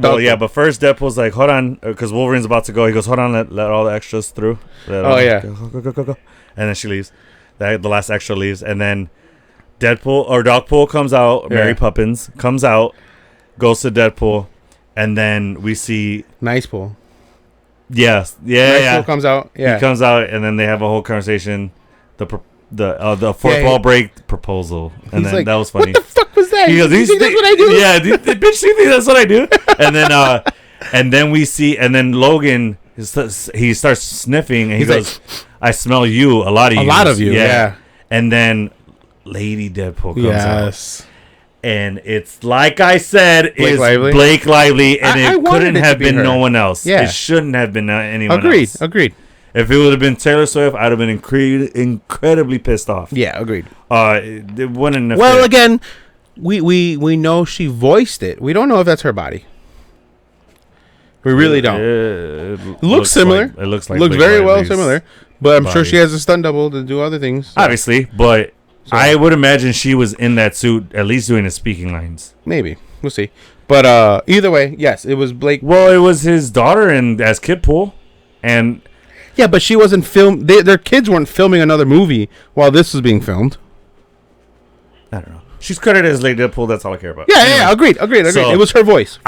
But first Deadpool's like, hold on, because Wolverine's about to go. He goes, hold on, let all the extras through. Go. And then she leaves. The last extra leaves, and then Dogpool comes out. Mary Poppins comes out, goes to Deadpool, and then we see Nice Pool. Yes, Pool comes out. Yeah, he comes out, and then they have a whole conversation. The fourth wall break proposal, and then like, that was funny. What the fuck was that? He goes, you think that's what I do? Yeah, bitch, you think that's what I do? And then we see, and then Logan, he starts sniffing, and he goes, like, I smell you, a lot of you. Yeah. And then Lady Deadpool comes out. And it's like I said, Blake Lively, and it couldn't have been no one else. Yeah. It shouldn't have been anyone else. Agreed. If it would have been Taylor Swift, I'd have been incredibly pissed off. Yeah, agreed. It wouldn't have. Well, again, we know she voiced it. We don't know if that's her body. We really don't. It looks similar. It looks very well similar. But I'm sure she has a stunt double to do other things. So. Obviously, but I would imagine she was in that suit at least doing the speaking lines. Maybe. We'll see. But either way, yes, it was Blake. Well, it was his daughter and as Kidpool. And yeah, but she wasn't filmed. Their kids weren't filming another movie while this was being filmed. I don't know. She's credited as Lady Deadpool. That's all I care about. Yeah, anyway. Agreed. So, it was her voice.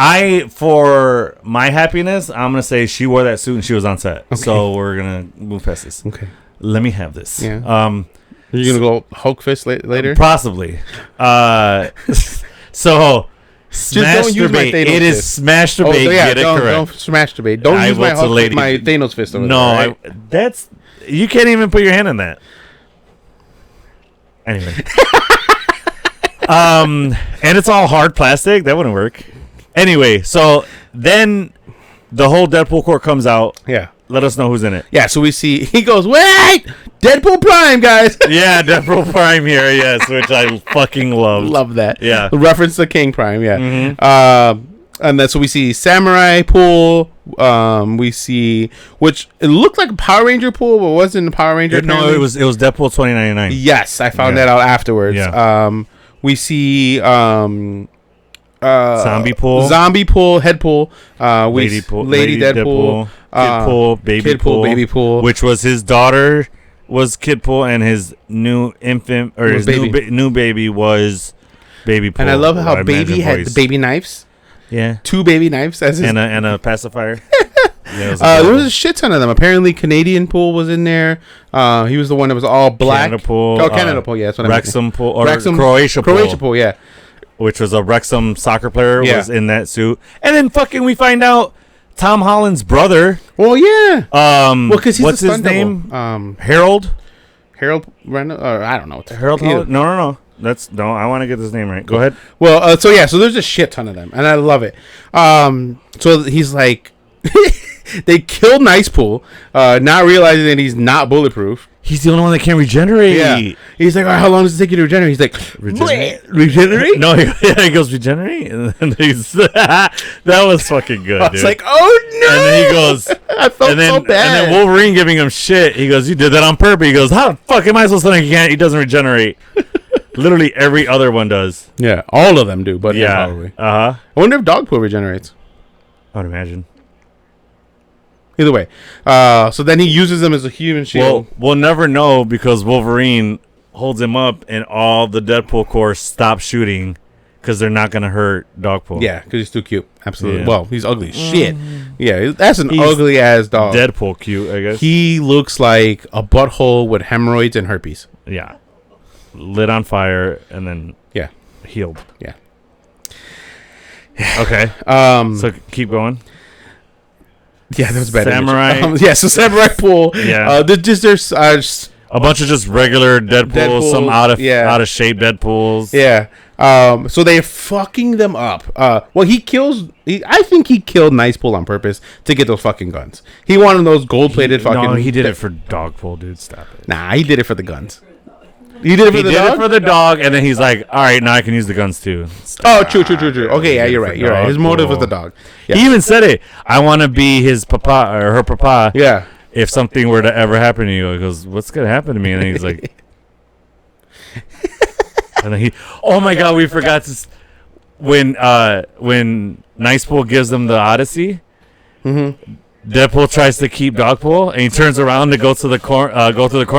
For my happiness, I'm gonna say she wore that suit and she was on set. Okay. So we're gonna move past this. Okay. Let me have this. Yeah. Are you gonna go Hulk fist later? Possibly. So. Smash debate. It is smash debate. Get it correct. Don't smash debate. Don't use my Thanos fist over there. No, you can't even put your hand on that. Anyway. And it's all hard plastic. That wouldn't work. Anyway, so then the whole Deadpool core comes out. Yeah. Let us know who's in it. Yeah, so we see, he goes, wait! Deadpool Prime, guys! Yeah, Deadpool Prime here, yes, which I fucking love. Love that. Yeah. The reference to King Prime, yeah. Mm-hmm. And then, so we see Samurai Pool. We see, which it looked like a Power Ranger pool, but wasn't a Power Ranger. No, it was Deadpool 2099. Yes, I found that out afterwards. Yeah. We see Zombie Pool, Head Pool, Lady Deadpool, Kid Pool, Baby Pool, which was his daughter was Kid Pool, and his new infant or his new baby was Baby Pool. And I love how Baby had the baby knives. Yeah, 2 baby knives and a pacifier. There was a shit ton of them. Apparently, Canadian Pool was in there. He was the one that was all black. Canada Pool. Oh, Canada Pool. Yeah, that's what I meant. Wrexham Pool or Croatia Pool. Croatia Pool. Yeah. Which was a Wrexham soccer player was in that suit, and then fucking we find out Tom Holland's brother. Well, yeah. Because he's what's his name? Harold. Harold Randall. I don't know. Harold Holland? No. I want to get this name right. Go ahead. Well, so there's a shit ton of them, and I love it. So he's like, they killed Nice Pool, not realizing that he's not bulletproof. he's the only one that can regenerate. Yeah. He's like, all right, how long does it take you to regenerate? He's like, regenerate? No, he goes, regenerate? And then that was fucking good, dude. It's like, oh, no. And then he goes, I felt so bad. And then Wolverine giving him shit. He goes, you did that on purpose. He goes, how the fuck am I supposed to think he doesn't regenerate? Literally every other one does. Yeah, all of them do, but yeah. Probably. I wonder if dog poo regenerates. I would imagine. Either way. So then he uses them as a human shield. Well, we'll never know because Wolverine holds him up and all the Deadpool Corps stop shooting because they're not going to hurt Dogpool. Yeah, because he's too cute. Absolutely. Yeah. Well, he's ugly as shit. Yeah, that's an ugly-ass dog. Deadpool cute, I guess. He looks like a butthole with hemorrhoids and herpes. Yeah. Lit on fire and then healed. Yeah. Okay. So keep going. Yeah, that was bad. Samurai. So Samurai Pool. Yeah. There's a bunch of just regular Deadpools, some out of shape Deadpools. Yeah. So they're fucking them up. Well, I think he killed Nicepool on purpose to get those fucking guns. He wanted those gold-plated fucking... No, he did it for Dogpool, dude. Stop it. Nah, he did it for the guns. He did it for the dog, and then he's like, all right, now I can use the guns too. Oh, true. Okay, yeah, you're right. His motive was the dog. Yeah. He even said it. I want to be his papa or her papa. Yeah. If something were to ever happen to you, he goes, what's gonna happen to me? And then he's like, and then oh my god, we forgot to when Nicepool gives them the Odyssey. Mm-hmm. Deadpool tries to keep Dogpool, and he turns around to go to the corn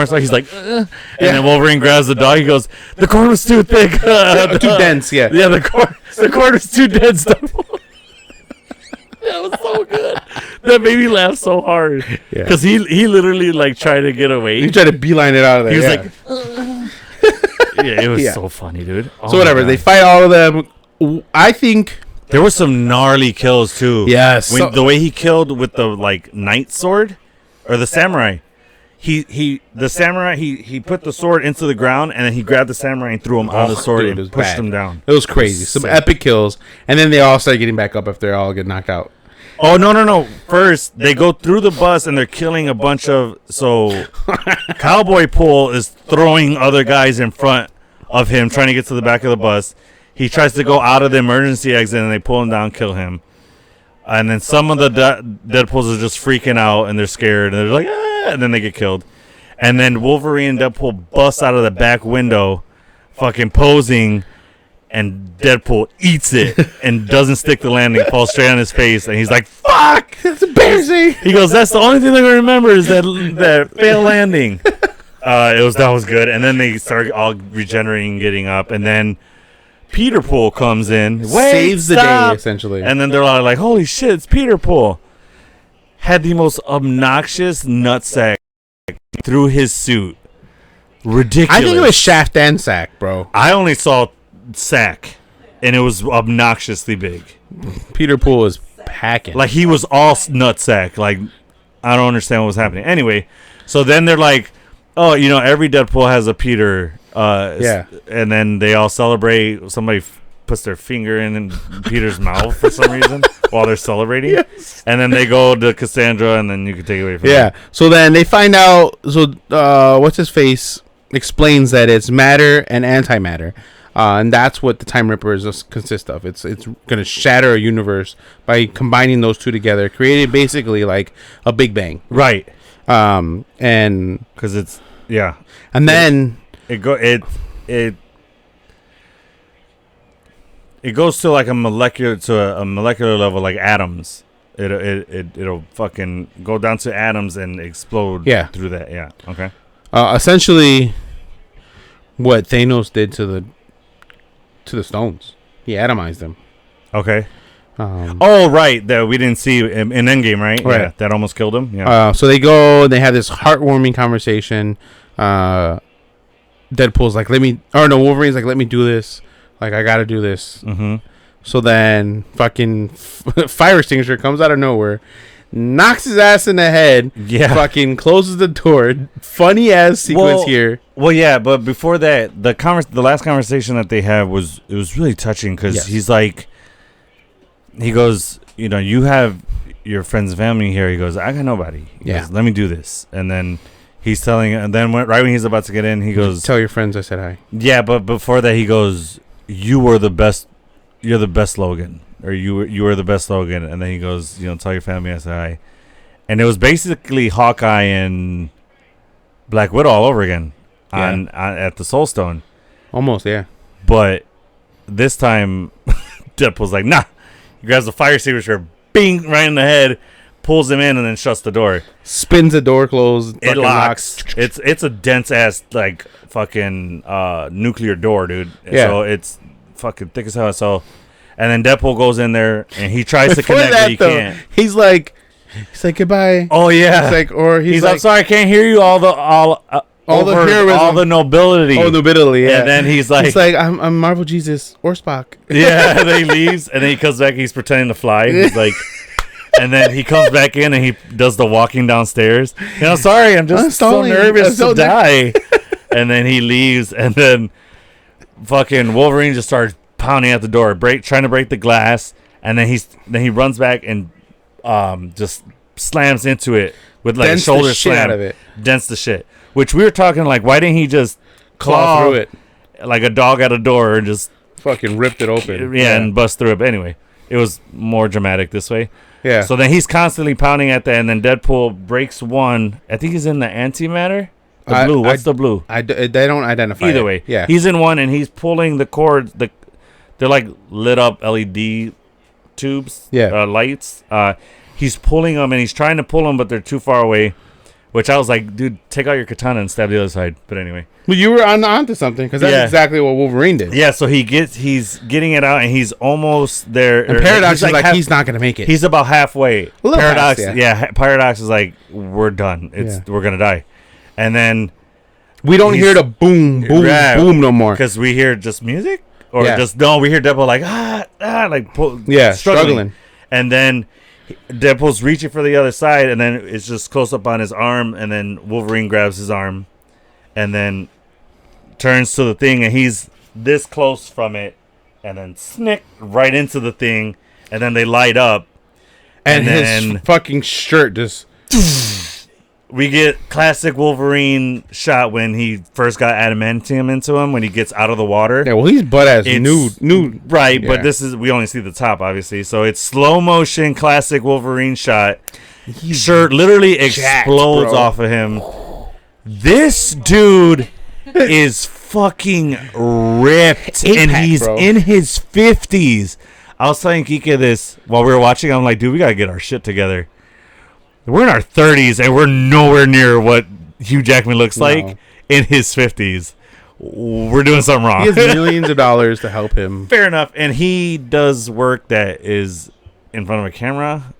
store. He's like, and then Wolverine grabs the dog. He goes, "The corn was too thick, too dense." Yeah, the corn was too dense. Dogpool. That was so good. That made me laugh so hard because he literally like tried to get away. He tried to beeline it out of there. He was like, it was so funny, dude. So whatever, they fight all of them. I think. There were some gnarly kills too. Yes, the way he killed with the knight sword, or the samurai. He put the sword into the ground and then he grabbed the samurai and threw him on the sword and pushed him down. It was crazy. Some epic kills, and then they all start getting back up after they all get knocked out. Oh no! First they go through the bus and they're killing a bunch of Cowboy Pool is throwing other guys in front of him trying to get to the back of the bus. He tries to go out of the emergency exit, and they pull him down, kill him. And then some of the Deadpools are just freaking out, and they're scared, and they're like, ah, and then they get killed. And then Wolverine and Deadpool bust out of the back window, fucking posing, and Deadpool eats it and doesn't stick the landing, falls straight on his face, and he's like, fuck! That's embarrassing! He goes, that's the only thing they're going to remember is that failed landing. That was good. And then they start all regenerating, getting up, and then Peter Pool comes in, saves the day essentially, and then they're all like, "Holy shit, it's Peter Pool!" Had the most obnoxious nutsack through his suit, ridiculous. I think it was shaft and sack, bro. I only saw sack, and it was obnoxiously big. Peter Pool was packing, like he was all nutsack. Like I don't understand what was happening. Anyway, so then they're like, "Oh, every Deadpool has a Peter." And then they all celebrate. Somebody puts their finger in Peter's mouth for some reason while they're celebrating. Yes. And then they go to Cassandra, and then you can take it away from them. So then they find out. So what's his face explains that it's matter and antimatter, and that's what the Time Rippers consist of. It's gonna shatter a universe by combining those two together, creating basically like a Big Bang. Right. And because it's and then. It goes to like a molecular level, like atoms. It'll fucking go down to atoms and explode through that. Yeah. Okay. Essentially, what Thanos did to the stones, he atomized them. Okay. Right. That we didn't see in Endgame, right? Right. Yeah, that almost killed him. Yeah. So they go and they have this heartwarming conversation. Deadpool's like, Wolverine's like, let me do this. Like, I gotta do this. Mm-hmm. So then, fucking fire extinguisher comes out of nowhere, knocks his ass in the head. Yeah. Fucking closes the door. Funny ass sequence here. Well, yeah, but before that, the last conversation that they had was really touching because he's like, he goes, you have your friends and family here. He goes, I got nobody. He goes, let me do this, and then he's telling, and then right when he's about to get in, he goes, "Tell your friends I said hi." Yeah, but before that, he goes, "You were the best. You're the best Logan, or you were the best Logan." And then he goes, "Tell your family I said hi." And it was basically Hawkeye and Black Widow all over again on at the Soul Stone. Almost, yeah. But this time, Deadpool's like, "Nah." He grabs the fire extinguisher, bing, right in the head, pulls him in, and then shuts the door. Spins the door closed. It locks. It's a dense ass like fucking nuclear door, dude. Yeah. So it's fucking thick as hell. So, and then Deadpool goes in there and he tries to connect, but he can't. He's like goodbye. Oh yeah. He's like, I'm sorry, I can't hear you. All the heroism, all the nobility. Oh, nobility. Yeah. And then he's like, I'm Marvel Jesus or Spock. Yeah. And then he leaves, and then he comes back. He's pretending to fly. He's like, and then he comes back in and he does the walking downstairs. Sorry, I'm just so nervous to die. And then he leaves, and then fucking Wolverine just starts pounding at the door, trying to break the glass, and then he runs back and just slams into it with like dents a shoulder the shit slam. Out of it. Dents the shit. Which we were talking like, why didn't he just claw through it like a dog at a door and just fucking ripped it open? Yeah, and bust through it. But anyway, it was more dramatic this way. Yeah. So then he's constantly pounding at that, and then Deadpool breaks one. I think he's in the antimatter. The blue. What's the blue? They don't identify. Either way, yeah. He's in one, and he's pulling the cord. They're like lit up LED tubes. Yeah. Lights. He's pulling them, and he's trying to pull them, but they're too far away. Which I was like, dude, take out your katana and stab the other side. But anyway. Well, you were onto something, because that's exactly what Wolverine did. Yeah, so he's getting it out, and he's almost there. And Paradox is like he's not going to make it. He's about halfway. Paradox, past, Paradox is like, we're done. We're going to die. And then we don't hear the boom, boom, boom no more. Because we hear just music? Or we hear Deadpool like, struggling. And then Deadpool's reaching for the other side, and then it's just close up on his arm, and then Wolverine grabs his arm and then turns to the thing, and he's this close from it, and then snick right into the thing, and then they light up, and his fucking shirt just we get classic Wolverine shot when he first got adamantium into him when he gets out of the water. Yeah, well, he's butt ass nude, right? Yeah. But we only see the top, obviously. So it's slow motion, classic Wolverine shot. Shirt literally explodes off of him. This dude is fucking ripped, and he's in his 50s. I was telling Kike this while we were watching. I'm like, dude, we gotta get our shit together. We're in our 30s, and we're nowhere near what Hugh Jackman looks like in his 50s. We're doing something wrong. He has millions of dollars to help him. Fair enough. And he does work that is in front of a camera,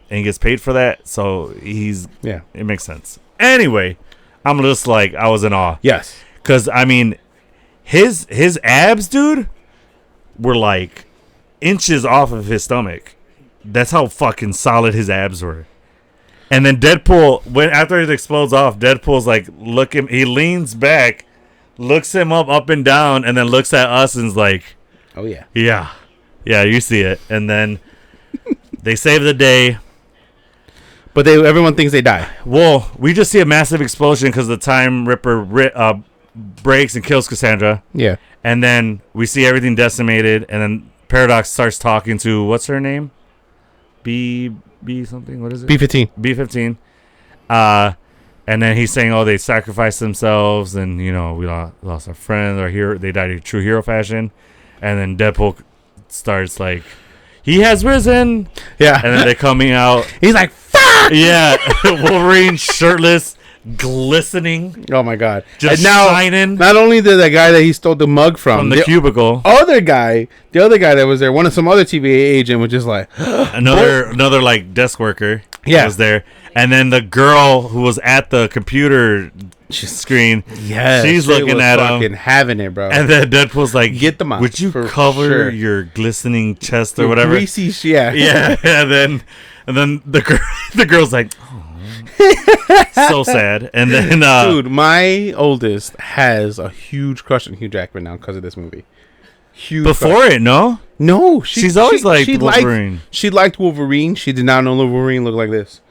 and he gets paid for that. So it makes sense. Anyway, I'm just like, I was in awe. Yes. Because, I mean, his abs, dude, were like inches off of his stomach. That's how fucking solid his abs were. And then Deadpool, after it explodes off, Deadpool's like, he leans back, looks him up and down, and then looks at us and is like, oh, yeah. Yeah, you see it. And then they save the day. But everyone thinks they die. Well, we just see a massive explosion because the Time Ripper breaks and kills Cassandra. Yeah. And then we see everything decimated, and then Paradox starts talking to, what's her name? B something, what is it? B-15. B-15. And then he's saying, they sacrificed themselves, and, we lost our friend, our hero. They died in true hero fashion. And then Deadpool starts like, he has risen. Yeah. And then they're coming out. He's like, fuck! Yeah. Wolverine shirtless, glistening. Oh, my God. Just shining. Not only did the guy that he stole the mug from the cubicle. The other guy that was there, some other TVA agent was just like... another like desk worker was there. And then the girl who was at the computer screen, she's looking at him. Fucking having it, bro. And then Deadpool's like, get them out. Would you cover your glistening chest or whatever? Greasy, yeah. Yeah. And then the girl's like, so sad. And then dude, my oldest has a huge crush on Hugh Jackman now because of this movie. Huge before crush. It, no? No, she's always liked Wolverine. She liked Wolverine. She did not know Wolverine looked like this.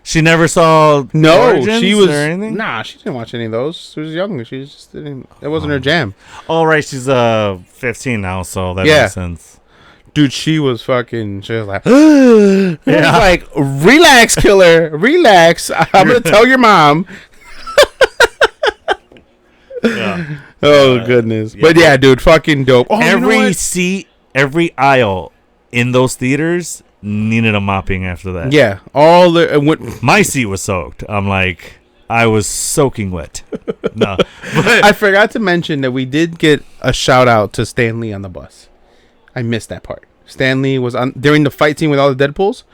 She never saw Origins she was or anything? Nah, she didn't watch any of those. She was young. She just didn't. It wasn't her jam. Oh right, she's 15 now, so that makes sense. Dude, she was fucking. She was like, was like, relax, killer, relax. I'm gonna tell your mom. Yeah. Oh goodness, but yeah, dude, fucking dope. Oh, every seat, every aisle in those theaters needed a mopping after that. Yeah, all the my seat was soaked. I'm like, I was soaking wet. No, but I forgot to mention that we did get a shout out to Stan Lee on the bus. I missed that part. Stan Lee was on during the fight scene with all the Deadpools.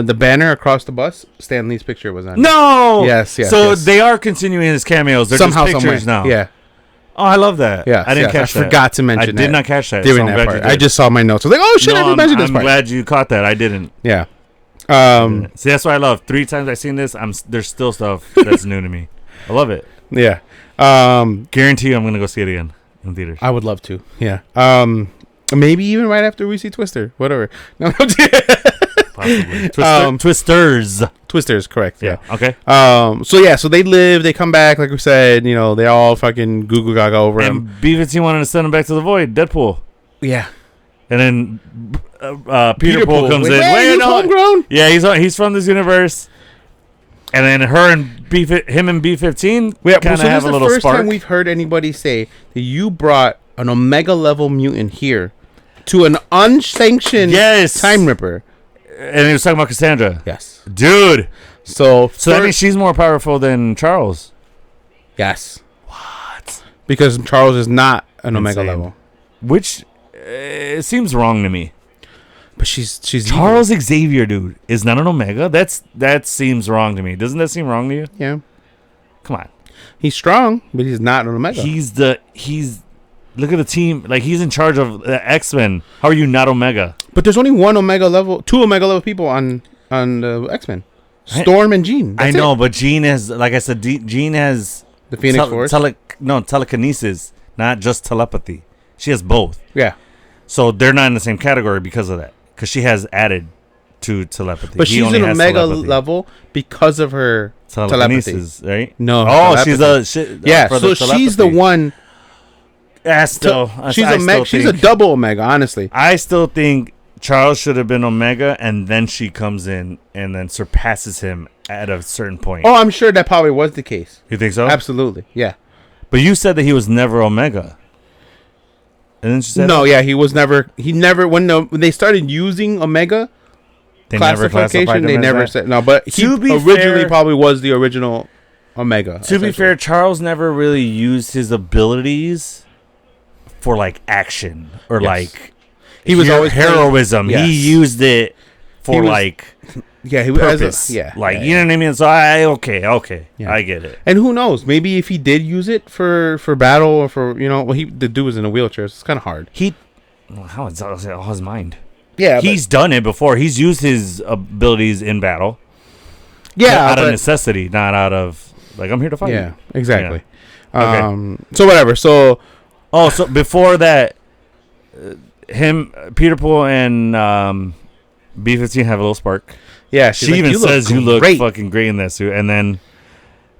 The banner across the bus, Stan Lee's picture was on. No, yes. So they are continuing his cameos. They're somehow, just pictures somewhere. now. Yeah. Oh, I love that. Yeah, I didn't catch that. I forgot to mention that. I did not catch that. During that part. I just saw my notes. I was like, oh shit, I didn't mention this part. I'm glad you caught that. I didn't. Yeah. See, that's what I love. 3 times I've seen this, there's still stuff that's new to me. I love it. Yeah. Guarantee you I'm going to go see it again in theaters. I would love to. Yeah. Maybe even right after we see Twister. Whatever. No, possibly. Twisters, correct. Yeah. Okay. So they live, they come back, like we said, they all fucking goo goo gaga over him. And B-15 wanted to send him back to the void, Deadpool. Yeah. And then Peter Pool comes in. Wait, no. Homegrown? Yeah, he's from this universe. And then him and B-15 kind of have a little spark. This is the first time we've heard anybody say that you brought an Omega level mutant here to an unsanctioned Time Ripper. And he was talking about Cassandra. Yes. Dude. So that means she's more powerful than Charles. Yes. What? Because Charles is not an Omega level. Which it seems wrong to me. But she's Charles evil. Xavier, dude, is not an Omega. That seems wrong to me. Doesn't that seem wrong to you? Yeah. Come on. He's strong, but he's not an Omega. Look at the team. Like, he's in charge of the X-Men. How are you not Omega? But there's only two Omega level people on the X-Men. Storm and Jean. I know, but Jean has, like I said, Jean has the Phoenix Force. Telekinesis, not just telepathy. She has both. Yeah. So they're not in the same category because of that. Because she has added to telepathy. But she's an Omega level because of her telekinesis, right? No. Oh, she's she's the one. She's a double Omega, honestly. I still think Charles should have been Omega, and then she comes in and then surpasses him at a certain point. Oh, I'm sure that probably was the case. You think so? Absolutely, yeah. But you said that he was never Omega. And then she said he was never. He never. When they started using Omega classification, they never said no. But he originally probably was the original Omega. To be fair, Charles never really used his abilities for like action or like he was always heroism. He used it for purpose. You know what I mean. So I get it. And who knows? Maybe if he did use it for battle or for the dude was in a wheelchair. So it's kind of hard. How is all his mind? Yeah, he's done it before. He's used his abilities in battle. Yeah, out of necessity, not out of like I'm here to fight. Yeah, exactly. Yeah. Okay. So whatever. So. Oh, so before that, Peter Pool and B-15 have a little spark. Yeah, she even says you look fucking great in that suit. And then,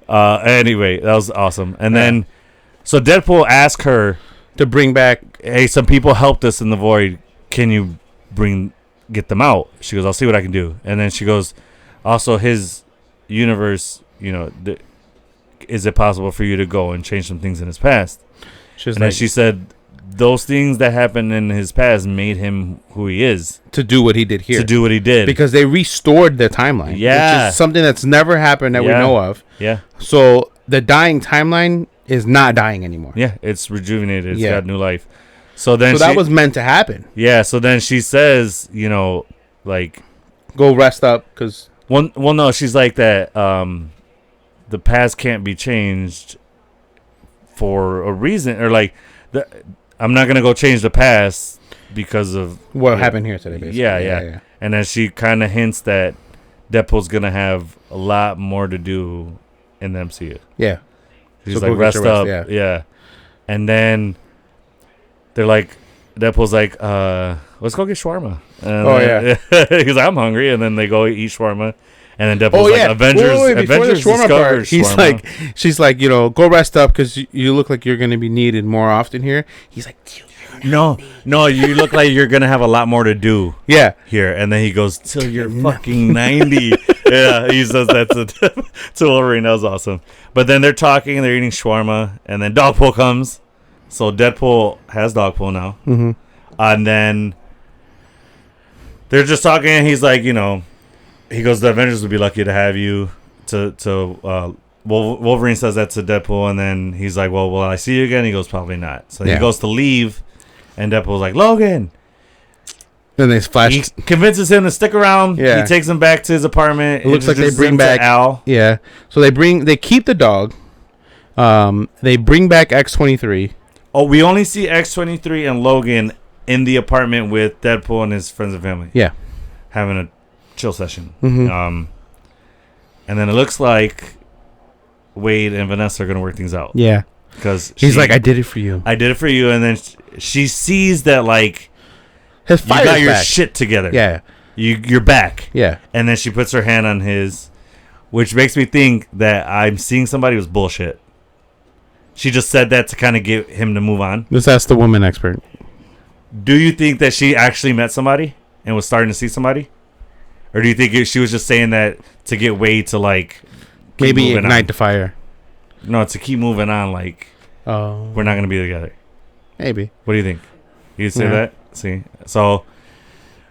anyway, that was awesome. And then, so Deadpool asked her to bring back. Hey, some people helped us in the void. Can you get them out? She goes, I'll see what I can do. And then she goes, also his universe, is it possible for you to go and change some things in his past? Then she said, those things that happened in his past made him who he is. To do what he did here. Because they restored the timeline. Yeah. Which is something that's never happened that we know of. Yeah. So the dying timeline is not dying anymore. Yeah. It's rejuvenated. It's got new life. So that was meant to happen. Yeah. So then she says, like. Go rest up because. Well, no. She's like that. The past can't be changed for a reason, or like I'm not gonna go change the past because of what happened here today. Basically. Yeah. And then she kind of hints that Deadpool's gonna have a lot more to do in the MCU. Yeah, she's like rest up. Yeah, and then they're like, Deadpool's like, let's go get shawarma. And he's like, I'm hungry, and then they go eat shawarma, And then Deadpool's like, Avengers discovered shawarma. She's like, go rest up because you look like you're going to be needed more often here. He's like, no, you look like you're going to have a lot more to do. Yeah. Here. And then he goes, till you're fucking 90. Yeah, he says that to Wolverine. That was awesome. But then they're talking, they're eating shawarma, and then Dogpool comes. So Deadpool has Dogpool now. Mm-hmm. And then they're just talking, and he's like, he goes, the Avengers would be lucky to have you. Wolverine says that to Deadpool, and then he's like, well, will I see you again? He goes, probably not. So he goes to leave, and Deadpool's like, Logan. Then they flash. He convinces him to stick around. Yeah. He takes him back to his apartment. It looks like they bring back Al. Yeah. So they keep the dog. They bring back X-23. Oh, we only see X-23 and Logan in the apartment with Deadpool and his friends and family. Yeah. Having a chill session. Mm-hmm. And then it looks like Wade and Vanessa are going to work things out. Yeah. Because he's like, I did it for you. I did it for you. And then she sees that, like, his you got your shit together. Yeah. You're back. Yeah. And then she puts her hand on his, which makes me think that I'm seeing somebody who's bullshit. She just said that to kind of get him to move on. Let's ask the woman expert. Do you think that she actually met somebody and was starting to see somebody? Or do you think she was just saying that to get Wade to, like, maybe ignite the fire? No, to keep moving on, like, we're not going to be together. Maybe. What do you think? You say that? See? So,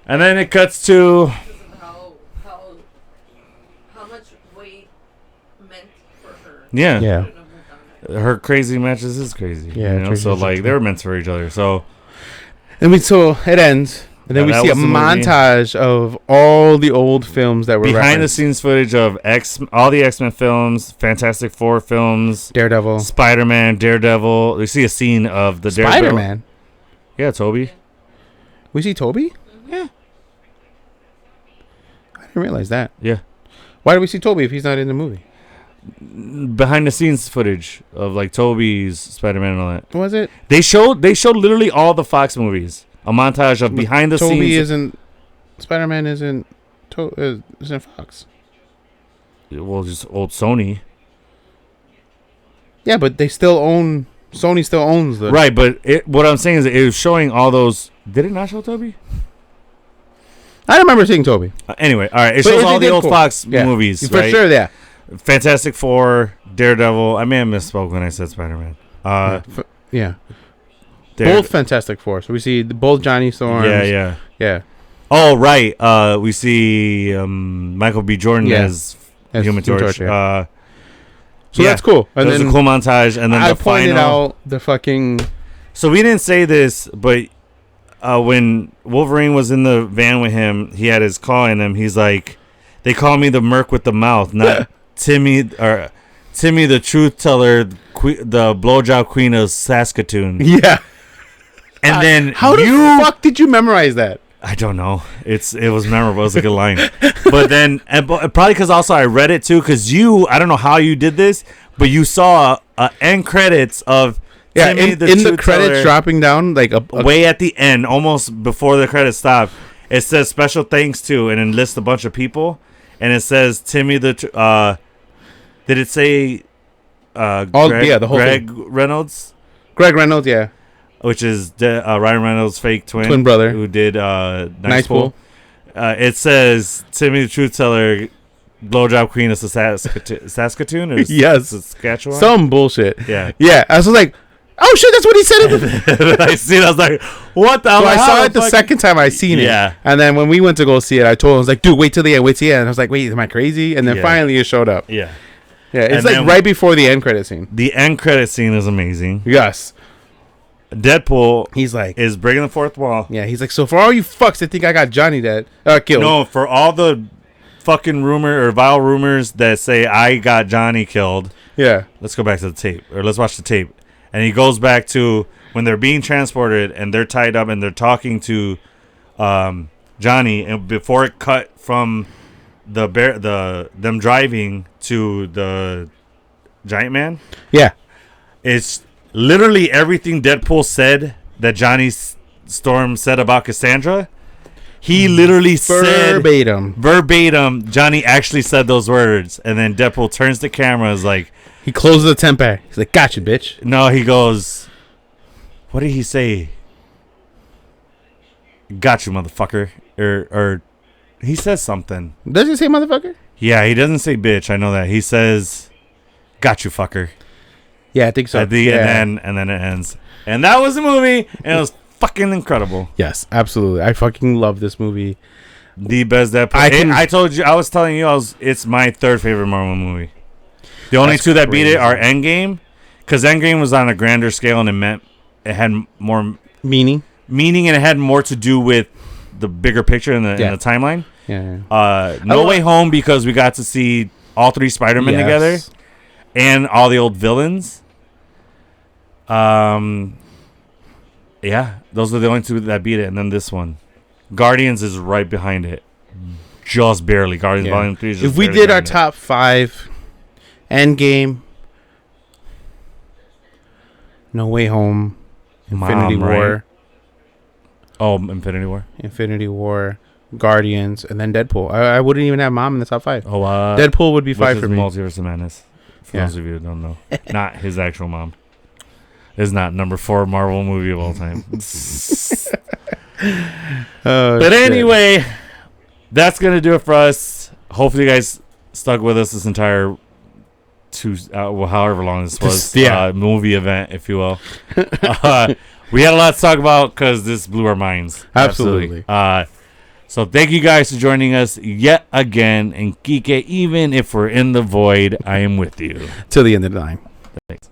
and then it cuts to how much Wade meant for her. Yeah. Yeah. Her crazy matches is crazy. Yeah. So, like, they were meant for each other. So, so it ends. And then we see a montage of all the old films that were behind the scenes footage of all the X-Men films, Fantastic Four films, Daredevil, Spider-Man, Daredevil. We see a scene of the Daredevil. Spider-Man. Yeah, Toby. We see Toby? Yeah. I didn't realize that. Yeah. Why do we see Toby if he's not in the movie? Behind the scenes footage of, like, Toby's Spider-Man and all that. Was it? They showed literally all the Fox movies. A montage of behind the scenes. Toby isn't. Spider-Man isn't Fox. Well, just old Sony. Yeah, but they still own. Sony still owns the. Right, but what I'm saying is it was showing all those. Did it not show Toby? I remember seeing Toby. Anyway, all right. It shows all the old Fox movies, for right? sure. Yeah. Fantastic Four, Daredevil. I may have misspoke when I said Spider-Man. Yeah. Both Fantastic Four. So we see both Johnny Storms. Yeah. Oh, right. We see Michael B. Jordan as Human Torch. So that's cool. And then a cool montage. And then I pointed out the fucking. So we didn't say this, but when Wolverine was in the van with him, he had his call in him. He's like, they call me the Merc with the mouth, not Timmy the Truth Teller, the blowjob queen of Saskatoon. Yeah. And then how the fuck did you memorize that? I don't know. It was memorable. It was a good line. But then, probably because also I read it too, because I don't know how you did this, but you saw end credits of Timmy in the credits dropping down, like way at the end, almost before the credits stop. It says special thanks to, and it lists a bunch of people, and it says Timmy did it say the whole Greg thing. Reynolds? Greg Reynolds, yeah. Which is Ryan Reynolds' fake twin brother who did Nice Pool. It says Timmy the Truth Teller, blowjob queen of Saskatoon or yes, Saskatchewan. Some bullshit. Yeah. I was like, oh shit, that's what he said. I see it. I was like, what the hell? So I saw it the second time I seen it. Yeah. And then when we went to go see it, I told him, I was like, dude, wait till the end. And I was like, wait, am I crazy? And then finally it showed up. Yeah. Yeah. It's like right before the end credit scene. The end credit scene is amazing. Yes. Deadpool, he's like, is breaking the fourth wall. Yeah, he's like, so for all you fucks that think I got Johnny killed. No, for all the fucking vile rumors that say I got Johnny killed. Yeah. Let's go back to the tape, or let's watch the tape. And he goes back to when they're being transported and they're tied up and they're talking to Johnny, and before it cut from them driving to the Giant Man. Yeah. It's literally everything Deadpool said that Johnny Storm said about Cassandra. He literally said verbatim. Johnny actually said those words, and then Deadpool turns the camera, is like, he closes the tempeh. He's like, "Gotcha, bitch." No, he goes, "What did he say? Got you, motherfucker." Or he says something. Does he say motherfucker? Yeah, he doesn't say bitch. I know that. He says, "Got you, fucker." Yeah, I think so. And then it ends. And that was the movie, and it was fucking incredible. Yes, absolutely. I fucking love this movie. The best Deadpool. I told you, I was telling you, it's my third favorite Marvel movie. The only two that beat it are Endgame, because Endgame was on a grander scale and it had more meaning, and it had more to do with the bigger picture in the timeline. Yeah. No Way Home, because we got to see all three Spider-Men together and all the old villains. Yeah, those are the only two that beat it, and then this one, Guardians, is right behind it, just barely. Guardians Volume 3 is just if we did our top 5. Endgame, No Way Home, Infinity War. Right? Oh, Infinity War, Guardians, and then Deadpool. I wouldn't even have Mom in the top 5. Oh, Deadpool would be 5 for me. Multiverse of Madness. For those of you who don't know, not his actual mom. Is not number 4 Marvel movie of all time. But anyway, that's gonna do it for us. Hopefully, you guys stuck with us this entire however long this was, movie event, if you will. We had a lot to talk about because this blew our minds. Absolutely. So thank you guys for joining us yet again. And Kike, even if we're in the void, I am with you till the end of the line. Thanks.